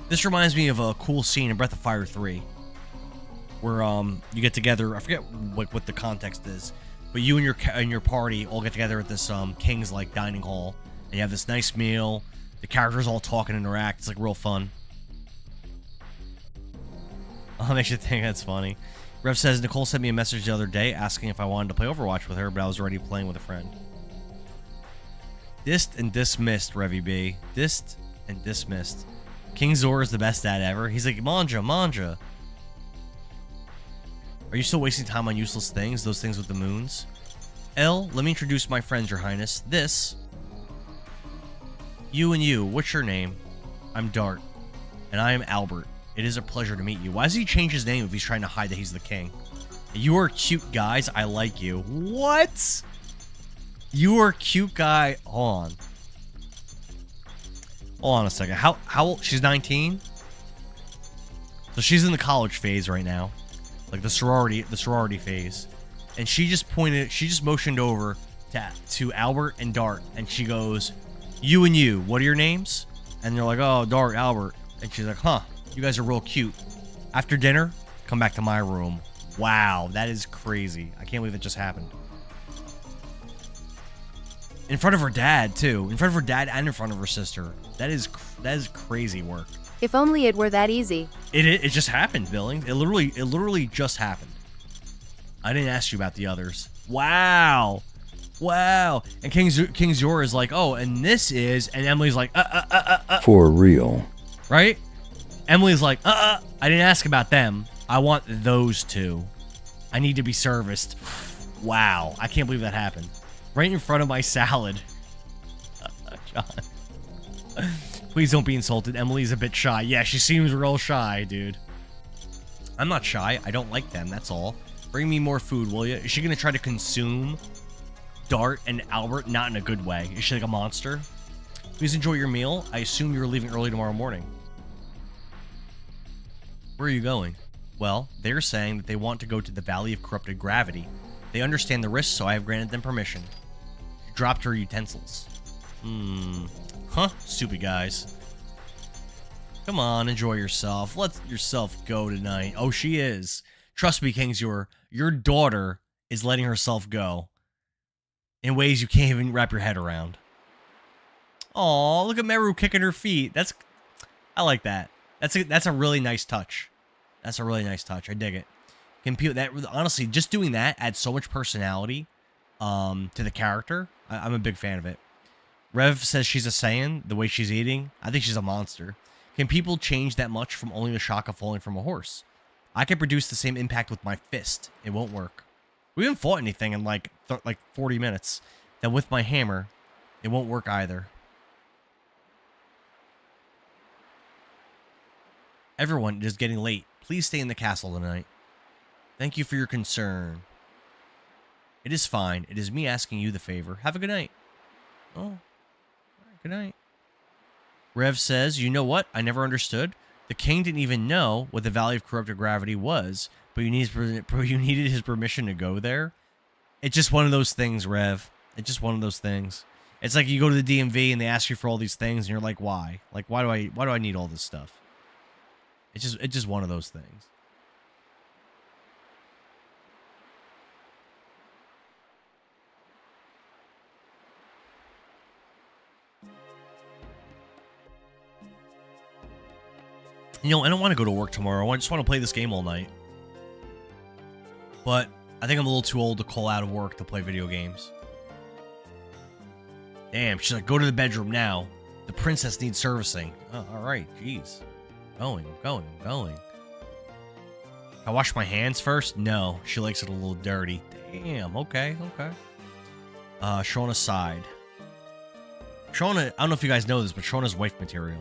This reminds me of a cool scene in Breath of Fire 3. Where you get together, I forget what the context is, but you and your party all get together at this king's like dining hall, and you have this nice meal. The characters all talk and interact. It's like real fun. Oh, makes you think that's funny. Rev says Nicole sent me a message the other day asking if I wanted to play Overwatch with her, but I was already playing with a friend. Dissed and dismissed, Revy B. Dissed and dismissed. King Zor is the best dad ever. He's like, Manja. Are you still wasting time on useless things? Those things with the moons? L, let me introduce my friends, Your Highness. This. You and you. What's your name? I'm Dart. And I am Albert. It is a pleasure to meet you. Why does he change his name if he's trying to hide that he's the king? You are cute guys. I like you. What? You are cute guy. Hold on a second. How old? She's 19? So she's in the college phase right now. Like the sorority phase. And she just motioned over to Albert and Dart, and she goes, you and you, what are your names? And they're like, oh, Dart, Albert. And she's like, huh, you guys are real cute. After dinner, come back to my room. Wow, that is crazy. I can't believe it just happened. In front of her dad, too. In front of her dad and in front of her sister. That is crazy work. If only it were that easy. It just happened, Billing. It literally just happened. I didn't ask you about the others. Wow. And King Zor is like, oh, and this is, and Emily's like, For real. Right? Emily's like, I didn't ask about them. I want those two. I need to be serviced. Wow, I can't believe that happened. Right in front of my salad. John. Please don't be insulted. Emily's a bit shy. Yeah, she seems real shy, dude. I'm not shy. I don't like them, that's all. Bring me more food, will you? Is she going to try to consume Dart and Albert? Not in a good way. Is she like a monster? Please enjoy your meal. I assume you're leaving early tomorrow morning. Where are you going? Well, they're saying that they want to go to the Valley of Corrupted Gravity. They understand the risks, so I have granted them permission. She dropped her utensils. Huh? Stupid guys. Come on, enjoy yourself. Let yourself go tonight. Oh, she is. Trust me, Kingsure, your daughter is letting herself go. In ways you can't even wrap your head around. Aw, look at Meru kicking her feet. I like that. That's a really nice touch. That's a really nice touch. I dig it. Honestly, just doing that adds so much personality to the character. I'm a big fan of it. Rev says she's a Saiyan, the way she's eating. I think she's a monster. Can people change that much from only the shock of falling from a horse? I can produce the same impact with my fist. It won't work. We haven't fought anything in like 40 minutes. Then with my hammer, it won't work either. Everyone, it is getting late. Please stay in the castle tonight. Thank you for your concern. It is fine. It is me asking you the favor. Have a good night. Oh, all right, good night. Rev says, you know what? I never understood. The king didn't even know what the Valley of Corrupted Gravity was, but you needed his permission to go there. It's just one of those things, Rev. It's just one of those things. It's like you go to the DMV and they ask you for all these things, and you're like, why? Like, why do I need all this stuff? It's just one of those things. You know, I don't want to go to work tomorrow. I just want to play this game all night. But I think I'm a little too old to call out of work to play video games. Damn, she's like, go to the bedroom now. The princess needs servicing. Oh, all right, jeez. I'm going. Can I wash my hands first? No, she likes it a little dirty. Damn, okay. Shauna sighed. Shauna, I don't know if you guys know this, but Shauna's wife material.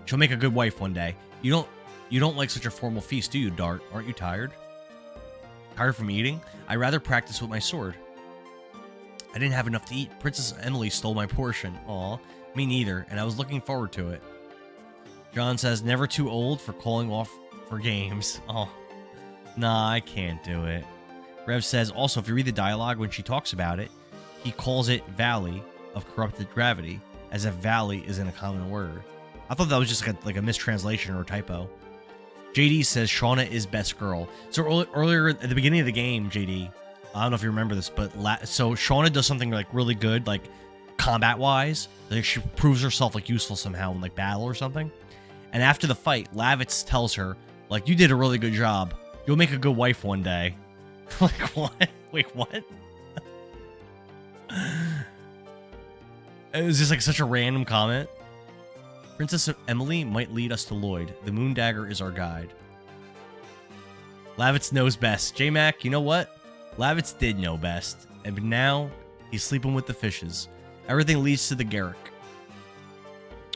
She'll make a good wife one day. You don't like such a formal feast, do you, Dart? Aren't you tired? Tired from eating? I'd rather practice with my sword. I didn't have enough to eat. Princess Emily stole my portion. Aw, me neither, and I was looking forward to it. John says, never too old for calling off for games. Oh, nah, I can't do it. Rev says, also, if you read the dialogue when she talks about it, he calls it Valley of Corrupted Gravity, as if valley isn't a common word. I thought that was just like a mistranslation or a typo. JD says Shauna is best girl. So earlier at the beginning of the game, JD, I don't know if you remember this, but so Shauna does something like really good, like combat-wise. Like she proves herself like useful somehow in like battle or something. And after the fight, Lavitz tells her, like, you did a really good job. You'll make a good wife one day. Like, what? Wait, what? It was just like such a random comment. Princess Emily might lead us to Lloyd. The moon dagger is our guide. Lavitz knows best. J-Mac, you know what? Lavitz did know best. And now, he's sleeping with the fishes. Everything leads to the Garrick.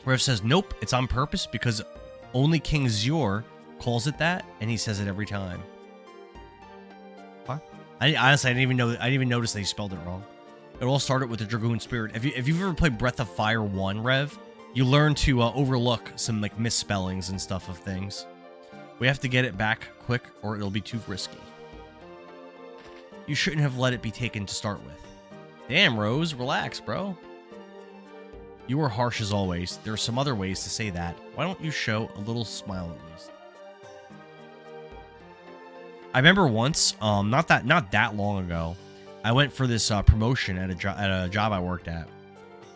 Rev says, nope, it's on purpose because only King Zure calls it that, and he says it every time. What? Honestly, I didn't even notice that he spelled it wrong. It all started with the Dragoon Spirit. If you've ever played Breath of Fire 1, Rev, you learn to overlook some like misspellings and stuff of things. We have to get it back quick, or it'll be too risky. You shouldn't have let it be taken to start with. Damn, Rose, relax, bro. You were harsh as always. There are some other ways to say that. Why don't you show a little smile at least? I remember once, not that long ago, I went for this promotion at a job I worked at,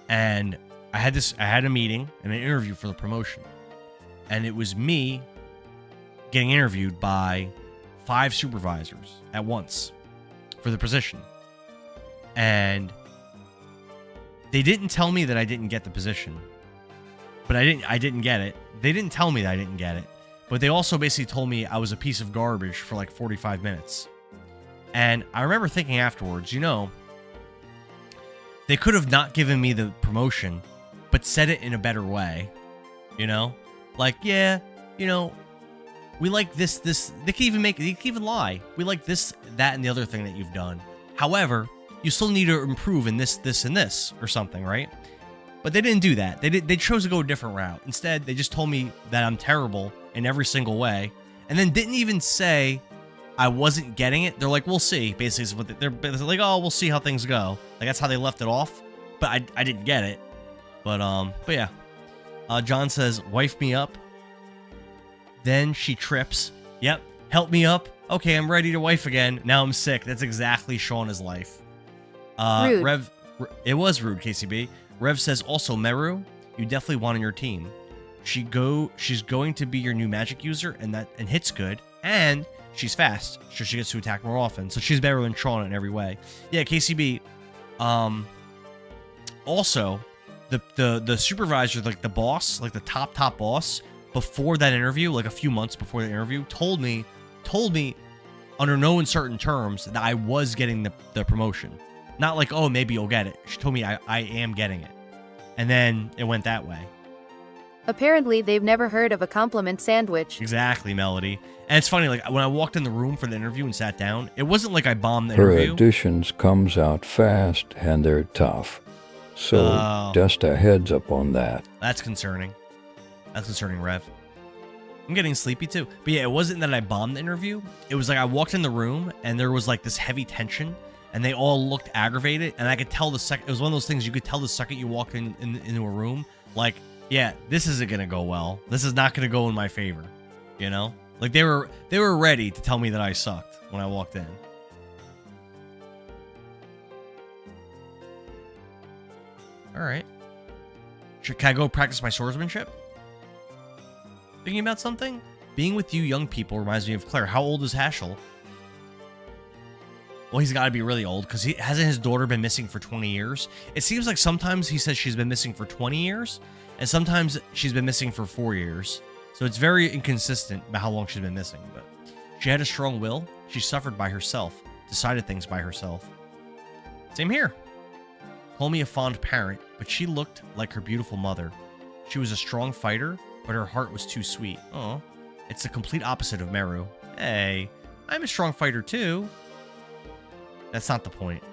and I had a meeting and an interview for the promotion, and it was me getting interviewed by 5 supervisors at once for the position, and they didn't tell me that I didn't get the position, but I didn't get it. they didn't tell me that I didn't get it, but they also basically told me I was a piece of garbage for like 45 minutes. And I remember thinking afterwards, they could have not given me the promotion, but said it in a better way. Like, yeah, we like this, they can even lie. We like this, that, and the other thing that you've done. However, you still need to improve in this, and this, or something, right? But they didn't do that. They chose to go a different route. Instead, they just told me that I'm terrible in every single way, and then didn't even say I wasn't getting it. They're like, we'll see. Basically, is what they're like, oh, we'll see how things go. Like, that's how they left it off. But I didn't get it. But yeah. John says, wife me up. Then she trips. Yep. Help me up. Okay, I'm ready to wife again. Now I'm sick. That's exactly Shauna's life. Rude. Rev, it was rude, KCB. Rev says, also, Meru, you definitely want on your team. She's going to be your new magic user, and hits good, and she's fast, so she gets to attack more often. So she's better than Shauna in every way. Yeah, KCB. Also, the supervisor, like the boss, like the top boss, before that interview, like a few months before the interview, told me under no uncertain terms that I was getting the promotion. Not like, oh, maybe you'll get it. She told me I am getting it. And then it went that way. Apparently, they've never heard of a compliment sandwich. Exactly, Melody. And it's funny, like, when I walked in the room for the interview and sat down, it wasn't like I bombed the Her interview. additions comes out fast and they're tough. So just a heads up on that. That's concerning. That's concerning, Rev. I'm getting sleepy too. But yeah, it wasn't that I bombed the interview. It was like I walked in the room and there was like this heavy tension and they all looked aggravated. And I could tell it was one of those things you could tell the second you walk into a room, like, yeah, this isn't going to go well. This is not going to go in my favor. Like they were ready to tell me that I sucked when I walked in. All right. Can I go practice my swordsmanship? Thinking about something? Being with you young people reminds me of Claire. How old is Hashel? Well, he's got to be really old because hasn't his daughter been missing for 20 years? It seems like sometimes he says she's been missing for 20 years and sometimes she's been missing for 4 years. So it's very inconsistent about how long she's been missing. But she had a strong will. She suffered by herself, decided things by herself. Same here. Call me a fond parent, but she looked like her beautiful mother. She was a strong fighter, but her heart was too sweet. Oh, it's the complete opposite of Meru. Hey, I'm a strong fighter too. That's not the point.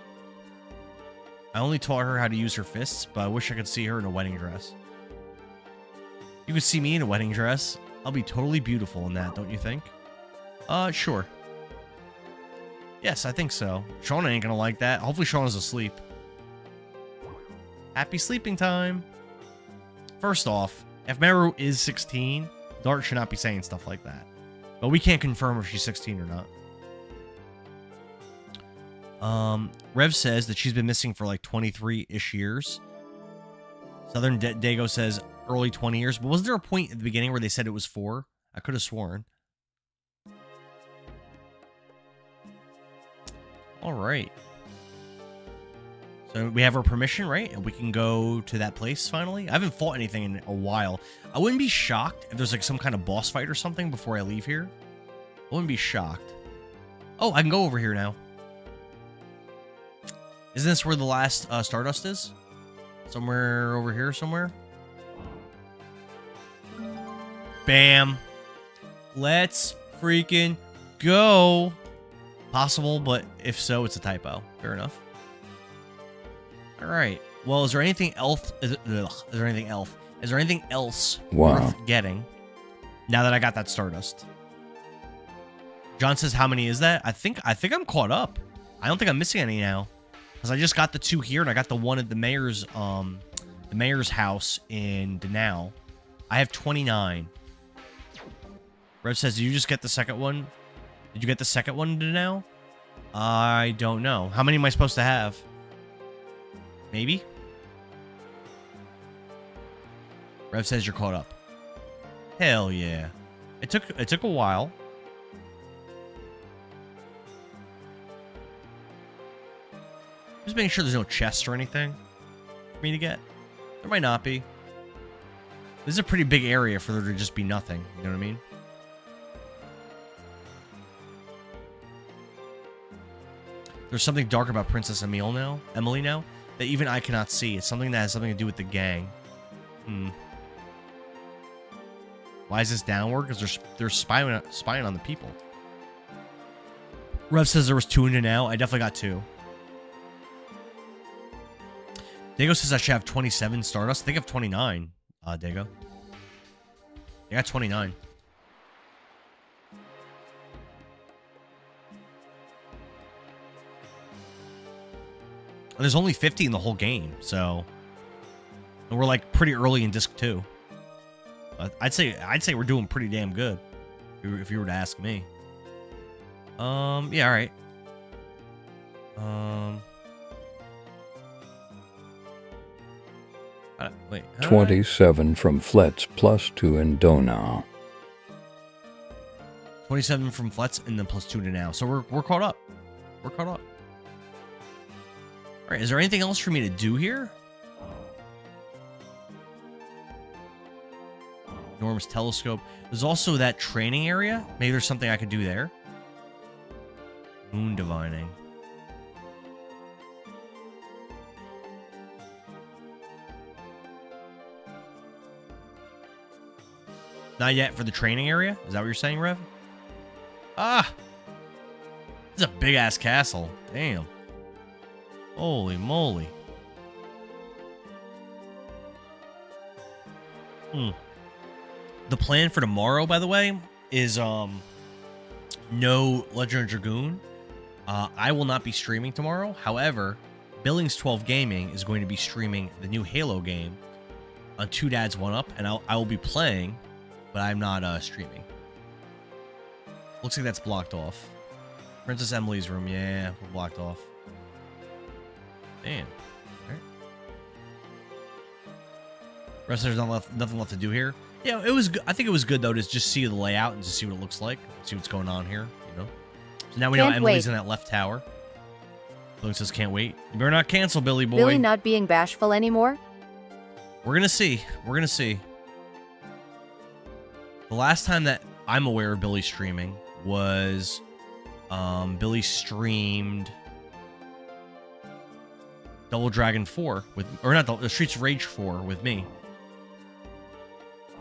I only taught her how to use her fists, but I wish I could see her in a wedding dress. You could see me in a wedding dress. I'll be totally beautiful in that, don't you think? Sure. Yes, I think so. Shauna ain't gonna like that. Hopefully Shauna's asleep. Happy sleeping time. First off, if Meru is 16, Dart should not be saying stuff like that. But we can't confirm if she's 16 or not. Rev says that she's been missing for like 23-ish years. Southern Dago says early 20 years. But wasn't there a point at the beginning where they said it was 4? I could have sworn. All right. So we have our permission, right? And we can go to that place finally. I haven't fought anything in a while. I wouldn't be shocked if there's like some kind of boss fight or something before I leave here. I wouldn't be shocked. Oh, I can go over here now. Isn't this where the last Stardust is? Somewhere over here somewhere? Bam. Let's freaking go. Possible, but if so, it's a typo. Fair enough. All right. Well, is there anything else? Is there anything else? Is there anything else worth getting? Now that I got that Stardust. John says, "How many is that?" I think I'm caught up. I don't think I'm missing any now, because I just got the 2 here, and I got the one at the mayor's house in Danao. I have 29. Rev says, "Did you just get the second one? Did you get the second one in Danao?" I don't know. How many am I supposed to have? Maybe? Rev says you're caught up. Hell yeah. It took a while. Just making sure there's no chests or anything for me to get. There might not be. This is a pretty big area for there to just be nothing. You know what I mean? There's something dark about Princess Emily now, that even I cannot see. It's something that has something to do with the gang. Why is this downward? Because they're spying on the people. Rev says there was 2 into now. I definitely got 2. Dago says I should have 27 Stardust. I think I have 29, Dago. I got 29. And there's only 50 in the whole game, so... And we're, like, pretty early in Disc 2. I'd say we're doing pretty damn good, if you were to ask me. Yeah, alright. Wait. 27 from Flets plus 2 in Dona. 27 from Flets and then plus 2 to now. So we're caught up. We're caught up. Alright, is there anything else for me to do here? Enormous telescope. There's also that training area. Maybe there's something I could do there. Moon divining. Not yet for the training area? Is that what you're saying, Rev? Ah! This is a big-ass castle. Damn. Holy moly. The plan for tomorrow, by the way, is no Legend of Dragoon. I will not be streaming tomorrow. However, Billings 12 Gaming is going to be streaming the new Halo game on 2 Dads 1 Up, and I will be playing, but I'm not streaming. Looks like that's blocked off. Princess Emily's room, yeah, we're blocked off. Damn. Alright. Rest there's nothing left to do here. Yeah, it was. I think it was good though to just see the layout and just see what it looks like, see what's going on here. You know. So now we know Emily's in that left tower. Billy says, "Can't wait." You better not cancel, Billy boy. Billy not being bashful anymore? We're gonna see. We're gonna see. The last time that I'm aware of Billy streaming was, Billy streamed Double Dragon 4 with, or not the Streets of Rage 4 with me.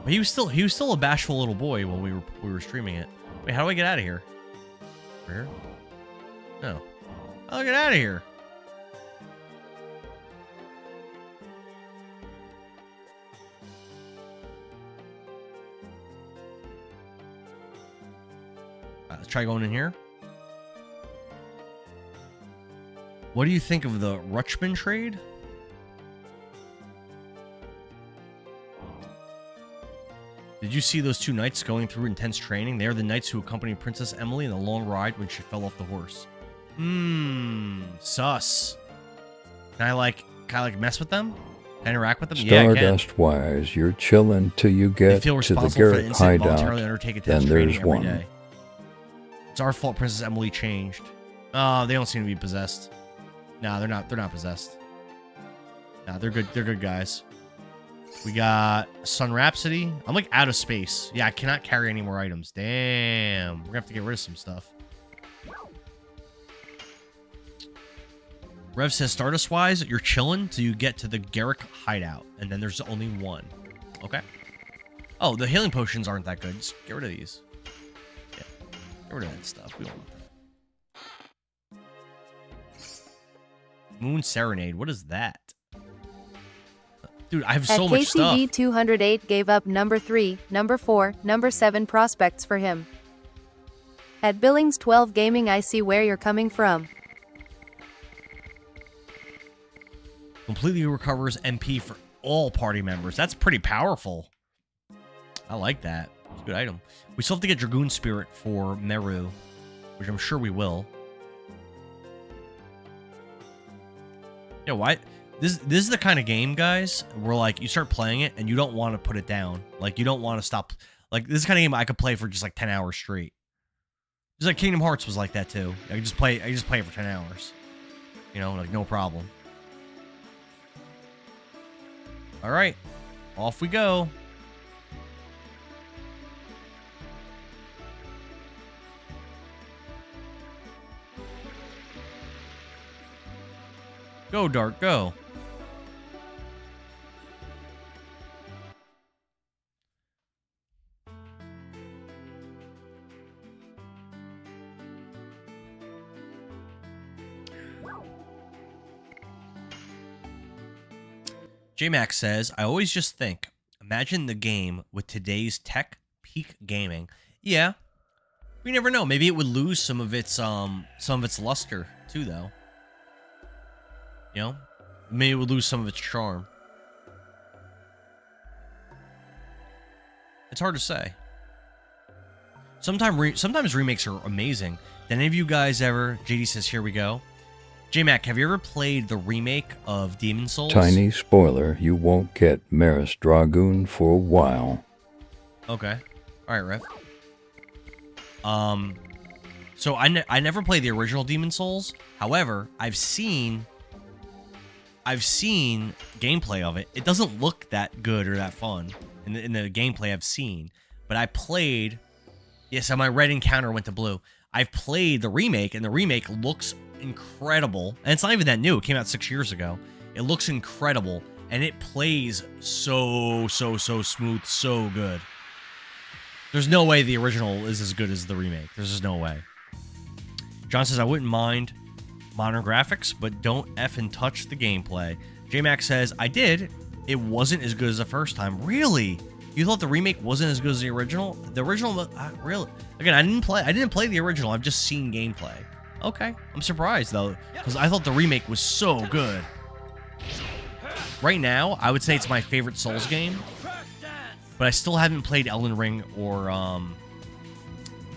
But he was still a bashful little boy while we were streaming it. Wait, how do I get out of here? Where? No. How do I get out of here? Let's try going in here. What do you think of the Rutschman trade? Did you see those 2 knights going through intense training? They are the knights who accompanied Princess Emily in the long ride when she fell off the horse. Sus. Can I mess with them? Can I interact with them? Stardust wise, you're chilling till you get to the Garrett hideout. Then there's one. Day. It's our fault Princess Emily changed. Oh, they don't seem to be possessed. No, they're not possessed. No, they're good. They're good guys. We got Sun Rhapsody. I'm like out of space. Yeah, I cannot carry any more items. Damn. We're gonna have to get rid of some stuff. Rev says Stardust wise, you're chilling till you get to the Garrick hideout. And then there's only one. Okay. Oh, the healing potions aren't that good. Just get rid of these. Yeah. Get rid of that stuff. We don't want that. Moon Serenade. What is that? Dude, I have so much stuff. KCD 208 gave up number 3, number 4, number 7 prospects for him. At Billings 12 Gaming, I see where you're coming from. Completely recovers MP for all party members. That's pretty powerful. I like that. It's a good item. We still have to get Dragoon Spirit for Meru, which I'm sure we will. Yeah, why? This is the kind of game, guys, where like you start playing it and you don't want to put it down. Like you don't want to stop. Like this is the kind of game I could play for just like 10 hours straight. Just like Kingdom Hearts was like that too. I just play it for 10 hours. You know, like no problem. All right, off we go. Go, Dart, go. J-Max says, I always just think, imagine the game with today's tech, peak gaming. Yeah, we never know. Maybe it would lose some of its luster too, though. You know, maybe it would lose some of its charm. It's hard to say. Sometimes remakes are amazing. Did any of you guys ever? JD says, here we go. J-Mac, have you ever played the remake of Demon Souls? Tiny spoiler, you won't get Maris Dragoon for a while. Okay. All right, Rev. So I never played the original Demon Souls. However, I've seen gameplay of it. It doesn't look that good or that fun in the gameplay I've seen. But I played. Yes, my red encounter went to blue. I've played the remake, and the remake looks incredible. And it's not even that new. It came out 6 years ago. It looks incredible, and it plays so smooth, so good. There's no way the original is as good as the remake. There's just no way. John says, I wouldn't mind modern graphics, but don't effing touch the gameplay. J-Max says, I did. It wasn't as good as the first time. Really? You thought the remake wasn't as good as the original? The original, really? Again, I didn't play the original. I've just seen gameplay. Okay. I'm surprised, though, because I thought the remake was so good. Right now, I would say it's my favorite Souls game, but I still haven't played Elden Ring or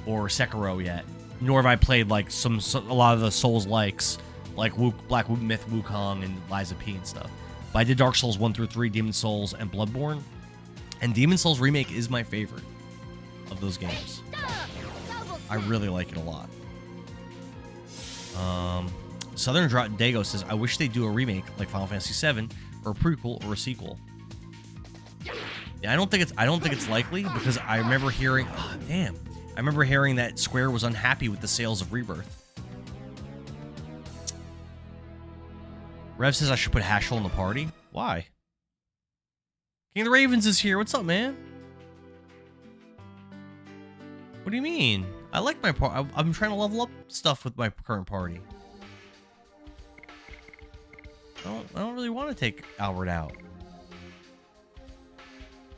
Sekiro yet. Nor have I played like a lot of the Souls likes, like Black Myth Wukong and Lies of P and stuff. But I did Dark Souls 1 through 3, Demon Souls, and Bloodborne. And Demon Souls Remake is my favorite of those games. I really like it a lot. Southern Dago says, I wish they'd do a remake like Final Fantasy VII, or a prequel, or a sequel. Yeah, I don't think it's likely, because I remember hearing, I remember hearing that Square was unhappy with the sales of Rebirth. Rev says I should put Hashel in the party. Why? King of the Ravens is here. What's up, man? What do you mean? I like my party. I'm trying to level up stuff with my current party. I don't really want to take Albert out.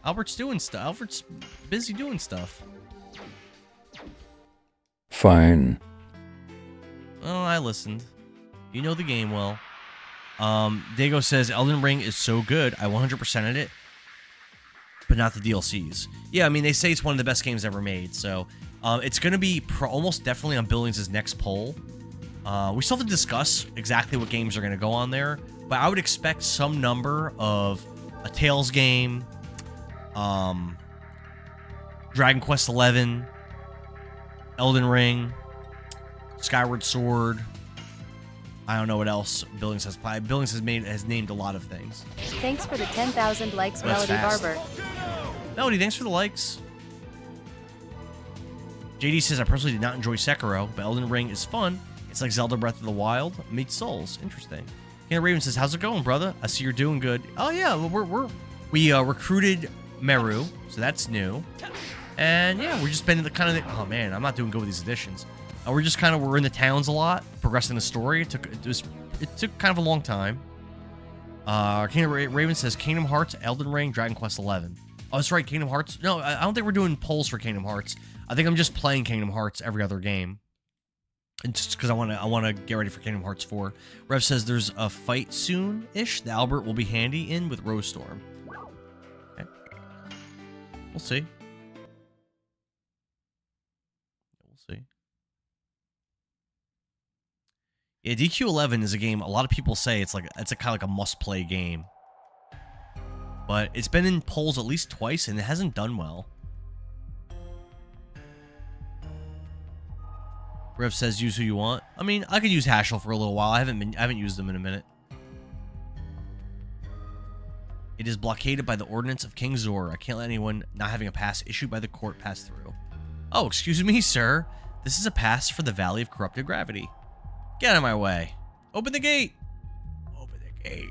Albert's doing stuff. Albert's busy doing stuff. Fine. Oh, I listened. You know the game well. Dago says Elden Ring is so good. I 100%ed it, but not the DLCs. Yeah, I mean, they say it's one of the best games ever made. So it's going to be almost definitely on Billings' next poll. We still have to discuss exactly what games are going to go on there, but I would expect some number of a Tales game, Dragon Quest XI, Elden Ring, Skyward Sword. I don't know what else Billings has played. Billings has named a lot of things. Thanks for the 10,000 likes, That's Melody fast. Barber. Melody, thanks for the likes. JD says, I personally did not enjoy Sekiro, but Elden Ring is fun. It's like Zelda Breath of the Wild meets Souls. Interesting. King Raven says, how's it going, brother? I see you're doing good. Oh, yeah, we recruited Meru, so that's new. And, yeah, we're just spending the kind of... Oh, man, I'm not doing good with these additions. We're in the towns a lot, progressing the story. It took kind of a long time. Kingdom Raven says Kingdom Hearts, Elden Ring, Dragon Quest XI. Oh, that's right, Kingdom Hearts. No, I don't think we're doing polls for Kingdom Hearts. I think I'm just playing Kingdom Hearts every other game. And just because I want to get ready for Kingdom Hearts 4. Rev says there's a fight soon-ish that Albert will be handy in with Rose Storm. Okay. We'll see. Yeah, DQ11 is a game a lot of people say it's a kind of like a must-play game. But it's been in polls at least twice and it hasn't done well. Rev says use who you want. I mean, I could use Hashel for a little while. I haven't used them in a minute. It is blockaded by the ordinance of King Zor. I can't let anyone not having a pass issued by the court pass through. Oh, excuse me, sir. This is a pass for the Valley of Corrupted Gravity. Get out of my way. Open the gate. Open 8.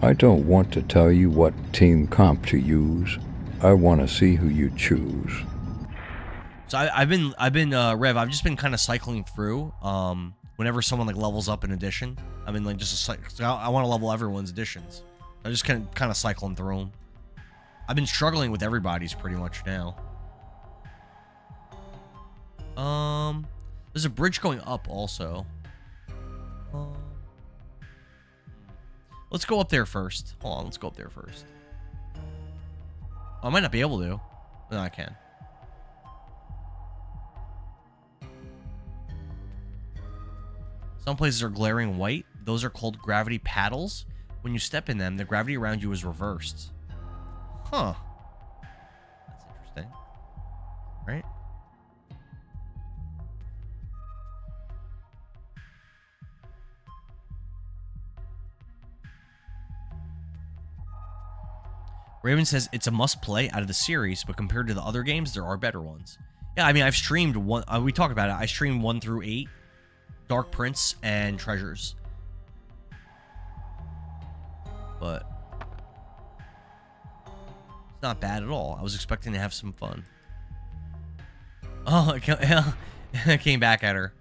I don't want to tell you what team comp to use. I want to see who you choose. So I've been Rev, I've just been kind of cycling through. Whenever someone like levels up an edition, I mean like just I want to level everyone's editions. I just kind of cycling through them. I've been struggling with everybody's pretty much now. There's a bridge going up also. Let's go up there first. Hold on, let's go up there first. I might not be able to. No, I can. Some places are glaring white. Those are called gravity paddles. When you step in them, the gravity around you is reversed. Huh. That's interesting. Right? Raven says it's a must-play out of the series, but compared to the other games, there are better ones. Yeah, I mean, I've streamed one. We talked about it. I streamed 1 through 8, Dark Prince, and Treasures. But it's not bad at all. I was expecting to have some fun. Oh, it came back at her.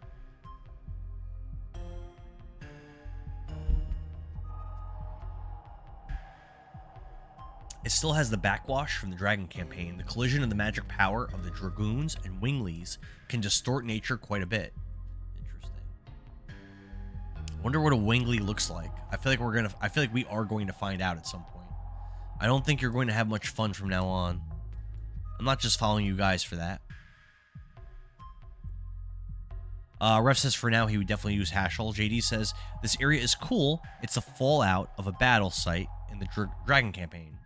It still has the backwash from the Dragon campaign. The collision of the magic power of the Dragoons and Winglies can distort nature quite a bit. Interesting. Wonder what a Wingly looks like. I feel like we are going to find out at some point. I don't think you're going to have much fun from now on. I'm not just following you guys for that. Ref says for now he would definitely use Hashel. JD says this area is cool. It's a fallout of a battle site in the Dragon campaign.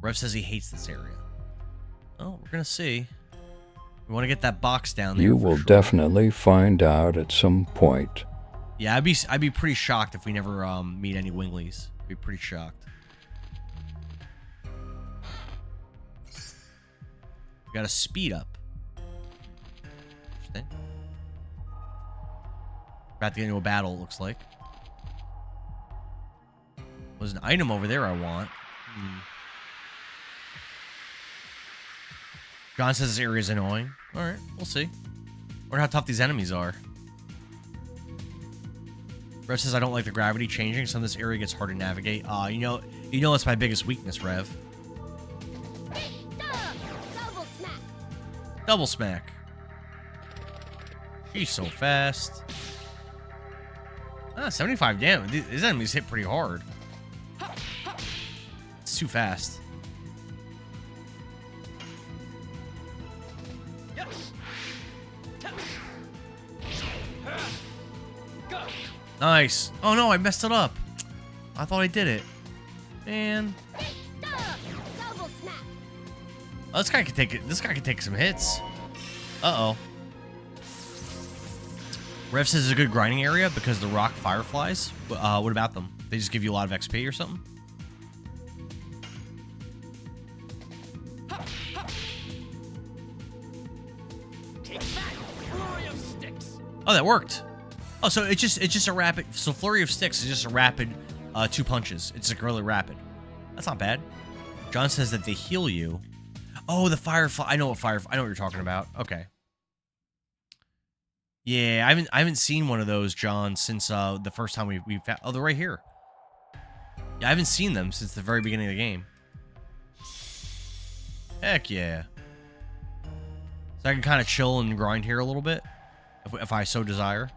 Rev says he hates this area. Oh, we're gonna see. We want to get that box down there. You will definitely find out at some point. Yeah, I'd be pretty shocked if we never meet any Winglies. I'd be pretty shocked. We got a speed up. Interesting. About to get into a battle, it looks like. There's an item over there I want. John says this area is annoying. Alright, we'll see. Wonder how tough these enemies are. Rev says I don't like the gravity changing, so this area gets hard to navigate. You know that's my biggest weakness, Rev. Double smack. Double smack. She's so fast. 75 damage. These enemies hit pretty hard. It's too fast. Nice. Oh no, I messed it up. I thought I did it. Man. Double smack. Oh, this guy can take it. This guy can take some hits. Uh-oh. Rev says it's a good grinding area because the rock fireflies. What about them? They just give you a lot of XP or something? Oh, that worked. Oh, so it's just a rapid. So flurry of sticks is just a rapid 2 punches. It's like really rapid. That's not bad. John says that they heal you. Oh, the firefly. I know what you're talking about. Okay. Yeah, I haven't seen one of those, John, since the first time we found. Oh, they're right here. Yeah, I haven't seen them since the very beginning of the game. Heck yeah. So I can kind of chill and grind here a little bit, if I so desire.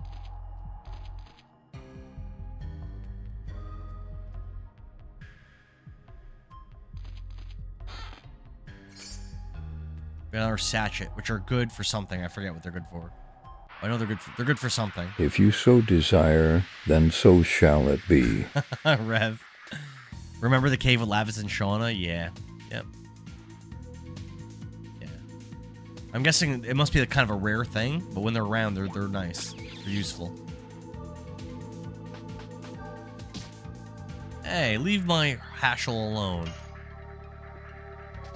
Another sachet, which are good for something. I forget what they're good for. I know they're good for something. If you so desire, then so shall it be. Rev. Remember the cave with Lavis and Shauna? Yeah. Yep. Yeah. I'm guessing it must be kind of a rare thing, but when they're around, they're nice. They're useful. Hey, leave my Hashel alone.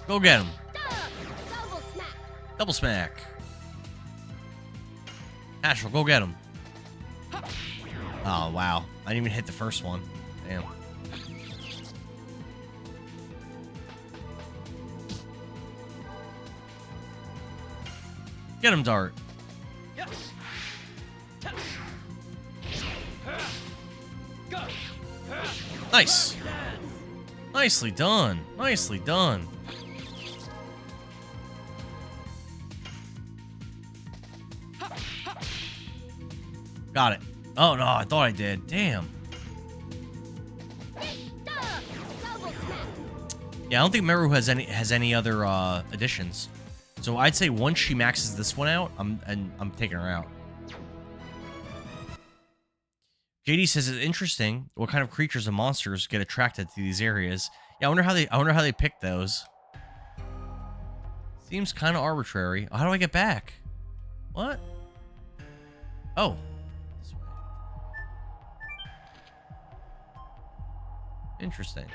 Go get him. Double smack. Hashel, go get him. Oh, wow. I didn't even hit the first one. Damn. Get him, Dart. Nice. Nicely done. Nicely done. Got it. Oh, no, I thought I did. Damn. Yeah, I don't think Meru has any other additions. So I'd say once she maxes this one out, I'm taking her out. JD says it's interesting what kind of creatures and monsters get attracted to these areas. Yeah, I wonder how they pick those. Seems kind of arbitrary. How do I get back? What? Oh. This way. Interesting.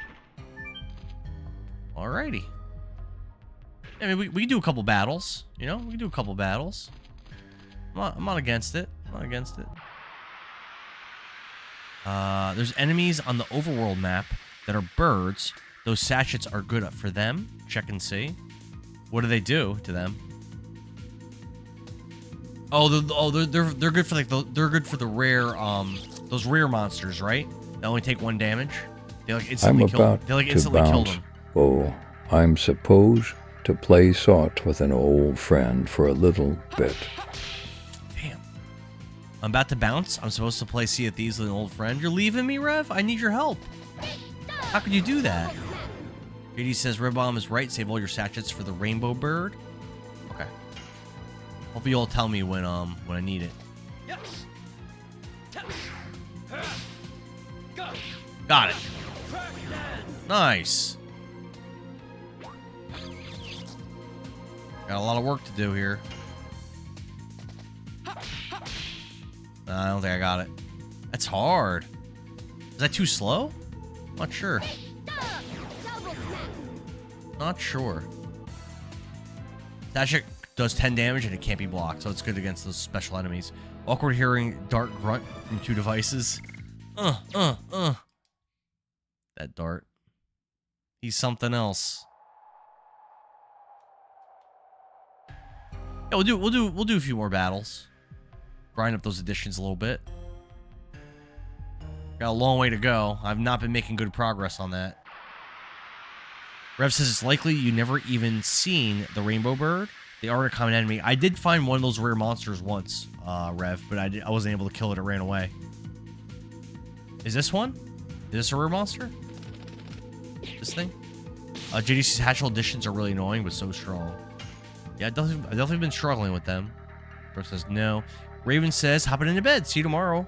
Alrighty. I mean, we can do a couple battles. You know, we can do a couple battles. I'm not against it. I'm not against it. There's enemies on the overworld map that are birds. Those sachets are good for them. Check and see. What do they do to them? Oh, they're good for they're good for the rare those rare monsters, right? They only take 1 damage. They like instantly kill. They like instantly kill them. Oh, I'm supposed to play sot with an old friend for a little bit. Damn. I'm about to bounce. I'm supposed to play Sea of Thieves with an old friend. You're leaving me, Rev? I need your help. How could you do that? JD says Red Bomb is right. Save all your sachets for the rainbow bird. Okay. Hopefully you'll tell me when I need it. Got it. Nice. Got a lot of work to do here. I don't think I got it. That's hard. Is that too slow? Not sure. Not sure. That shit does 10 damage and it can't be blocked, so it's good against those special enemies. Awkward hearing Dart grunt from 2 devices. That Dart. He's something else. Yeah, we'll do a few more battles. Grind up those additions a little bit. Got a long way to go. I've not been making good progress on that. Rev says it's likely you never even seen the rainbow bird. They are a common enemy. I did find one of those rare monsters once, Rev, but I wasn't able to kill it. It ran away. Is this one? Is this a rare monster? This thing? JDC's Hatchel additions are really annoying, but so strong. Yeah, I've definitely been struggling with them. Rev says no. Raven says, hopping into bed. See you tomorrow.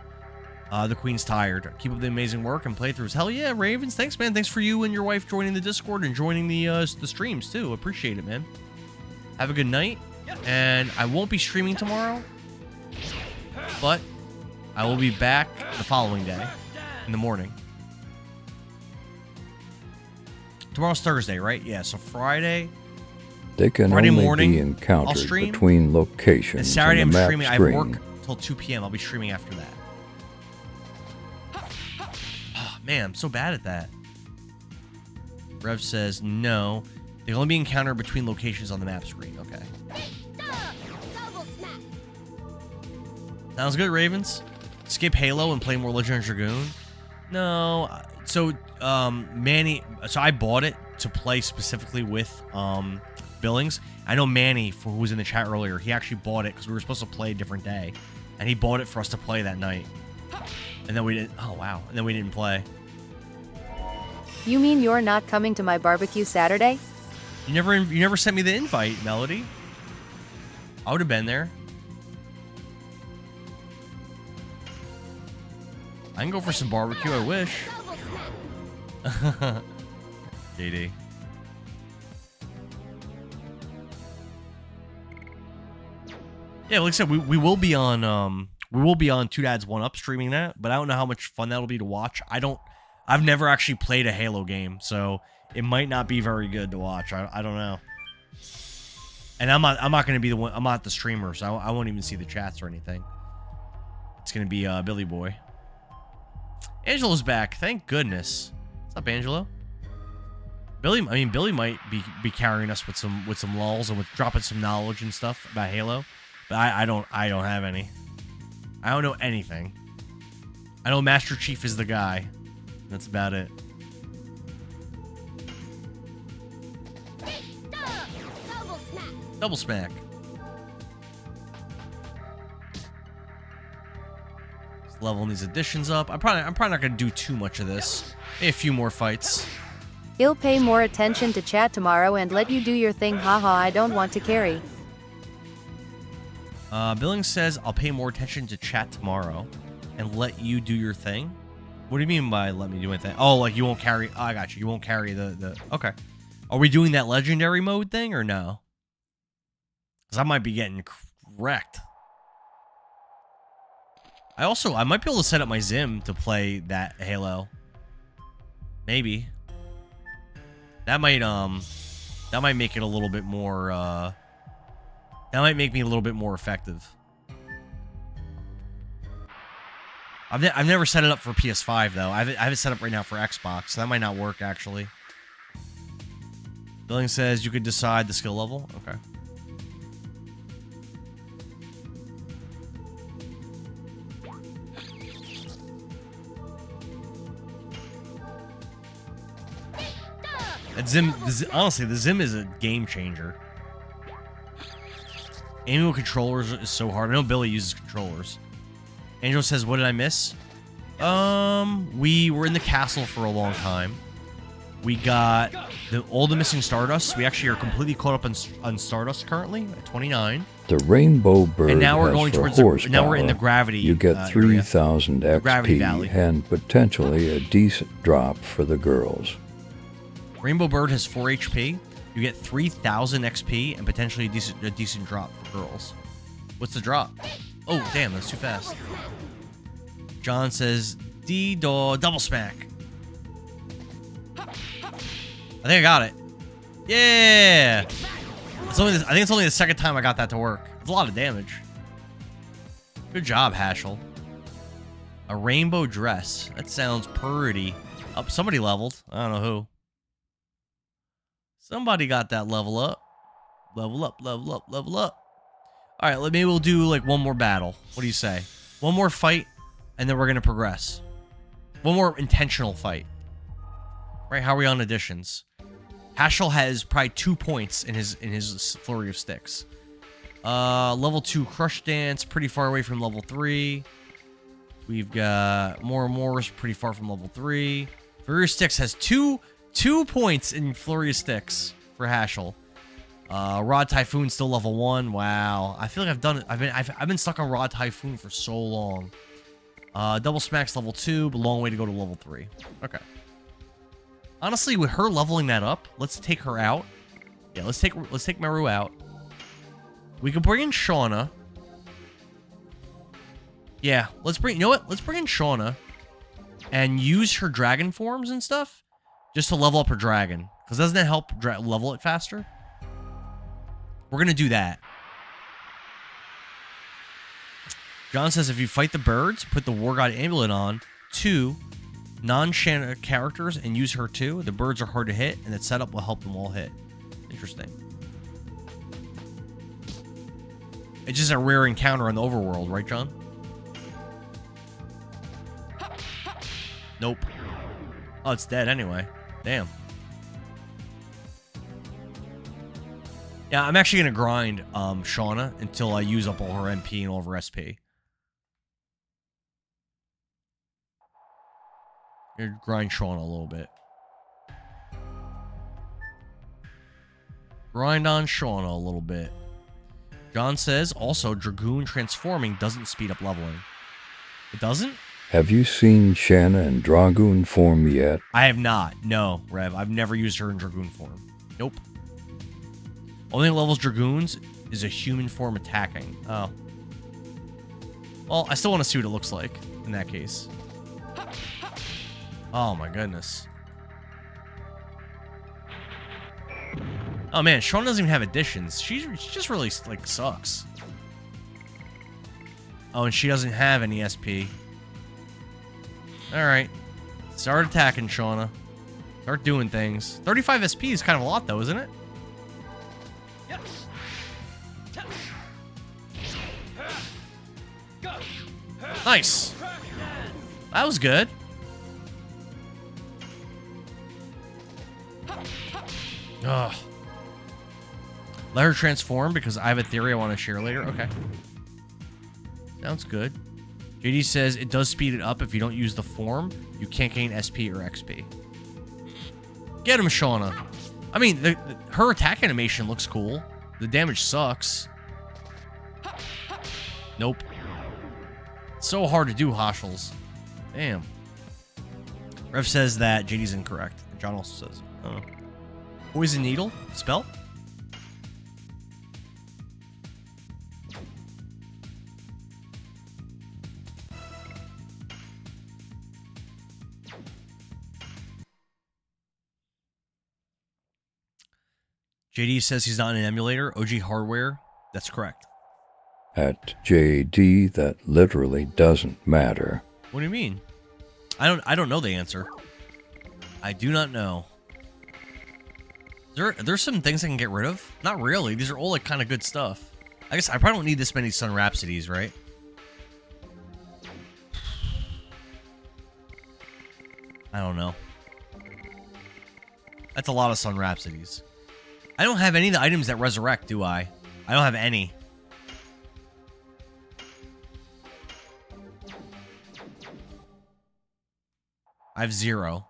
The Queen's tired. Keep up the amazing work and playthroughs. Hell yeah, Ravens. Thanks, man. Thanks for you and your wife joining the Discord and joining the streams, too. Appreciate it, man. Have a good night. And I won't be streaming tomorrow, but I will be back the following day in the morning. Tomorrow's Thursday, right? Yeah, so Friday. They can Friday only morning, be encountered between locations. And Saturday on the I'm map streaming. screen. I have work till 2 p.m. I'll be streaming after that. Oh, man, I'm so bad at that. Rev says no. They can only be encountered between locations on the map screen. Okay. Sounds good, Ravens. Skip Halo and play more Legend of Dragoon. No. So, Manny. So I bought it to play specifically with Billings. I know Manny, who was in the chat earlier, he actually bought it because we were supposed to play a different day, and he bought it for us to play that night. And then we didn't. Oh wow! And then we didn't play. You mean you're not coming to my barbecue Saturday? You never sent me the invite, Melody. I would have been there. I can go for some barbecue. I wish. JD. Yeah, like I said, we will be on Two Dads One Up streaming that, but I don't know how much fun that'll be to watch. I've never actually played a Halo game, so it might not be very good to watch. I don't know. And I'm not gonna be the one. I'm not the streamer, so I won't even see the chats or anything. It's gonna be Billy Boy. Angelo's back. Thank goodness. What's up, Angelo? Billy might be carrying us with some lulls and with dropping some knowledge and stuff about Halo, but I don't have any. I don't know anything. I know Master Chief is the guy. That's about it. Double smack. Just leveling these additions up. I'm probably not gonna do too much of this. Maybe a few more fights. He'll pay more attention to chat tomorrow and let you do your thing. Haha, I don't want to carry. Billings says, I'll pay more attention to chat tomorrow and let you do your thing. What do you mean by let me do anything? Oh, like you won't carry... Oh, I got you. You won't carry the... Okay. Are we doing that legendary mode thing or no? Because I might be getting wrecked. I might be able to set up my Zim to play that Halo. Maybe. That might make it a little bit more, that might make me a little bit more effective. I've never set it up for PS5, though. I have it set up right now for Xbox, so that might not work, actually. Billing says you could decide the skill level. Okay. Honestly, the Zim is a game changer. Aiming with controllers is so hard. I know Billy uses controllers. Angel says, what did I miss? We were in the castle for a long time. We got all the missing Stardust. We actually are completely caught up on Stardust currently at 29. The Rainbow Bird and now we're has going for towards horsepower. Now we're in the gravity. You get 3,000 XP XP and potentially a decent drop for the girls. Rainbow Bird has 4 HP. You get 3,000 XP and potentially a decent drop for girls. What's the drop? Oh, damn, that's too fast. John says, D-Daw, double smack. I think I got it. Yeah! I think it's only the second time I got that to work. It's a lot of damage. Good job, Hashel. A rainbow dress. That sounds pretty. Oh, somebody leveled. I don't know who. Somebody got that level up. Level up, level up, level up. All right, maybe we'll do like one more battle. What do you say? One more fight, and then we're gonna progress. One more intentional fight. Right? How are we on additions? Hashel has probably 2 points in his flurry of sticks. Level 2 Crush Dance, pretty far away from level 3. We've got Morris, pretty far from level 3. Flurry of Sticks has 2 points in Flurry of Sticks for Hashel. Rod Typhoon still level 1. Wow, I feel like I've done it. I've been stuck on Rod Typhoon for so long. Double Smack's level 2, but long way to go to level 3. Okay. Honestly, with her leveling that up, let's take her out. Yeah, let's take Meru out. We can bring in Shauna. Yeah, let's bring. You know what? Let's bring in Shauna and use her dragon forms and stuff just to level up her dragon. Because doesn't that help level it faster? We're gonna do that. John says if you fight the birds, put the War God Amulet on 2 non-Shanna characters and use her too. The birds are hard to hit, and that setup will help them all hit. Interesting. It's just a rare encounter on the overworld, right, John? Nope. Oh, it's dead anyway. Damn. Yeah, I'm actually gonna grind Shauna until I use up all her MP and all of her SP. Grind Shauna a little bit. Grind on Shauna a little bit. John says, also, Dragoon transforming doesn't speed up leveling. It doesn't? Have you seen Shanna in Dragoon form yet? I have not. No, Rev. I've never used her in Dragoon form. Nope. Only levels Dragoons is a human form attacking. Oh. Well, I still want to see what it looks like in that case. Oh my goodness. Oh man, Shauna doesn't even have additions. She just really like sucks. Oh, and she doesn't have any SP. Alright. Start attacking, Shauna. Start doing things. 35 SP is kind of a lot, though, isn't it? Nice. That was good. Ugh. Let her transform because I have a theory I want to share later. Okay. Sounds good. JD says it does speed it up if you don't use the form. You can't gain SP or XP. Get him, Shauna. I mean, her attack animation looks cool. The damage sucks. Nope. It's so hard to do, Hoshels. Damn. Rev says that JD's incorrect. John also says, oh. Poison Needle? Spell? JD says he's not an emulator. OG hardware. That's correct. At JD, that literally doesn't matter. What do you mean? I don't know the answer. I do not know. There's some things I can get rid of? Not really. These are all like kind of good stuff. I guess I probably don't need this many Sun Rhapsodies, right? I don't know. That's a lot of Sun Rhapsodies. I don't have any of the items that resurrect, do I? I don't have any. I have 0.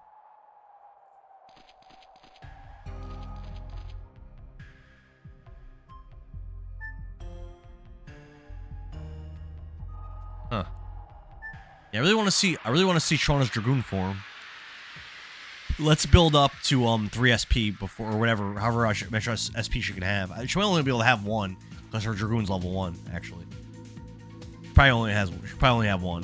Huh. Yeah, I really want to see Shauna's Dragoon form. Let's build up to 3 SP before, or whatever, however much SP she can have. She might only be able to have 1 because her Dragoon's level 1, actually. She probably only have 1.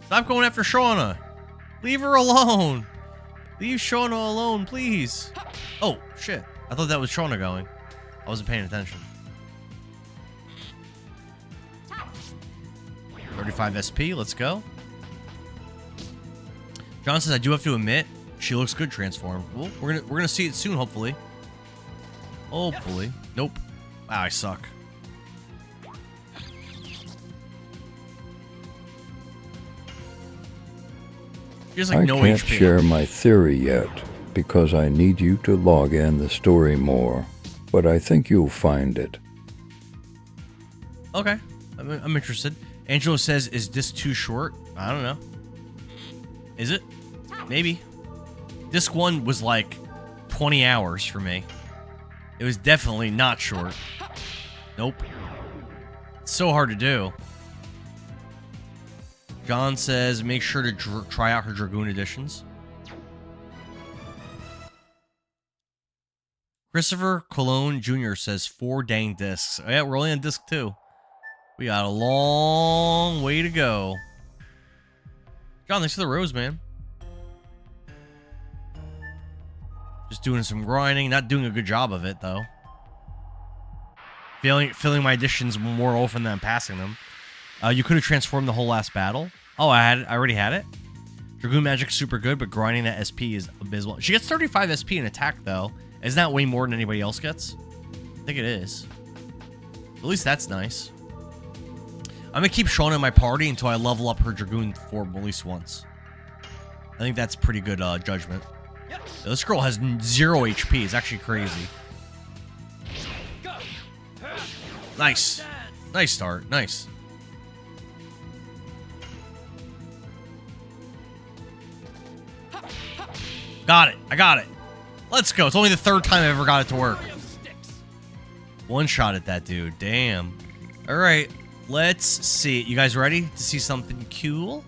Stop going after Shauna. Leave her alone. Leave Shauna alone, please. Oh, shit. I thought that was Shauna going. I wasn't paying attention. 35 SP, let's go. John says, I do have to admit, she looks good transformed. Well, we're gonna see it soon, hopefully. Hopefully. Nope. Wow, I suck. Like no I can't HP. share my theory yet because I need you to log in the story more, but I think you'll find it. Okay, I'm interested. Angelo says, is this too short? I don't know. Is it? Maybe. Disc 1 was like 20 hours for me. It was definitely not short. Nope. It's so hard to do. John says, make sure to try out her Dragoon editions. Christopher Cologne Jr. says 4 dang discs. Oh, yeah, we're only on disc 2. We got a long way to go. John, thanks for the rose, man. Just doing some grinding. Not doing a good job of it, though. Filling my editions more often than I'm passing them. You could have transformed the whole last battle. Oh, I already had it. Dragoon Magic's super good, but grinding that SP is abysmal. She gets 35 SP in attack, though. Isn't that way more than anybody else gets? I think it is. At least that's nice. I'm going to keep Shauna in my party until I level up her Dragoon form at least once. I think that's pretty good judgment. Yeah, this girl has 0 HP. It's actually crazy. Nice. Nice start. Nice. Got it. I got it. Let's go. It's only the 3rd time I ever got it to work. One shot at that dude. Damn. All right. Let's see. You guys ready to see something cool?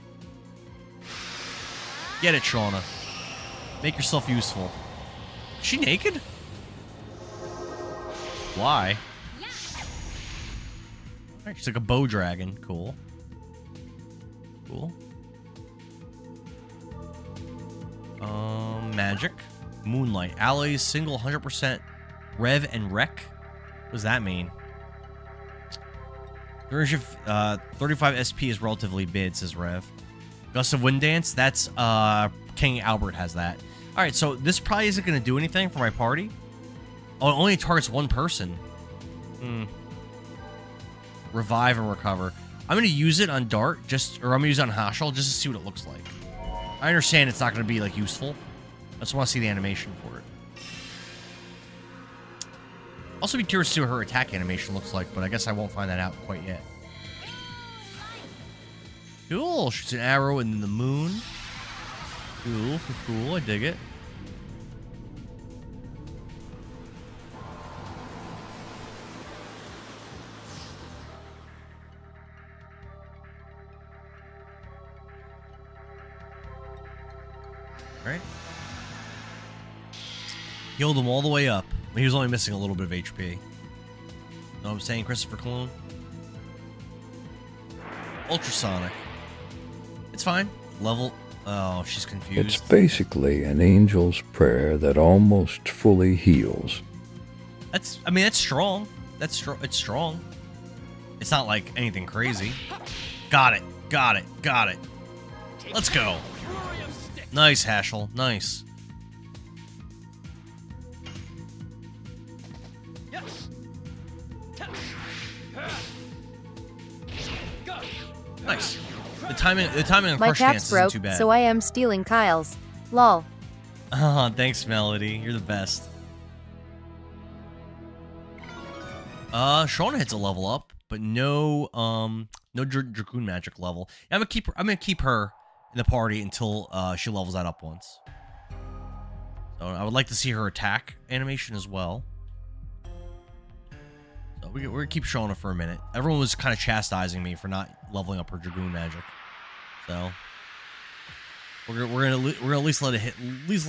Get it, Shauna. Make yourself useful. Is she naked? Why? Alright, she's like a bow dragon. Cool. Cool. Magic. Moonlight. Alloys, single 100% rev and wreck. What does that mean? 35 SP is relatively mid, says Rev. Gust of Wind Dance, that's King Albert has that. Alright, so this probably isn't going to do anything for my party. Oh, it only targets one person. Revive and recover. I'm going to use it on Dart, or I'm going to use it on Hashel just to see what it looks like. I understand it's not going to be, like, useful. I just want to see the animation for it. Also be curious to see what her attack animation looks like, but I guess I won't find that out quite yet. Cool. Shoots an arrow in the moon. Cool, cool. I dig it. Right. Healed him all the way up. He was only missing a little bit of HP. Know what I'm saying, Christopher Cologne? Ultrasonic. It's fine. Level. Oh, she's confused. It's basically an angel's prayer that almost fully heals. I mean, that's strong. It's strong. It's not like anything crazy. Got it. Got it. Got it. Let's go. Nice, Hashel. Nice. Nice. The timing on My crush dance cap's broke, isn't too bad. so I am stealing Kyle's. Lol. Oh, thanks, Melody. You're the best. Shauna hits a level up, but no Dragoon magic level. I'm gonna keep her in the party until she levels that up once. So I would like to see her attack animation as well. So we're gonna keep Shauna for a minute. Everyone was kind of chastising me for not leveling up her Dragoon magic. So we're gonna at least let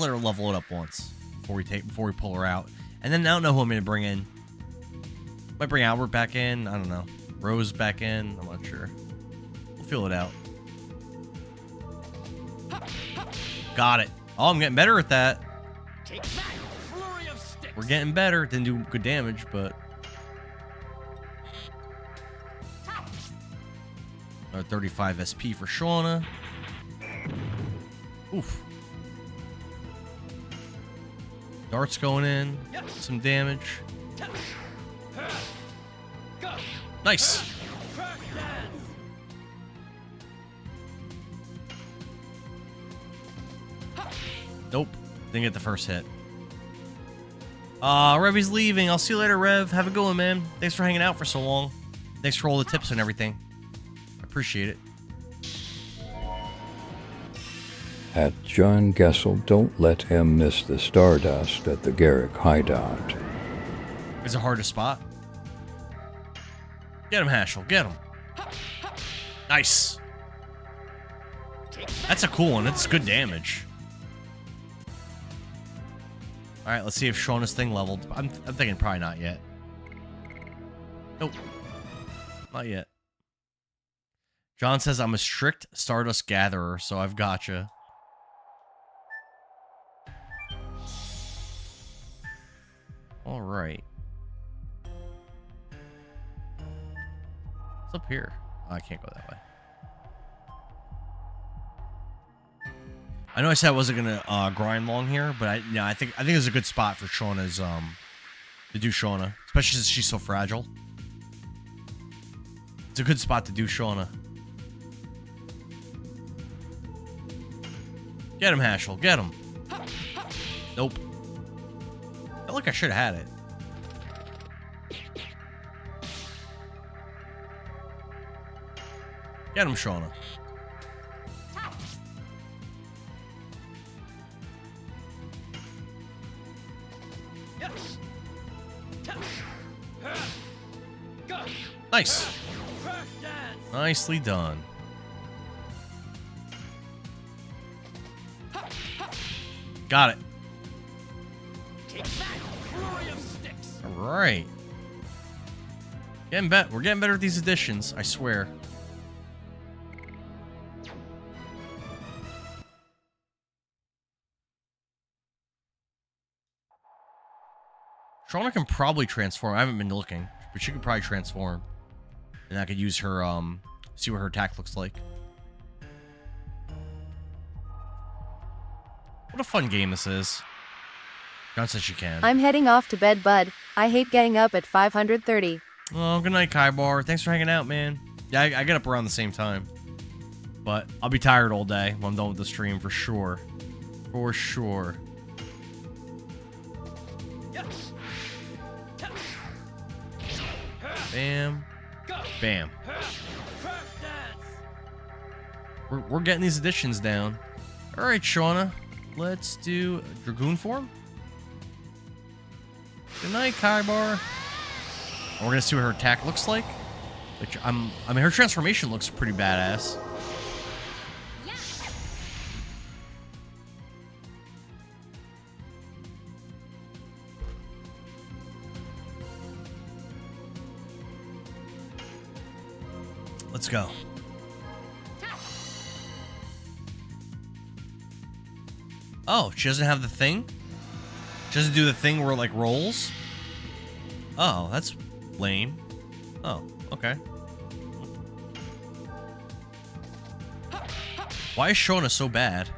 her level it up once before we pull her out. And then I don't know who I'm gonna bring in. Might bring Albert back in. I don't know. Rose back in. I'm not sure. We'll feel it out. Got it. Oh, I'm getting better at that. We're getting better. Didn't do good damage, but 35 SP for Shauna. Oof. Dart's going in. Some damage. Nice. Nope. Didn't get the first hit. Revy's leaving. I'll see you later, Rev. Have a good one, man. Thanks for hanging out for so long. Thanks for all the tips and everything. I appreciate it. At John Gessel, don't let him miss the Stardust at the Garrick hideout. Is it hard to spot? Get him, Hashel. Get him. Nice. That's a cool one. That's good damage. Alright, let's see if Shauna's thing leveled. I'm thinking probably not yet. Nope. Not yet. John says I'm a strict Stardust gatherer, so I've gotcha. Alright. What's up here? Oh, I can't go that way. I know I said I wasn't gonna grind long here, but I think it's a good spot for Shauna's to do Shauna, especially since she's so fragile. It's a good spot to do Shauna. Get him, Hashel. Get him. Nope. I feel like I should have had it. Get him, Shauna. Nice. Nicely done. Got it. All right. We're getting better at these additions, I swear. Shauna can probably transform. I haven't been looking, but she could probably transform. And I could use her, see what her attack looks like. What a fun game this is. John says she can. I'm heading off to bed, bud. I hate getting up at 5:30. Oh, good night, Kaibar. Thanks for hanging out, man. Yeah, I get up around the same time. But I'll be tired all day when I'm done with the stream, for sure. For sure. Bam. Bam. We're getting these additions down. Alright, Shauna. Let's do Dragoon form. Good night, Kaibar. We're gonna see what her attack looks like. Which I mean, her transformation looks pretty badass. Let's go. Oh, she doesn't have the thing? She doesn't do the thing where it, like, rolls? Oh, that's lame. Oh, okay. Why is Shona so bad?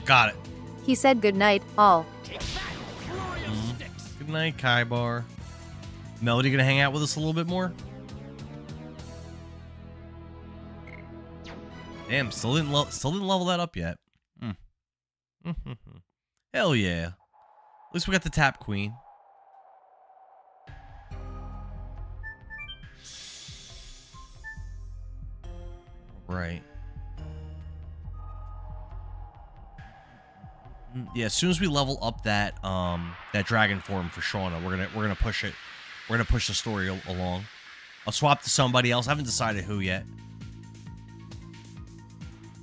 Got it. He said good night, all. Good night, Kaibar. Melody gonna hang out with us a little bit more? Damn, still didn't level that up yet. Hell yeah. At least we got the Tap Queen. Right. Yeah, as soon as we level up that that dragon form for Shauna, we're gonna push it. We're gonna push the story along. I'll swap to somebody else. I haven't decided who yet.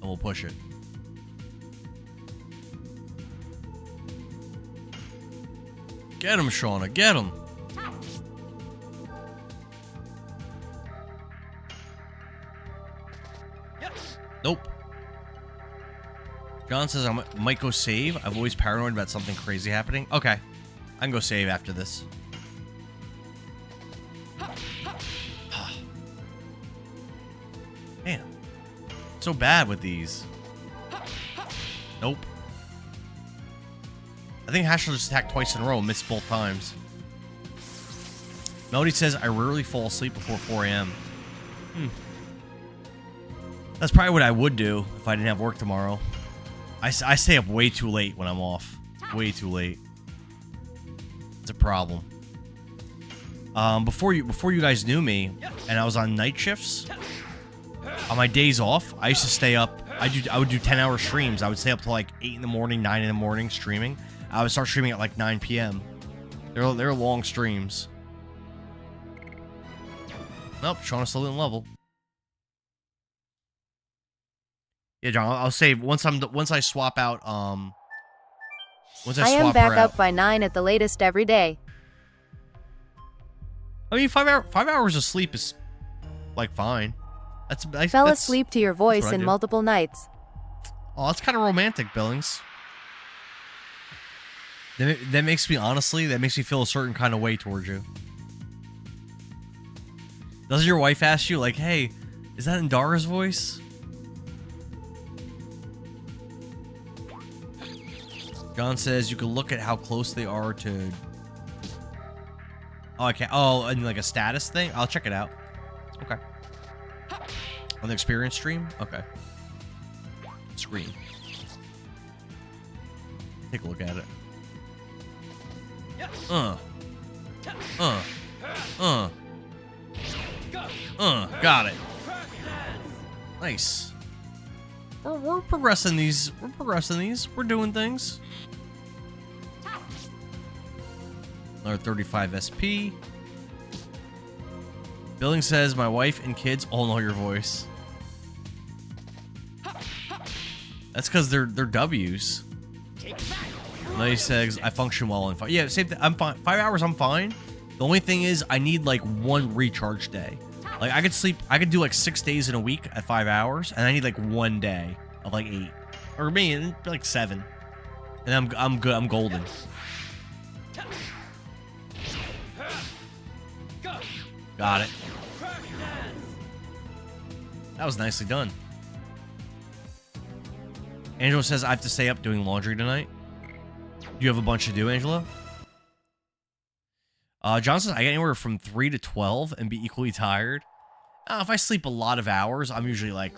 And we'll push it. Get him, Shauna. Get him. Nope. John says I might go save. I've always paranoid about something crazy happening. Okay. I can go save after this. Man. So bad with these. Nope. I think Hash will just attack twice in a row and miss both times. Melody says I rarely fall asleep before 4 a.m. That's probably what I would do if I didn't have work tomorrow. I stay up way too late when I'm off. Way too late. It's a problem. Before you guys knew me, and I was on night shifts, on my days off, I used to stay up. I would do 10-hour streams. I would stay up till like 8 in the morning, 9 in the morning streaming. I would start streaming at like 9 p.m. They're long streams. Nope, Shauna still didn't level. Yeah, John, I'll save once I swap out. Once I am back out. up by 9 at the latest every day. I mean, 5 hours of sleep is like fine. Fell asleep to your voice in multiple nights. Oh, that's kind of romantic, Billings. That makes me feel a certain kind of way towards you. Doesn't your wife ask you, like, hey, is that Endara's voice? John says you can look at how close they are to... Oh, I can't. Oh, and like a status thing? I'll check it out. Okay. On the experience stream? Okay. Screen. Take a look at it. Got it. Nice. We're progressing these. We're progressing these. We're doing things. Another 35 SP. Billing says my wife and kids all know your voice. That's because they're W's. Nice says I function well in 5. Yeah, same thing. I'm fine. 5 hours, I'm fine. The only thing is I need like 1 recharge day. Like, I could do like 6 days in a week at 5 hours, and I need like 1 day of like 8. Or maybe like 7. And I'm good, I'm golden. Got it. That was nicely done. Angela says I have to stay up doing laundry tonight. Do you have a bunch to do, Angela? John says I get anywhere from 3 to 12 and be equally tired. If I sleep a lot of hours, I'm usually like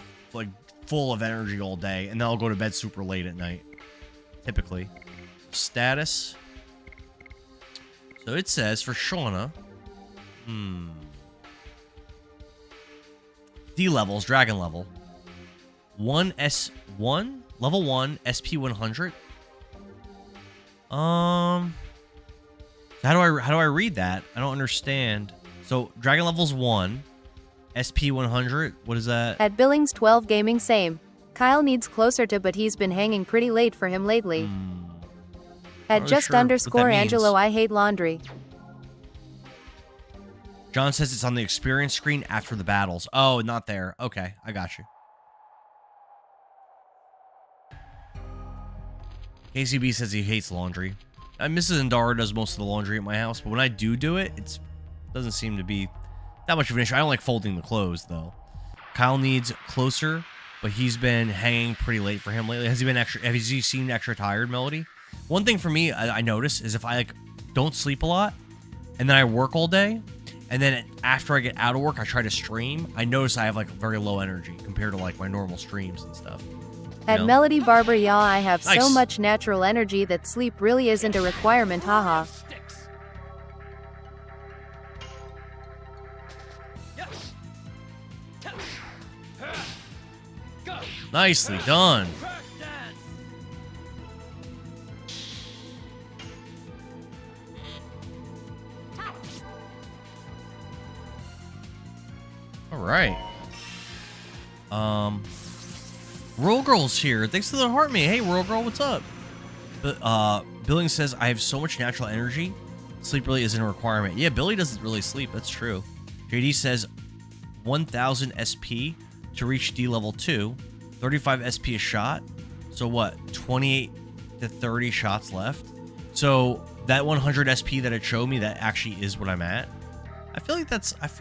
full of energy all day, and then I'll go to bed super late at night. Typically. Status. So it says for Shauna. D levels, dragon level. 1S1, level 1, SP 100. How do I read that? I don't understand. So dragon level's 1, SP 100. What is that? At Billings 12 Gaming same. Kyle needs closer to, but he's been hanging pretty late for him lately. At Not just sure underscore what that means. Angelo, I hate laundry. John says it's on the experience screen after the battles. Oh, not there. Okay, I got you. KCB says he hates laundry. Mrs. Endara does most of the laundry at my house, but when I do it, it doesn't seem to be that much of an issue. I don't like folding the clothes, though. Kyle needs closer, but he's been hanging pretty late for him lately. Has he seemed extra tired, Melody? One thing for me I notice is if I don't sleep a lot, and then I work all day, and then after I get out of work, I try to stream, I notice I have very low energy compared to my normal streams and stuff. At Melody Barber, y'all, I have so Nice. much natural energy that sleep really isn't a requirement, haha. Nicely done. All right. Roll Girl's here. Thanks to the heart me. Hey, Roll Girl, what's up? But Billing says I have so much natural energy. Sleep really isn't a requirement. Yeah, Billy doesn't really sleep. That's true. JD says 1,000 SP to reach D level 2. 35 SP a shot. So what? 28 to 30 shots left. So that 100 SP that it showed me, that actually is what I'm at. I feel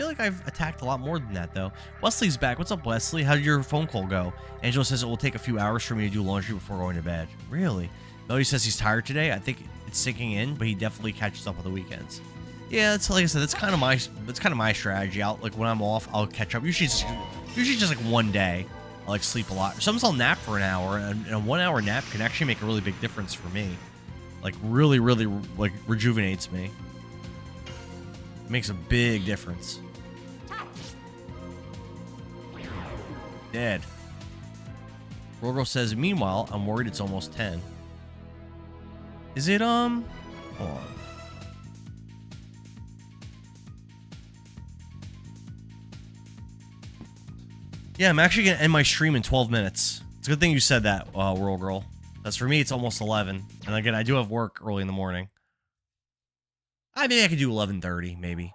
like I've attacked a lot more than that, though. Wesley's back. What's up, Wesley? How did your phone call go? Angela says it will take a few hours for me to do laundry before going to bed. Really? Melody says he's tired today. I think it's sinking in, but he definitely catches up on the weekends. Yeah, that's like I said. That's kind of my strategy. When I'm off, I'll catch up. Usually just 1 day. I sleep a lot. Sometimes I'll nap for an hour, and a 1 hour nap can actually make a really big difference for me. Really rejuvenates me. It makes a big difference. Dead. Roro says, meanwhile, I'm worried it's almost 10. Is it, hold on. Yeah, I'm actually going to end my stream in 12 minutes. It's a good thing you said that, World Girl. Because for me, it's almost 11. And again, I do have work early in the morning. I could do 11:30, maybe.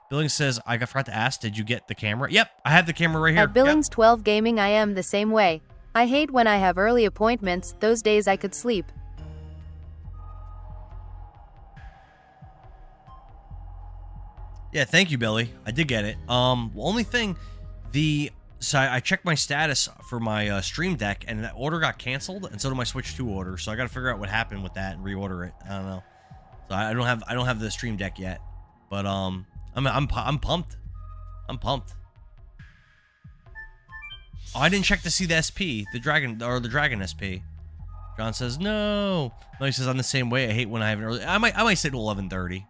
Billings says, I forgot to ask, did you get the camera? Yep, I have the camera right here. At Billings 12 Gaming, I am the same way. I hate when I have early appointments. Those days I could sleep. Yeah, thank you, Billy. I did get it. Only thing, so I checked my status for my Stream Deck, and that order got canceled, and so did my Switch 2 order. So I got to figure out what happened with that and reorder it. I don't know. So I don't have the Stream Deck yet, but I'm pumped. I'm pumped. Oh, I didn't check to see the SP, the Dragon SP. John says no. No, he says I'm the same way. I hate when I have an early. I might say to 11:30.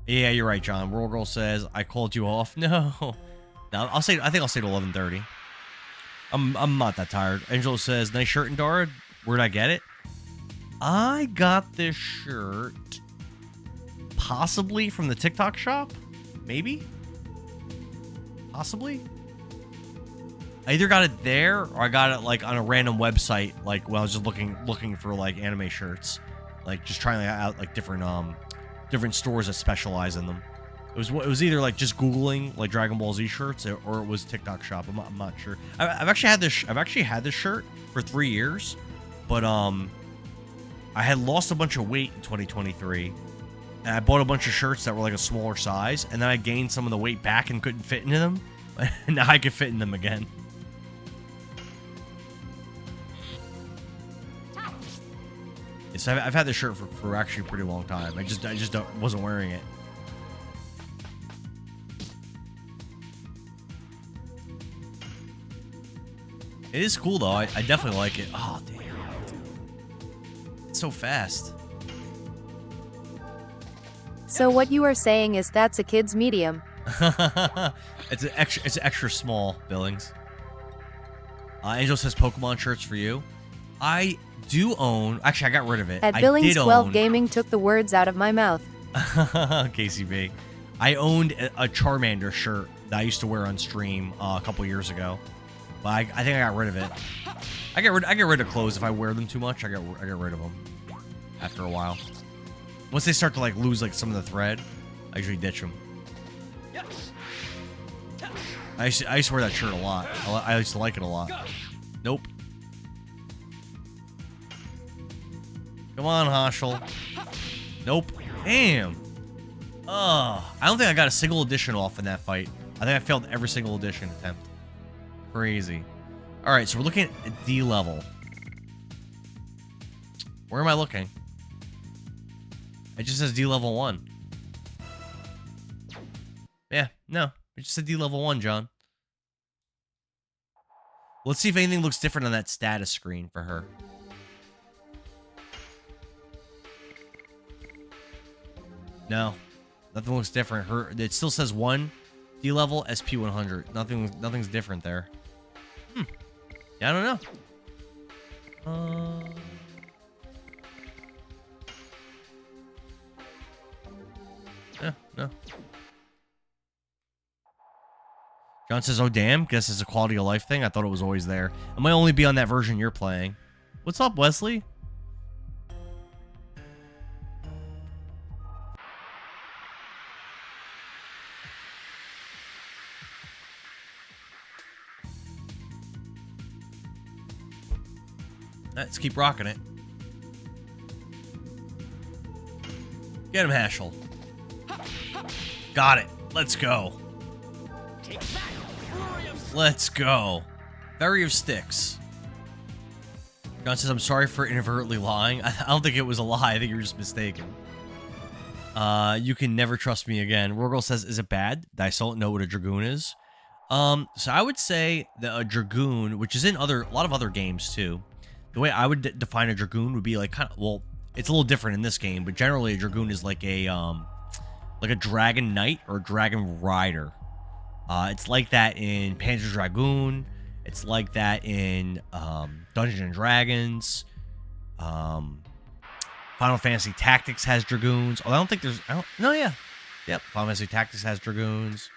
Yeah, you're right, John. World Girl says I called you off. No, I think I'll say to 11:30. I'm not that tired. Angelo says nice shirt, Endara. Where'd I get it? I got this shirt possibly from the TikTok shop. Maybe. Possibly. I either got it there or I got it on a random website, when I was just looking for anime shirts, just trying out different stores that specialize in them. It was either like just Googling like Dragon Ball Z shirts or it was TikTok shop. I'm not sure. I've actually had this shirt for 3 years, but I had lost a bunch of weight in 2023, and I bought a bunch of shirts that were like a smaller size, and then I gained some of the weight back and couldn't fit into them. And now I can fit in them again. So I've had this shirt for actually a pretty long time. I just wasn't wearing it. It is cool though. I definitely like it. Oh damn! It's so fast. So what you are saying is that's a kid's medium. It's extra small, Billings. Angel says Pokemon shirts for you. I do own. Actually, I got rid of it. At Billings 12 Gaming took the words out of my mouth. KCB. I owned a Charmander shirt that I used to wear on stream a couple years ago, but I think I got rid of it. I get rid of clothes if I wear them too much. I get rid of them after a while. Once they start to like lose like some of the thread, I usually ditch them. I used to wear that shirt a lot. I used to like it a lot. Nope. Come on, Hoshel. Nope. Damn. I don't think I got a single edition off in that fight. I think I failed every single edition attempt. Crazy. Alright, so we're looking at D level. Where am I looking? It just says D level 1. Yeah, no. It just said D level 1, John. Let's see if anything looks different on that status screen for her. No. Nothing looks different. It still says 1 D level SP 100. Nothing's different there. Yeah, I don't know. Yeah, no. John says, oh damn, guess it's a quality of life thing. I thought it was always there. It might only be on that version you're playing. What's up, Wesley? Let's keep rocking it. Get him, Hashel. Got it. Let's go. Let's go. Fairy of Sticks. John says, I'm sorry for inadvertently lying. I don't think it was a lie. I think you're just mistaken. You can never trust me again. Rorgel says, is it bad that I still don't know what a Dragoon is? So I would say that a Dragoon, which is in a lot of other games too, the way I would define a Dragoon would be like kind of, well, it's a little different in this game, but generally a Dragoon is like a Dragon Knight or a Dragon Rider. It's like that in Panzer Dragoon. It's like that in Dungeons and Dragons. Final Fantasy Tactics has Dragoons. Oh, I don't think there's... Yep, Final Fantasy Tactics has Dragoons.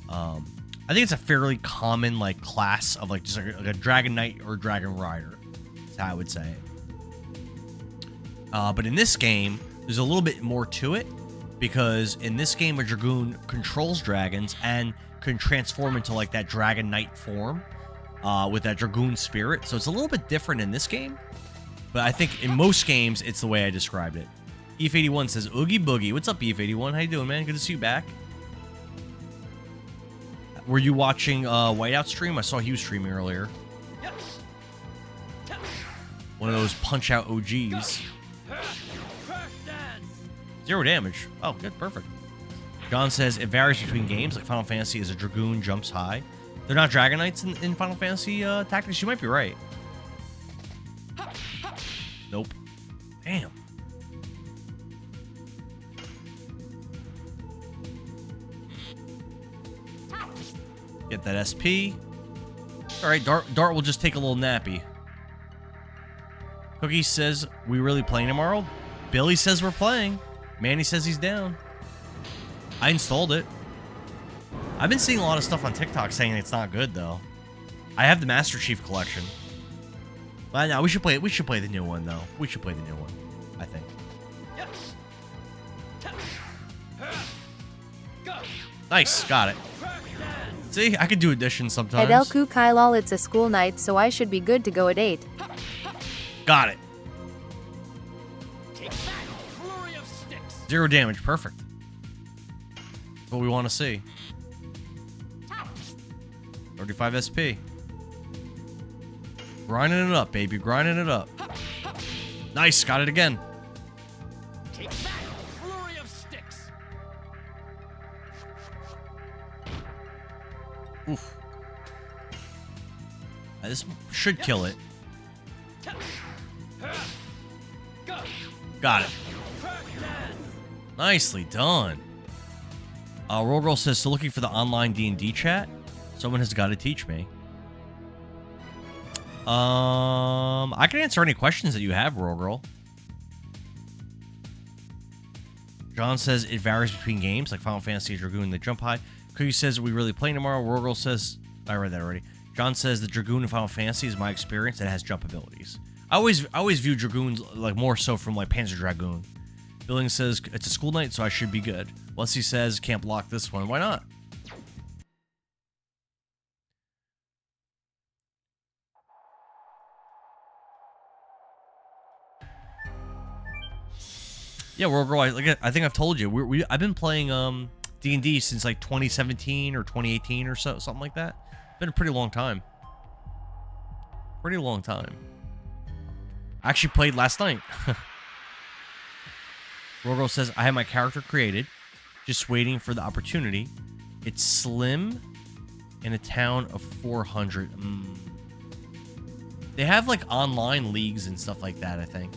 I think it's a fairly common like class of like just like a Dragon Knight or Dragon Rider. That's how I would say it. But in this game, there's a little bit more to it, because in this game, a Dragoon controls dragons and can transform into like that Dragon Knight form with that Dragoon spirit. So it's a little bit different in this game, but I think in most games, it's the way I described it. Ef81 says, Oogie Boogie. What's up, Ef81? How you doing, man? Good to see you back. Were you watching Whiteout stream? I saw he was streaming earlier. One of those punch-out OGs. 0 damage. Oh, good. Perfect. John says, it varies between games. Like Final Fantasy is a Dragoon jumps high. They're not Dragon Knights in Final Fantasy Tactics. You might be right. Nope. Damn. Get that SP. Alright, Dart will just take a little nappy. Cookie says, we really playing tomorrow? Billy says we're playing. Manny says he's down. I installed it. I've been seeing a lot of stuff on TikTok saying it's not good, though. I have the Master Chief Collection. But no, we should play the new one, though. We should play the new one, I think. Nice, got it. See, I can do addition sometimes. Edelku Kailal, it's a school night, so I should be good to go at 8. Got it. 0 damage, perfect. That's what we want to see. 35 SP. Grinding it up, baby, grinding it up. Nice, got it again. Oof. This should kill it. Got it. Nicely done. Roll Girl says, so looking for the online D&D chat? Someone has got to teach me. I can answer any questions that you have, Roll Girl. John says it varies between games, like Final Fantasy Dragoon and the Jump High. Cookie says, are we really playing tomorrow? Roll Girl says, I read that already. John says the Dragoon in Final Fantasy is my experience. It has jump abilities. I always view Dragoons like more so from like Panzer Dragoon. Billing says it's a school night, so I should be good. Wesley says can't block this one. Why not? Yeah, World Girl. I think I've told you I've been playing D&D since like 2017 or 2018 or so, something like that. It's been a pretty long time. Pretty long time. I actually played last night. Rorgo says, I have my character created. Just waiting for the opportunity. It's slim in a town of 400. They have like online leagues and stuff like that, I think.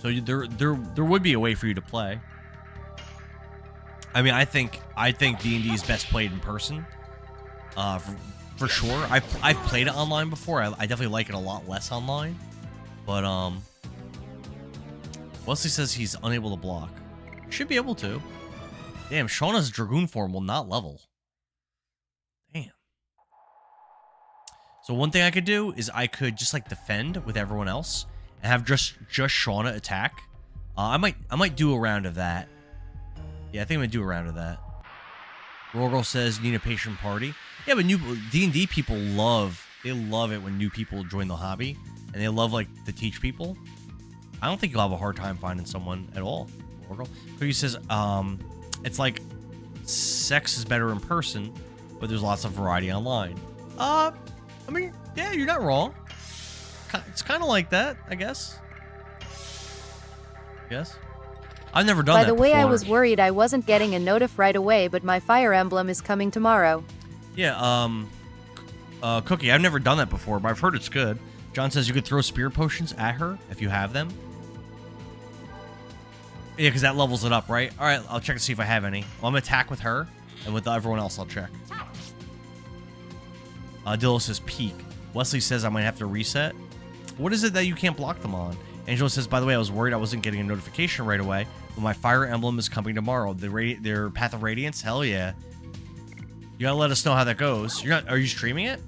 So there would be a way for you to play. I mean, I think D&D is best played in person. For sure. I've played it online before. I definitely like it a lot less online. But Wesley says he's unable to block. Should be able to. Damn, Shauna's Dragoon form will not level. Damn. So one thing I could do is I could just like defend with everyone else and have just Shauna attack. I might do a round of that. Yeah, I think I'm gonna do a round of that. Rorgirl says need a patient party. Yeah, but new D&D people love it when new people join the hobby, and they love like to teach people. I don't think you'll have a hard time finding someone at all. Rorgirl. Cookie says it's like sex is better in person, but there's lots of variety online. I mean, yeah, you're not wrong. It's kind of like that, I guess. Yes. I've never done that before. By the way, I was worried I wasn't getting a notif right away, but my Fire Emblem is coming tomorrow. Yeah, Cookie, I've never done that before, but I've heard it's good. John says you could throw spirit potions at her if you have them. Yeah, because that levels it up, right? All right, I'll check to see if I have any. Well, I'm going to attack with her, and with everyone else, I'll check. Dillo says peak. Wesley says I might have to reset. What is it that you can't block them on? Angela says, by the way, I was worried I wasn't getting a notification right away, but my Fire Emblem is coming tomorrow. Their Path of Radiance? Hell yeah. You gotta let us know how that goes. Are you streaming it?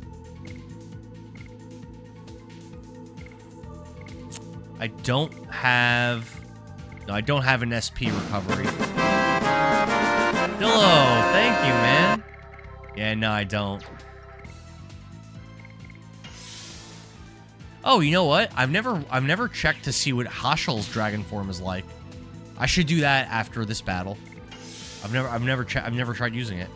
I don't have an SP recovery. Dillo, thank you, man. Yeah, no, I don't. Oh, you know what? I've never checked to see what Hashel's dragon form is like. I should do that after this battle. I've never tried using it.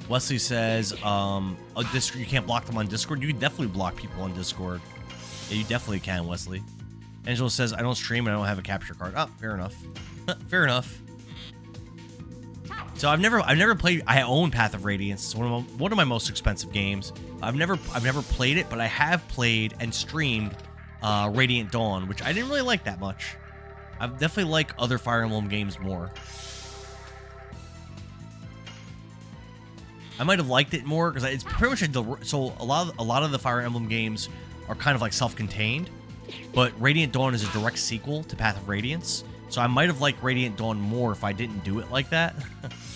Wesley says, you can't block them on Discord. You can definitely block people on Discord. Yeah, you definitely can, Wesley. Angela says, I don't stream and I don't have a capture card. Oh, fair enough. Fair enough. So I've never played. I own Path of Radiance. It's one of my most expensive games. I've never played it, but I have played and streamed Radiant Dawn, which I didn't really like that much. I definitely like other Fire Emblem games more. I might have liked it more because it's pretty much so a lot of the Fire Emblem games are kind of like self-contained, but Radiant Dawn is a direct sequel to Path of Radiance. So I might have liked Radiant Dawn more if I didn't do it like that.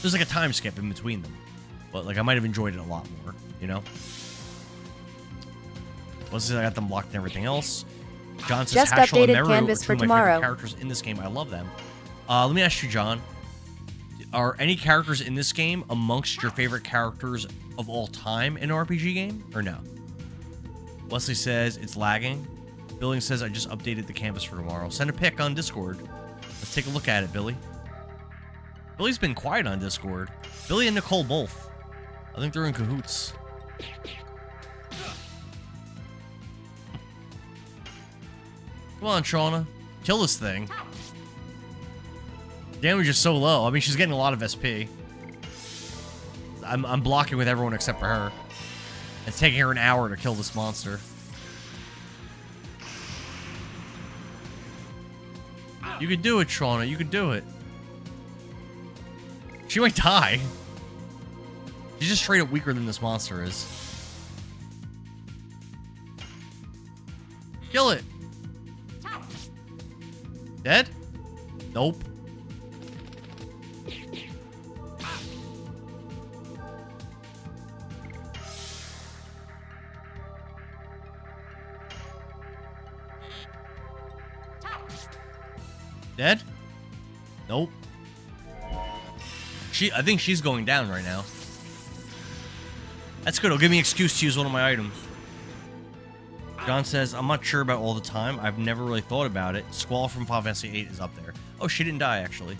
There's like a time skip in between them. But, like, I might have enjoyed it a lot more, you know? What's it? I got them blocked and everything else. John says, Just Hashel and updated Meru canvas are for two of my favorite tomorrow. characters in this game. I love them. Let me ask you, John. Are any characters in this game amongst your favorite characters of all time in an RPG game, or no? Wesley says, it's lagging. Billing says, I just updated the canvas for tomorrow. Send a pic on Discord. Let's take a look at it, Billy. Billy's been quiet on Discord. Billy and Nicole both. I think they're in cahoots. Come on, Shauna. Kill this thing. Damage is so low. I mean, she's getting a lot of SP. I'm blocking with everyone except for her. It's taking her an hour to kill this monster. You could do it, Shauna. You could do it. She might die. She's just straight up weaker than this monster is. Kill it. Dead? Nope. Dead? Nope. I think she's going down right now. That's good. It'll give me an excuse to use one of my items. John says, I'm not sure about all the time. I've never really thought about it. Squall from Final Fantasy VIII is up there. Oh, she didn't die, actually.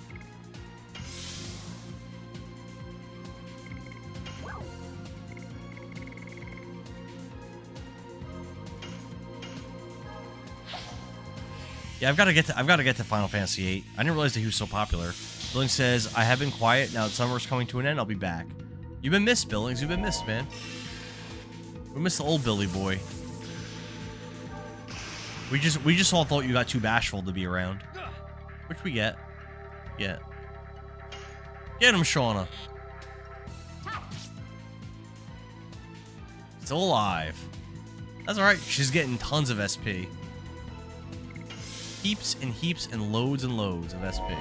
Yeah, I've got to get to Final Fantasy VIII. I didn't realize that he was so popular. Billings says, I have been quiet. Now that summer's coming to an end, I'll be back. You've been missed, Billings. You've been missed, man. We missed the old Billy boy. We just all thought you got too bashful to be around. Which we get. Get him, Shauna. Still alive. That's alright. She's getting tons of SP. Heaps and heaps and loads of SP.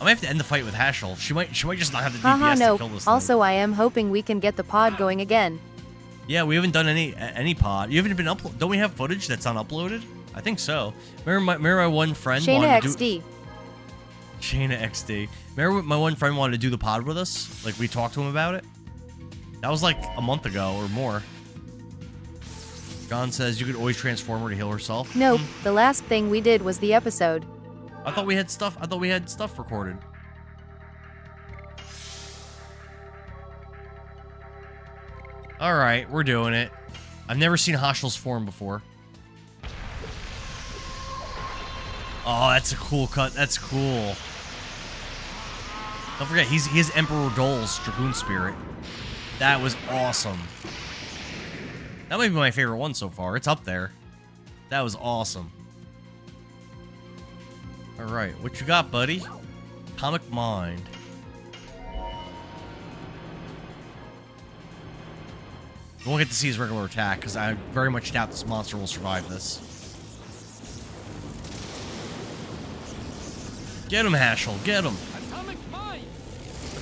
I might have to end the fight with Hashel. She might just not have the DPS to kill this thing. Also, I am hoping we can get the pod going again. Yeah, we haven't done any pod. You haven't been uploaded. Don't we have footage that's unuploaded? I think so. Remember my one friend Shayna wanted XD. Shayna XD. Remember my one friend wanted to do the pod with us? Like, we talked to him about it? That was like a month ago or more. John says you could always transform her to heal herself. Nope, the last thing we did was the episode. I thought we had stuff recorded. Alright, we're doing it. I've never seen Hashel's form before. Oh, that's a cool cut. That's cool. Don't forget, he has Emperor Dole's Dragoon Spirit. That was awesome. That might be my favorite one so far. It's up there. That was awesome. Alright, what you got, buddy? Atomic Mind. We won't get to see his regular attack, because I very much doubt this monster will survive this. Get him, Hashel. Get him. Atomic Mind!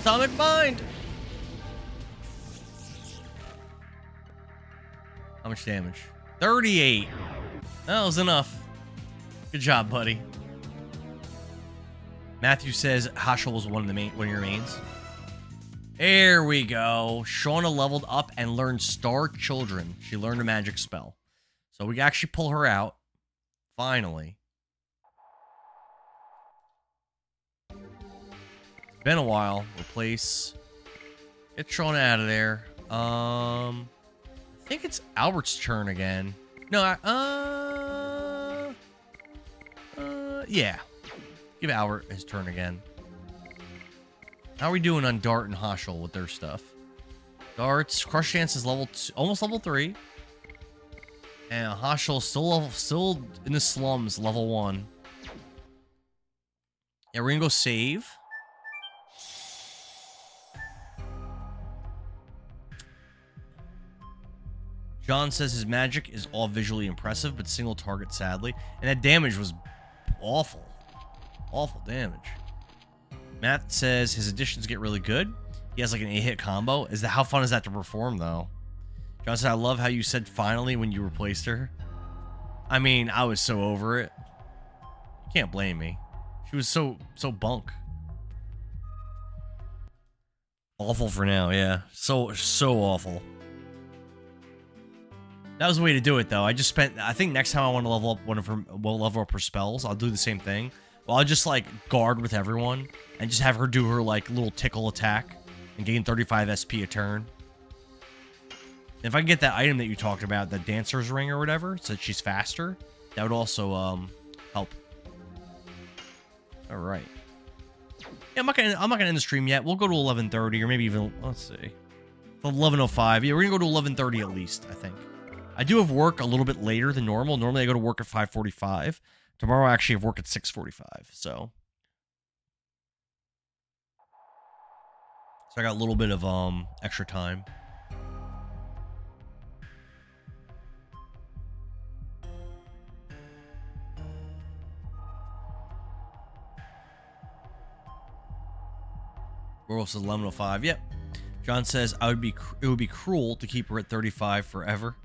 Atomic Mind! How much damage? 38. That was enough. Good job, buddy. Matthew says Hashel was one of your mains. There we go. Shauna leveled up and learned Star Children. She learned a magic spell. So we can actually pull her out. Finally. It's been a while. Replace. Get Shauna out of there. I think it's Albert's turn again. No, yeah. Give Albert his turn again. How are we doing on Dart and Hashel with their stuff? Dart's Crush Dance is almost level 3. And Hashel still in the slums, level 1. Yeah, we're gonna go save. John says his magic is all visually impressive, but single target, sadly. And that damage was awful. Awful damage. Matt says his additions get really good. He has like an 8-hit combo. How fun is that to perform though? John said, I love how you said finally when you replaced her. I mean, I was so over it. You can't blame me. She was so bunk. Awful for now, yeah. So awful. That was the way to do it though. I think next time I want to level up level up her spells, I'll do the same thing. Well, I'll just like guard with everyone and just have her do her like little tickle attack and gain 35 SP a turn. And if I can get that item that you talked about, the dancer's ring or whatever, so that she's faster, that would also help. All right. Yeah, I'm not gonna end the stream yet. We'll go to 11:30 or maybe even, let's see, 11:05. Yeah, we're gonna go to 11:30 at least, I think. I do have work a little bit later than normal. Normally I go to work at 5:45. Tomorrow I actually have work at 6:45. So I got a little bit of extra time. World says 11:05. Yep. John says it would be cruel to keep her at 35 forever.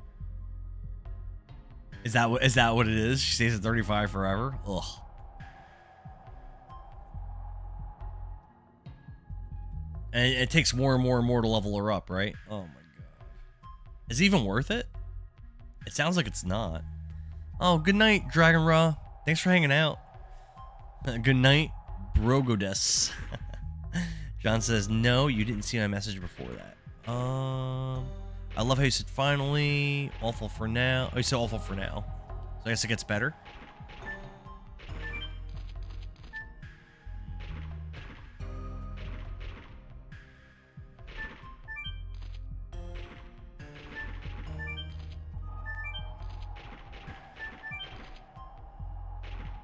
Is that what it is? She stays at 35 forever? Ugh. And it takes more and more and more to level her up, right? Oh my god. Is it even worth it? It sounds like it's not. Oh, good night, Dragon Raw. Thanks for hanging out. Good night, Brogodes. John says, no, you didn't see my message before that. I love how you said finally. Awful for now. Oh, you said awful for now. So I guess it gets better.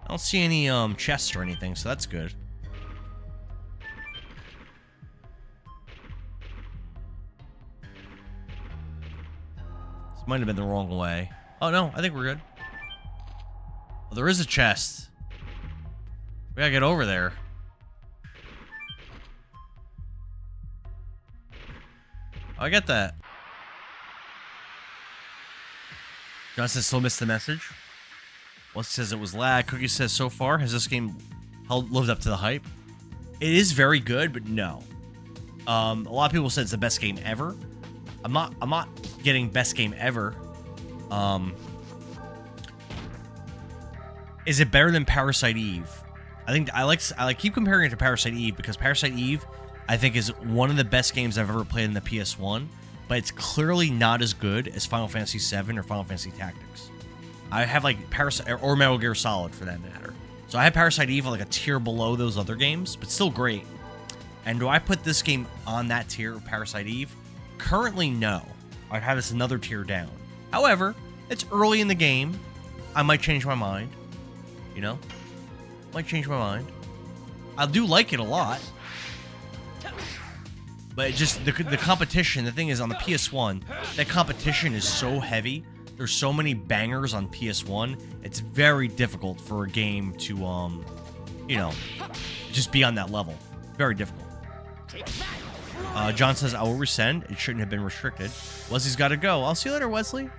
I don't see any chests or anything, so that's good. This might have been the wrong way. Oh no, I think we're good. Oh, there is a chest. We gotta get over there. Oh, I get that. John says still missed the message. Well, says it was lag. Cookie says so far has this game lived up to the hype? It is very good, but no. A lot of people said it's the best game ever. I'm not getting best game ever. Is it better than Parasite Eve? I keep comparing it to Parasite Eve because Parasite Eve I think is one of the best games I've ever played in the PS1, but it's clearly not as good as Final Fantasy VII or Final Fantasy Tactics. I have like Parasite or Metal Gear Solid for that matter. So I have Parasite Eve like a tier below those other games, but still great. And do I put this game on that tier of Parasite Eve? Currently, no. I'd have this another tier down. However, it's early in the game. I might change my mind. You know? Might change my mind. I do like it a lot. But it just, the competition, the thing is on the PS1, that competition is so heavy. There's so many bangers on PS1. It's very difficult for a game to, you know, just be on that level. Very difficult. John says, I will resend. It shouldn't have been restricted. Wesley's got to go. I'll see you later, Wesley.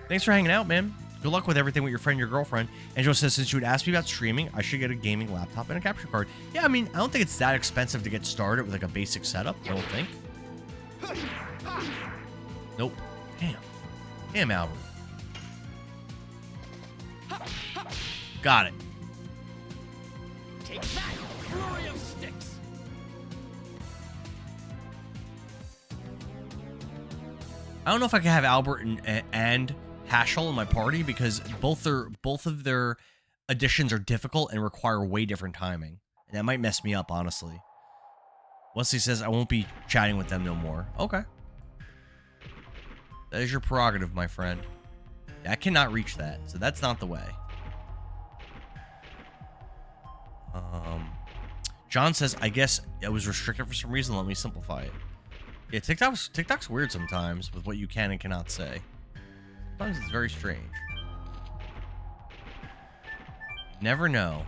Thanks for hanging out, man. Good luck with everything with your friend, your girlfriend. And Joe says, since you would ask me about streaming, I should get a gaming laptop and a capture card. Yeah, I mean, I don't think it's that expensive to get started with like a basic setup. I don't think. Nope. Damn. Damn, Albert. Got it. Take that, flurry of sticks. I don't know if I can have Albert and Hashel in my party because both of their additions are difficult and require way different timing. And that might mess me up, honestly. Wesley says I won't be chatting with them no more. Okay. That is your prerogative, my friend. Yeah, I cannot reach that, so that's not the way. John says, I guess it was restricted for some reason. Let me simplify it. Yeah, TikTok's weird sometimes with what you can and cannot say. Sometimes it's very strange. Never know.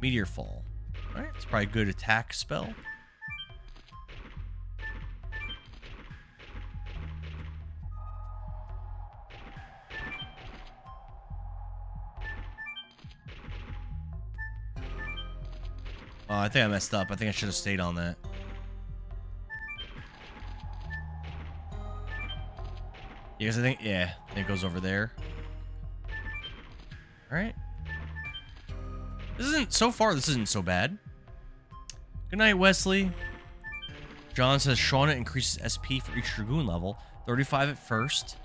Meteor Fall. Alright, it's probably a good attack spell. Oh, I think I messed up. I think I should have stayed on that. Because I think, yeah, it goes over there. Alright. This isn't, so far, this isn't so bad. Good night, Wesley. John says Shauna increases SP for each Dragoon level. 35 at first.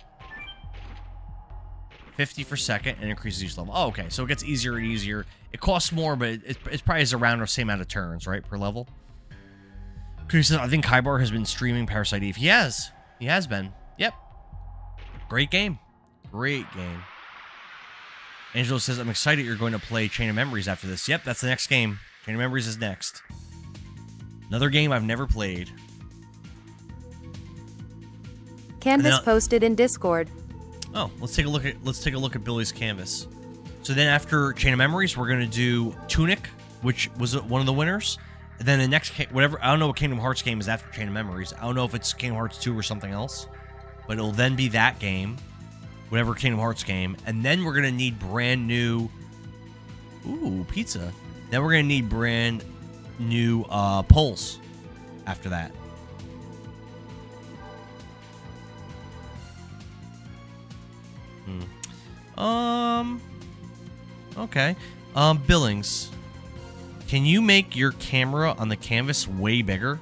50 for second, and increases each level. Oh, okay, so it gets easier and easier. It costs more, but it probably is around the same amount of turns, right, per level. He says, I think Kaibar has been streaming Parasite Eve. He has. He has been. Yep. Great game. Great game. Angelo says, I'm excited you're going to play Chain of Memories after this. Yep, that's the next game. Chain of Memories is next. Another game I've never played. Canvas posted in Discord. Oh, let's take a look at Billy's canvas. So then after Chain of Memories, we're gonna do Tunic, which was one of the winners. And then the next whatever, I don't know what Kingdom Hearts game is after Chain of Memories. I don't know if it's Kingdom Hearts 2 or something else, but it'll then be that game, whatever Kingdom Hearts game, and then we're gonna need brand new. Ooh, pizza. Then we're gonna need brand new polls after that. Okay. Billings. Can you make your camera on the canvas way bigger?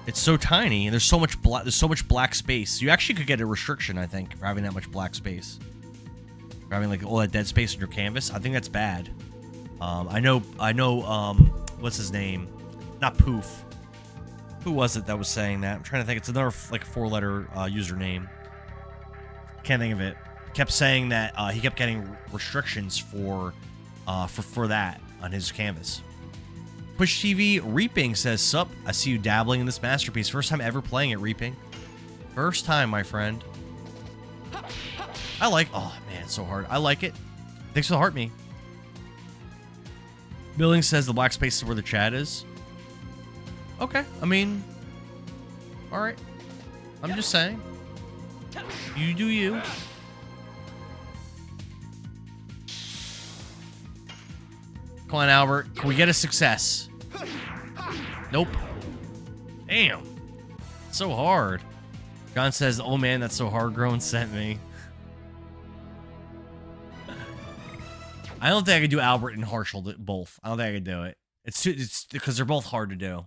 It's so tiny, and there's so much black space. You actually could get a restriction, I think, for having that much black space. For having like all that dead space on your canvas. I think that's bad. I know, what's his name? Not Poof. Who was it that was saying that? I'm trying to think. It's another like 4-letter username. Can't think of it. Kept saying that he kept getting restrictions for that on his canvas. Push TV Reaping says, "Sup? I see you dabbling in this masterpiece. First time ever playing it, Reaping. First time, my friend. I like. Oh man, it's so hard. I like it. Thanks for the heart, me. Billing says the black space is where the chat is. Okay, I mean, all right. I'm just saying. You do you. Come on, Albert. Can we get a success? Nope. Damn. It's so hard. John says, oh man, that's so hard. Grown sent me. I don't think I could do Albert and Harshal both. I don't think I could do it. It's because they're both hard to do.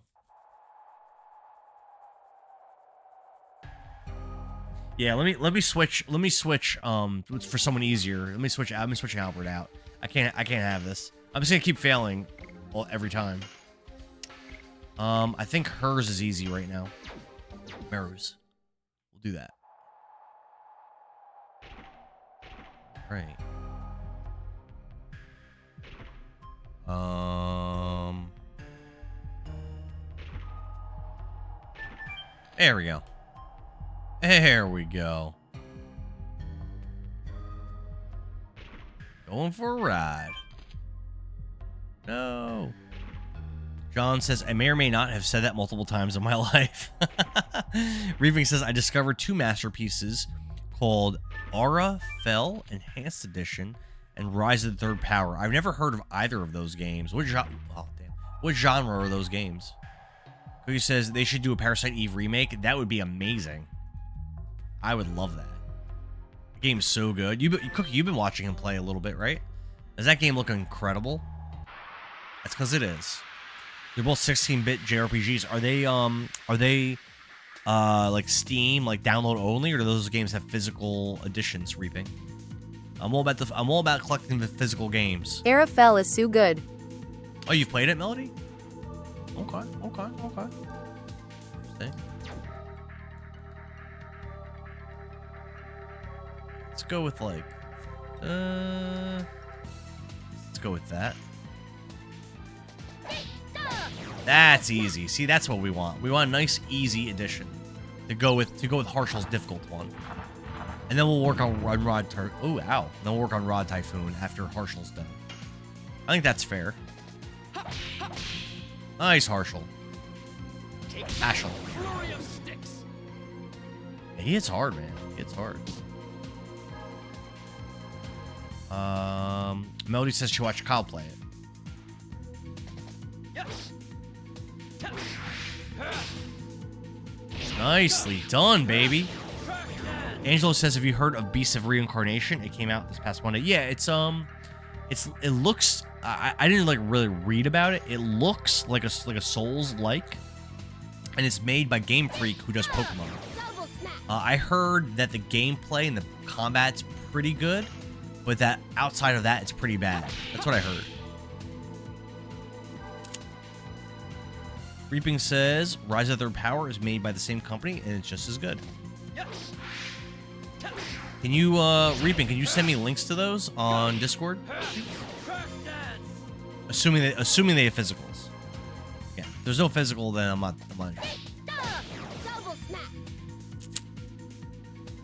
Yeah, let me switch for someone easier. Let me switch Albert out. I can't have this. I'm just gonna keep failing every time. I think hers is easy right now. Meru's. We'll do that. Right. There we go. There we go. Going for a ride. No. John says, I may or may not have said that multiple times in my life. Reaving says, I discovered 2 masterpieces called Aura Fell Enhanced Edition and Rise of the Third Power. I've never heard of either of those games. What genre are those games? Cookie says they should do a Parasite Eve remake. That would be amazing. I would love that. The game's so good. Cookie, you've been watching him play a little bit, right? Does that game look incredible? That's because it is. They're both 16-bit JRPGs. Are they like Steam, like download only, or do those games have physical editions? Reaping. I'm all about collecting the physical games. Arafel is so good. Oh, you've played it, Melody? Okay. Interesting. Let's go with like, let's go with that. That's easy. See, that's what we want. We want a nice, easy addition to go with Harshal's difficult one. And then we'll work on Rod Typhoon. Oh, ow. Then we'll work on Rod Typhoon after Harshal's done. I think that's fair. Nice, Harshal. Ashel. Flurry of sticks. Yeah, he hits hard, man. He hits hard. Melody says she watched Kyle play it. Yes. Nicely done, baby. Angelo says, "Have you heard of Beasts of Reincarnation? It came out this past Monday." Yeah, it looks. I didn't like really read about it. It looks like a Souls-like, and it's made by Game Freak, who does Pokemon. Double smack. I heard that the gameplay and the combat's pretty good, but that outside of that, it's pretty bad. That's what I heard. Reaping says, Rise of Their Power is made by the same company, and it's just as good. Yes. Can you, Reaping, can you send me links to those on Discord? Crack dance. Assuming they have physicals. Yeah, if there's no physical, then I'm not. Double smack.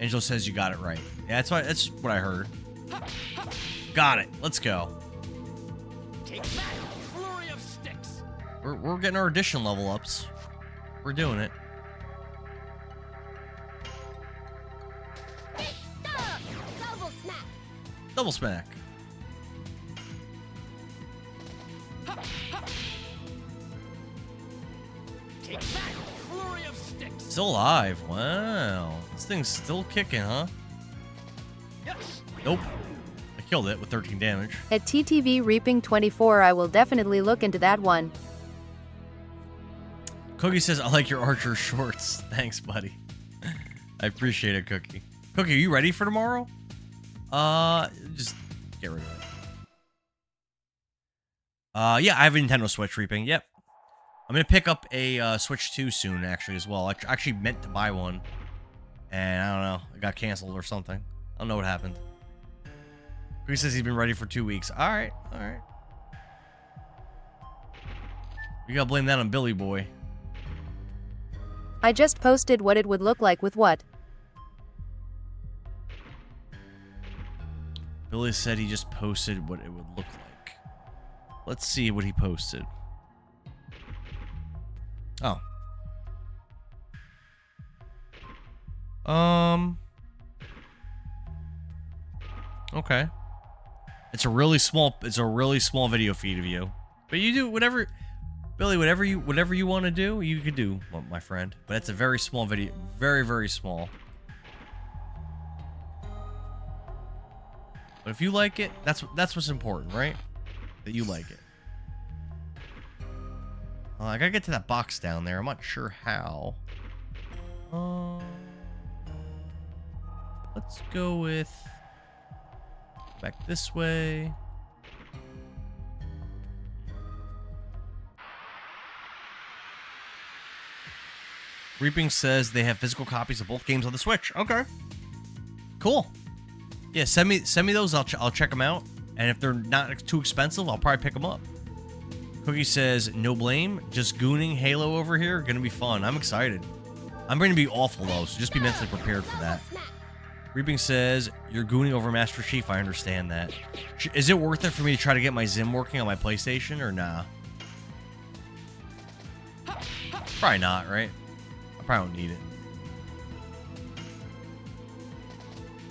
Angelo says you got it right. Yeah, that's what I heard. Got it. Let's go. Take that. Flurry of sticks. We're getting our addition level ups. We're doing it. Double smack. Double smack. Take that. Flurry of sticks. Still alive. Wow. This thing's still kicking, huh? Yes. Nope. I killed it with 13 damage. At TTV Reaping 24, I will definitely look into that one. Cookie says, I like your Archer shorts. Thanks, buddy. I appreciate it, Cookie. Cookie, are you ready for tomorrow? Just get rid of it. Yeah, I have a Nintendo Switch, Reaping. Yep. I'm going to pick up a Switch 2 soon, actually, as well. I actually meant to buy one. And I don't know. It got canceled or something. I don't know what happened. Cookie says he's been ready for 2 weeks. All right. All right. You got to blame that on Billy Boy. I just posted what it would look like with what? Billy said he just posted what it would look like. Let's see what he posted. Oh. Okay. It's a really small video feed of you. But you do whatever, Billy, whatever you want to do, you could do, my friend. But it's a very small video, very, very small. But if you like it, that's what's important, right? That you like it. I gotta get to that box down there. I'm not sure how. Let's go with back this way. Reaping says they have physical copies of both games on the Switch. Okay, cool. Yeah, send me those. I'll check them out, and if they're not too expensive, I'll probably pick them up. Cookie says no blame, just gooning Halo over here. Gonna be fun. I'm excited. I'm going to be awful though, so just be mentally prepared for that. Reaping says you're gooning over Master Chief. I understand that. Is it worth it for me to try to get my Zim working on my PlayStation or nah? Probably not, right? I probably don't need it.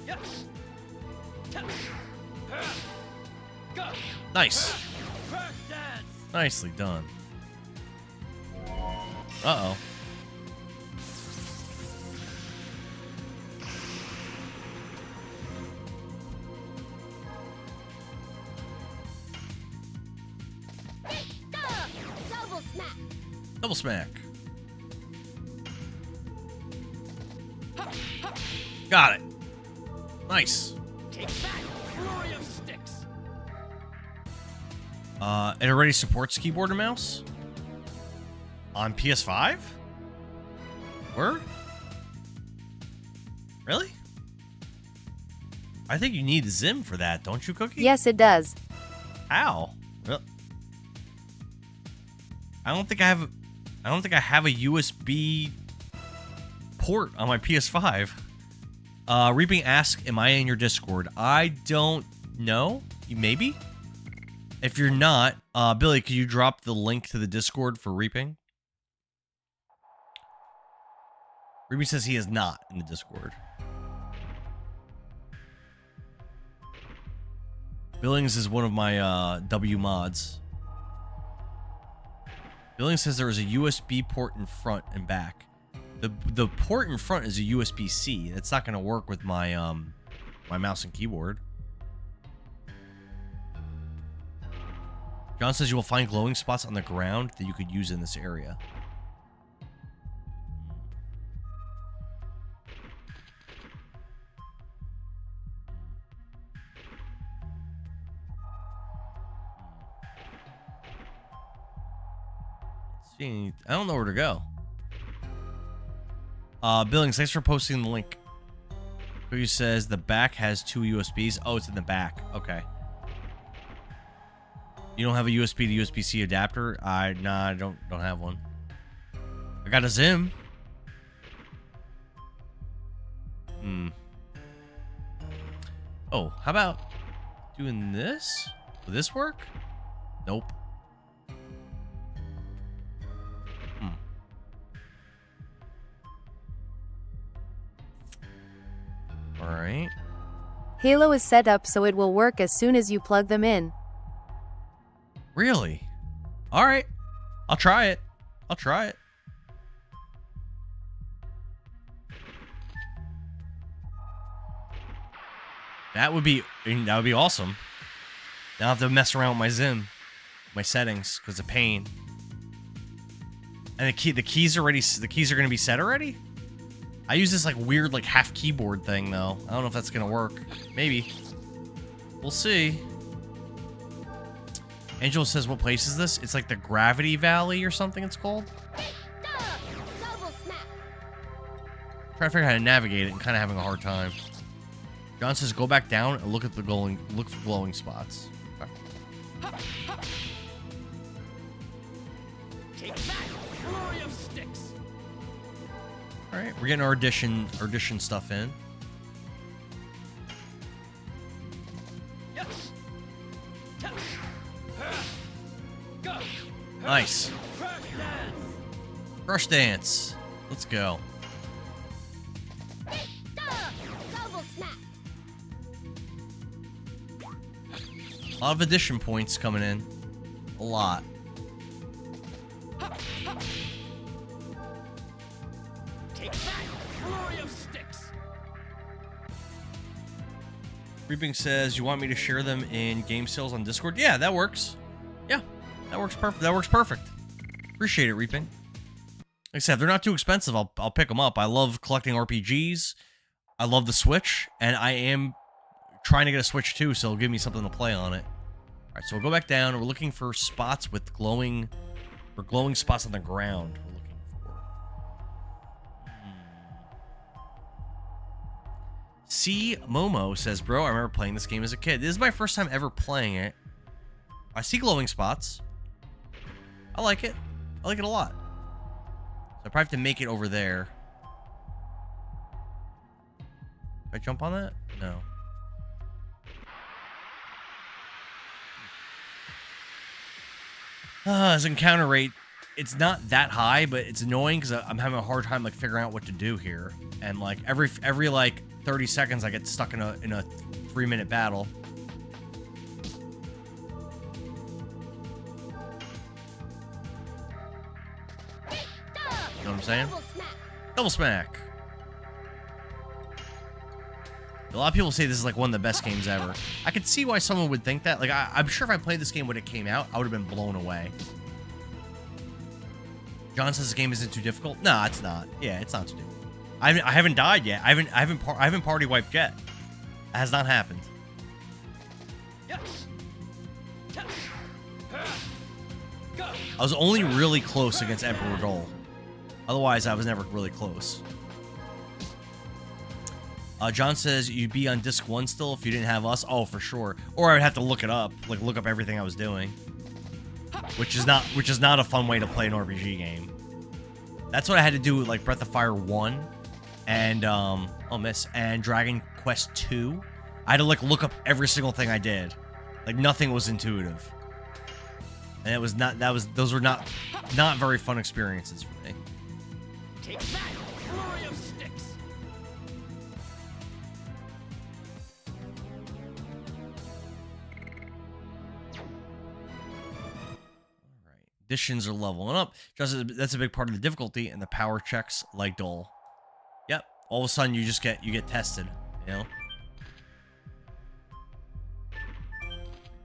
Yes. Go. Nice. Crack dance. Nicely done. Uh-oh. Double smack. Double smack. Got it. Nice. Take that. Flurry of sticks. It already supports keyboard and mouse? On PS5? Word? Really? I think you need Zim for that, don't you, Cookie? Yes, it does. How? Really? I don't think I have a USB port on my PS5. Reaping asks, am I in your Discord? I don't know. Maybe? If you're not, Billy, could you drop the link to the Discord for Reaping? Reaping says he is not in the Discord. Billings is one of my W mods. Billings says there is a USB port in front and back. The port in front is a USB-C. That's not going to work with my my mouse and keyboard. John says you will find glowing spots on the ground that you could use in this area. I don't know where to go. Billings, thanks for posting the link. Who says the back has 2 USBs? Oh, it's in the back. Okay. You don't have a USB to USB-C adapter? Nah, I don't have one. I got a Zim. Oh, how about doing this? Will this work? Nope. Alright. Halo is set up so it will work as soon as you plug them in. Really? Alright. I'll try it. I'll try it. That would be awesome. Now I have to mess around with my Zim, my settings, because of pain. And the keys are gonna be set already? I use this like weird like half keyboard thing though. I don't know if that's gonna work. Maybe. We'll see. Angel says, what place is this? It's like the Gravity Valley or something it's called. Double smack. Trying to figure out how to navigate it and kind of having a hard time. John says, go back down and look for glowing spots. Okay. Take that, flurry of sticks. All right, we're getting our audition stuff in. Yes. Go. Nice. Crush dance. Let's go. Double smack. A lot of addition points coming in. A lot. Take that, flurry of sticks. Reaping says, you want me to share them in game sales on Discord? Yeah, that works. Yeah, that works perfect. That works perfect. Appreciate it, Reaping. Like I said, if they're not too expensive, I'll pick them up. I love collecting RPGs. I love the Switch, and I am trying to get a Switch too, so it'll give me something to play on it. All right, so we'll go back down. We're looking for spots with glowing spots on the ground. We're looking for. C Momo says, bro, I remember playing this game as a kid. This is my first time ever playing it. I see glowing spots. I like it. I like it a lot. So I probably have to make it over there. If I jump on that? No. His encounter rate, it's not that high, but it's annoying because I'm having a hard time like figuring out what to do here. And like every like 30 seconds, I get stuck in a 3-minute battle. You know what I'm saying? Double smack. A lot of people say this is like one of the best games ever. I could see why someone would think that. Like, I'm sure if I played this game when it came out, I would have been blown away. John says the game isn't too difficult. No, it's not. Yeah, it's not too difficult. I haven't died yet. I haven't party wiped yet. It has not happened. Yes. I was only really close against Emperor Dole. Otherwise, I was never really close. John says you'd be on disc 1 still if you didn't have us. Oh, for sure. Or I would have to look it up, like look up everything I was doing, which is not a fun way to play an RPG game. That's what I had to do with like Breath of Fire 1. and miss, and Dragon Quest 2. I had to like look up every single thing I did. Like nothing was intuitive. And it was not those were not very fun experiences for me. Take that, flurry of sticks. Additions are leveling up. That's a big part of the difficulty, and the power checks like dull. Yep. All of a sudden, you get tested. You know.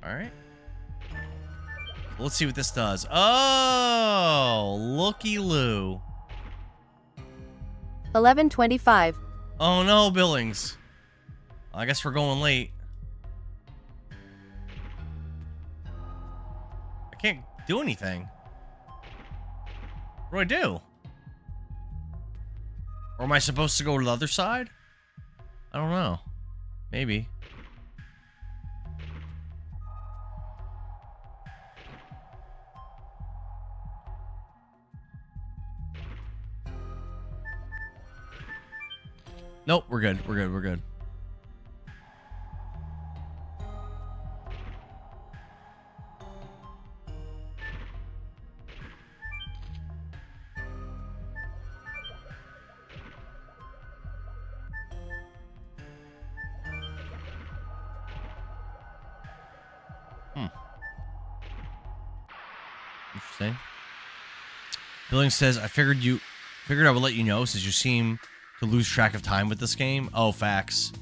All right. Let's see what this does. Oh, looky loo. 11:25. Oh no, Billings. I guess we're going late. I can't do anything. What do I do? Or am I supposed to go to the other side? I don't know. Maybe. Nope, we're good. We're good. We're good. Interesting. Billing says, I figured I would let you know since you seem to lose track of time with this game. Oh, facts.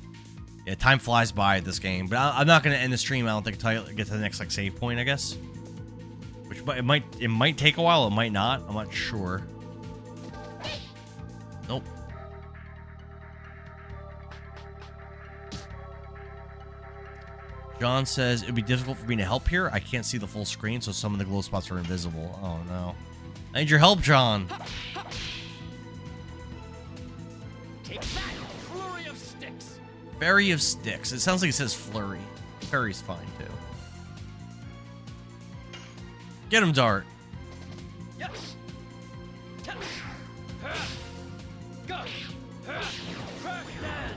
Yeah, time flies by at this game. But I'm not going to end the stream, I don't think, until I get to the next like save point, I guess. Which it might take a while, it might not. I'm not sure. Nope. John says, it'd be difficult for me to help here. I can't see the full screen, so some of the glow spots are invisible. Oh, no. I need your help, John. Take that, flurry of sticks. Flurry of sticks. It sounds like it says flurry. Flurry's fine, too. Get him, Dart. Yes. Go. Crack dance.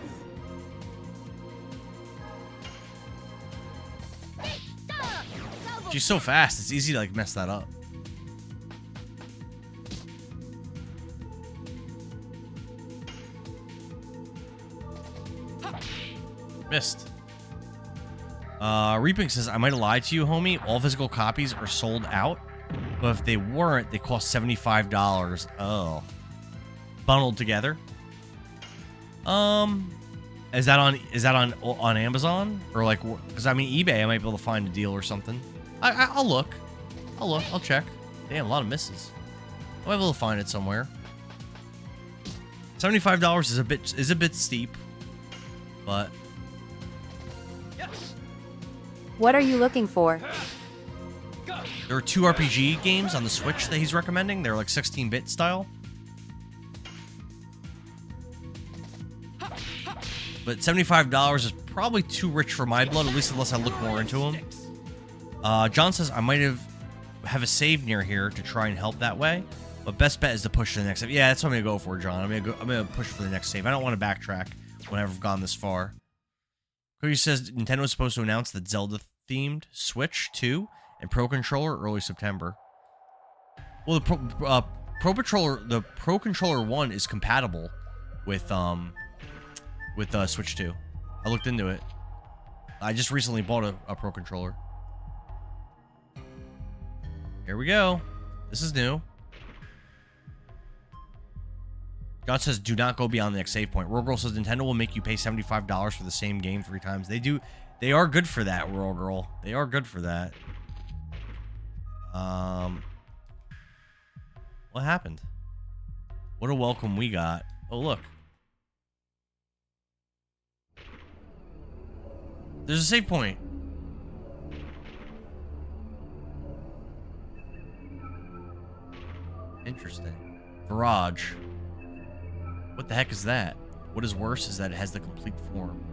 She's so fast, it's easy to like mess that up. Missed. Reaping says, I might have lied to you, homie. All physical copies are sold out, but if they weren't, they cost $75. Oh. Bundled together. Is that on Amazon? Or like, because I mean, eBay, I might be able to find a deal or something. I'll look. I'll check. Damn, a lot of misses. I might be able to find it somewhere. $75 is a bit steep, but. What are you looking for? There are 2 RPG games on the Switch that he's recommending. They're like 16-bit style. But $75 is probably too rich for my blood, at least unless I look more into them. John says I might have a save near here to try and help that way, but best bet is to push to the next save. Yeah, that's what I'm gonna go for, John. I'm gonna push for the next save. I don't want to backtrack whenever I've gone this far. Cody says Nintendo is supposed to announce the Zelda-themed Switch 2 and Pro Controller early September. Well, the Pro Controller 1 is compatible with Switch 2. I looked into it. I just recently bought a Pro Controller. Here we go. This is new. John says, do not go beyond the next save point. Royal Girl says, Nintendo will make you pay $75 for the same game 3 times. They do. They are good for that, Royal Girl. They are good for that. What happened? What a welcome we got. Oh, look. There's a save point. Interesting. Garage. What the heck is that? What is worse is that it has the complete form.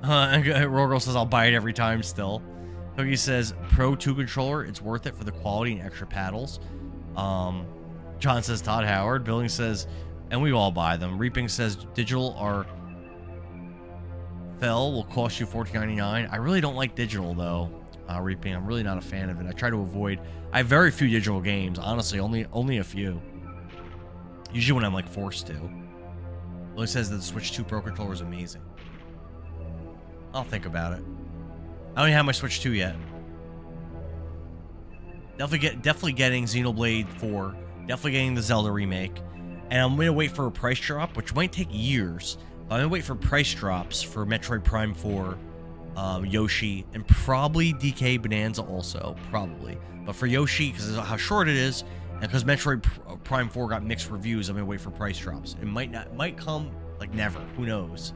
Royal Girl says I'll buy it every time still. Cookie says Pro 2 controller, it's worth it for the quality and extra paddles. John says Todd Howard. Billing says, and we all buy them. Reaping says digital are fell will cost you $14.99. I really don't like digital though. Reaping, I'm really not a fan of it. I try to avoid. I have very few digital games, honestly. Only a few. Usually when I'm like forced to. Billing says that the Switch 2 Pro controller is amazing. I'll think about it. I don't even have my Switch 2 yet. Definitely getting Xenoblade 4. Definitely getting the Zelda remake. And I'm gonna wait for a price drop, which might take years. But I'm gonna wait for price drops for Metroid Prime 4, Yoshi, and probably DK Bonanza also, probably. But for Yoshi, because of how short it is, and because Metroid Prime 4 got mixed reviews, I'm gonna wait for price drops. It might come like never. Who knows?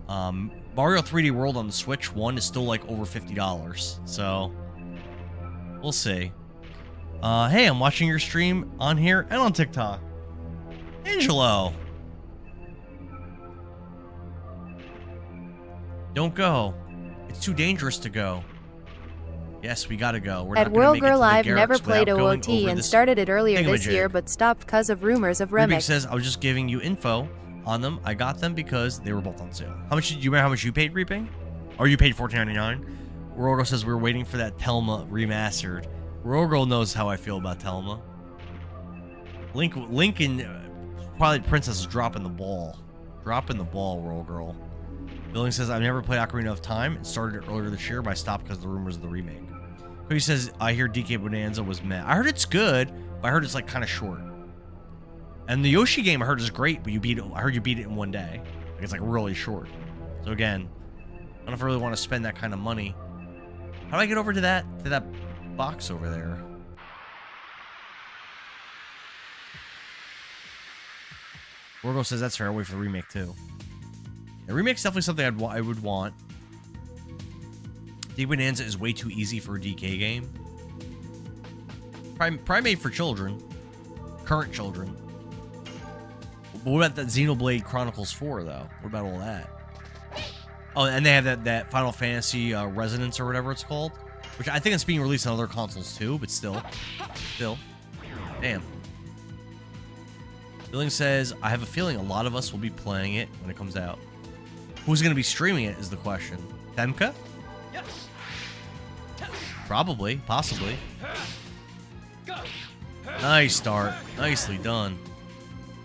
Mario 3D World on the Switch 1 is still like over $50, so we'll see. Hey, I'm watching your stream on here and on TikTok. Angelo! Don't go. It's too dangerous to go. Yes, we gotta go. We're At not gonna World make it to Girl the I've Garrix never played without going OOT over and this started it earlier this thingamajig. year but stopped cause of rumors of Rubik Remix. says, I was just giving you info on them. I got them because they were both on sale. How much? Do you remember how much you paid, Reaping? Or you paid $14.99? World Girl says, we were waiting for that Telma remastered. World Girl knows how I feel about Telma. Link and Twilight Princess is dropping the ball. Dropping the ball, World Girl. Billing says, I've never played Ocarina of Time and started it earlier this year, but I stopped because of the rumors of the remake. Cody says, I hear DK Bonanza was meh. I heard it's good, but I heard it's like kind of short. And the Yoshi game I heard is great, but I heard you beat it in one day. Like it's like really short. So again, I don't know if I really want to spend that kind of money. How do I get over to that box over there? Borgo says that's fair. I'll wait for the remake too. The remake's definitely something I would want. D Bonanza is way too easy for a DK game. Prime made for children. Current children. But what about that Xenoblade Chronicles 4 though? What about all that? Oh, and they have that Final Fantasy Resonance or whatever it's called, which I think it's being released on other consoles too, but still. Damn. Billing says, I have a feeling a lot of us will be playing it when it comes out. Who's going to be streaming it is the question. Temka? Yes. Probably. Possibly. Nice start. Nicely done.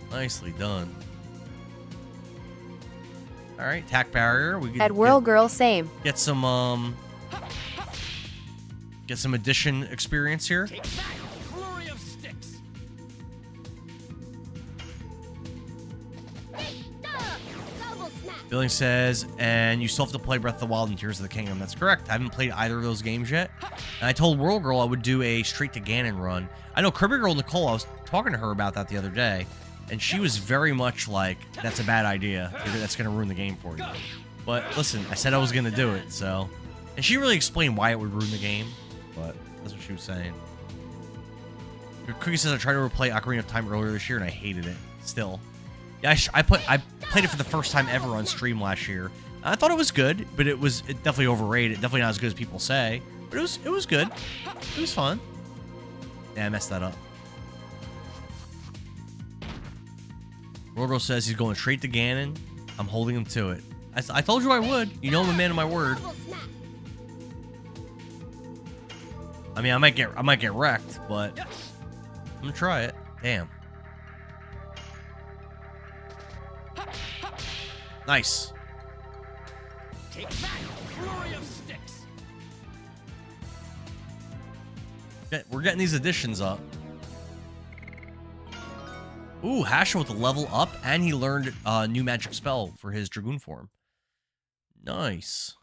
Nicely done. All right, tack barrier. We At World Girl, same. Get some addition experience here. Take that, flurry of sticks. Double snap. Billing says, and you still have to play Breath of the Wild and Tears of the Kingdom. That's correct. I haven't played either of those games yet. And I told World Girl I would do a straight to Ganon run. I know Kirby Girl Nicole, I was talking to her about that the other day, and she was very much like, that's a bad idea. That's going to ruin the game for you. But listen, I said I was going to do it, so. And she really explained why it would ruin the game, but that's what she was saying. Cookie says, I tried to replay Ocarina of Time earlier this year, and I hated it. Still. Yeah, I played it for the first time ever on stream last year. I thought it was good, but it definitely overrated. Definitely not as good as people say. But it was good. It was fun. Yeah, I messed that up. Rogo says he's going straight to Ganon. I'm holding him to it. I told you I would. You know I'm a man of my word. Double snap. I mean, I might get wrecked, but I'm gonna try it. Damn. Nice. Take that, flurry of sticks. We're getting these additions up. Ooh, Hasha with a level up, and he learned a new magic spell for his Dragoon form. Nice.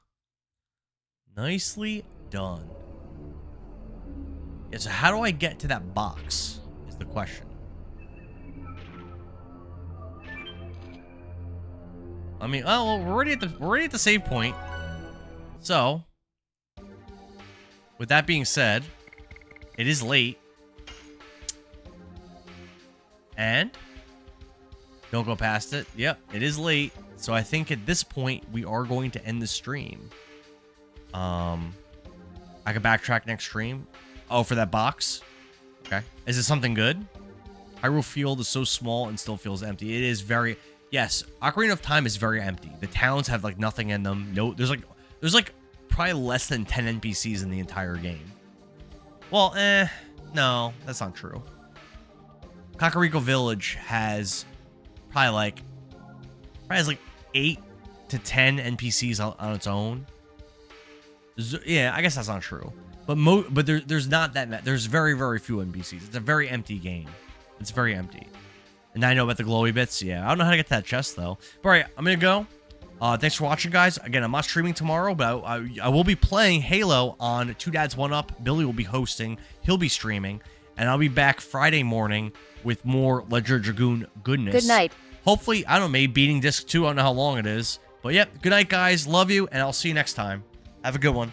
Nicely done. Yeah, so how do I get to that box is the question. I mean, oh, well, we're already at the save point. So, with that being said, it is late. And don't go past it. Yep, it is late. So I think at this point we are going to end the stream. I can backtrack next stream. Oh, for that box? Okay. Is it something good? Hyrule Field is so small and still feels empty. It is very... Yes, Ocarina of Time is very empty. The towns have, like, nothing in them. No, there's probably less than 10 NPCs in the entire game. Well, no, that's not true. Kakariko Village has probably like 8 to 10 NPCs on its own. Yeah, I guess that's not true. But there's not that. There's very, very few NPCs. It's a very empty game. It's very empty. And now I know about the glowy bits. Yeah, I don't know how to get to that chest, though. But, all right, I'm going to go. Thanks for watching, guys. Again, I'm not streaming tomorrow, but I will be playing Halo on Two Dads One Up. Billy will be hosting. He'll be streaming. And I'll be back Friday morning with more Legend of Dragoon goodness. Good night. Hopefully, I don't know, maybe beating Disc 2. I don't know how long it is. But, yep, good night, guys. Love you, and I'll see you next time. Have a good one.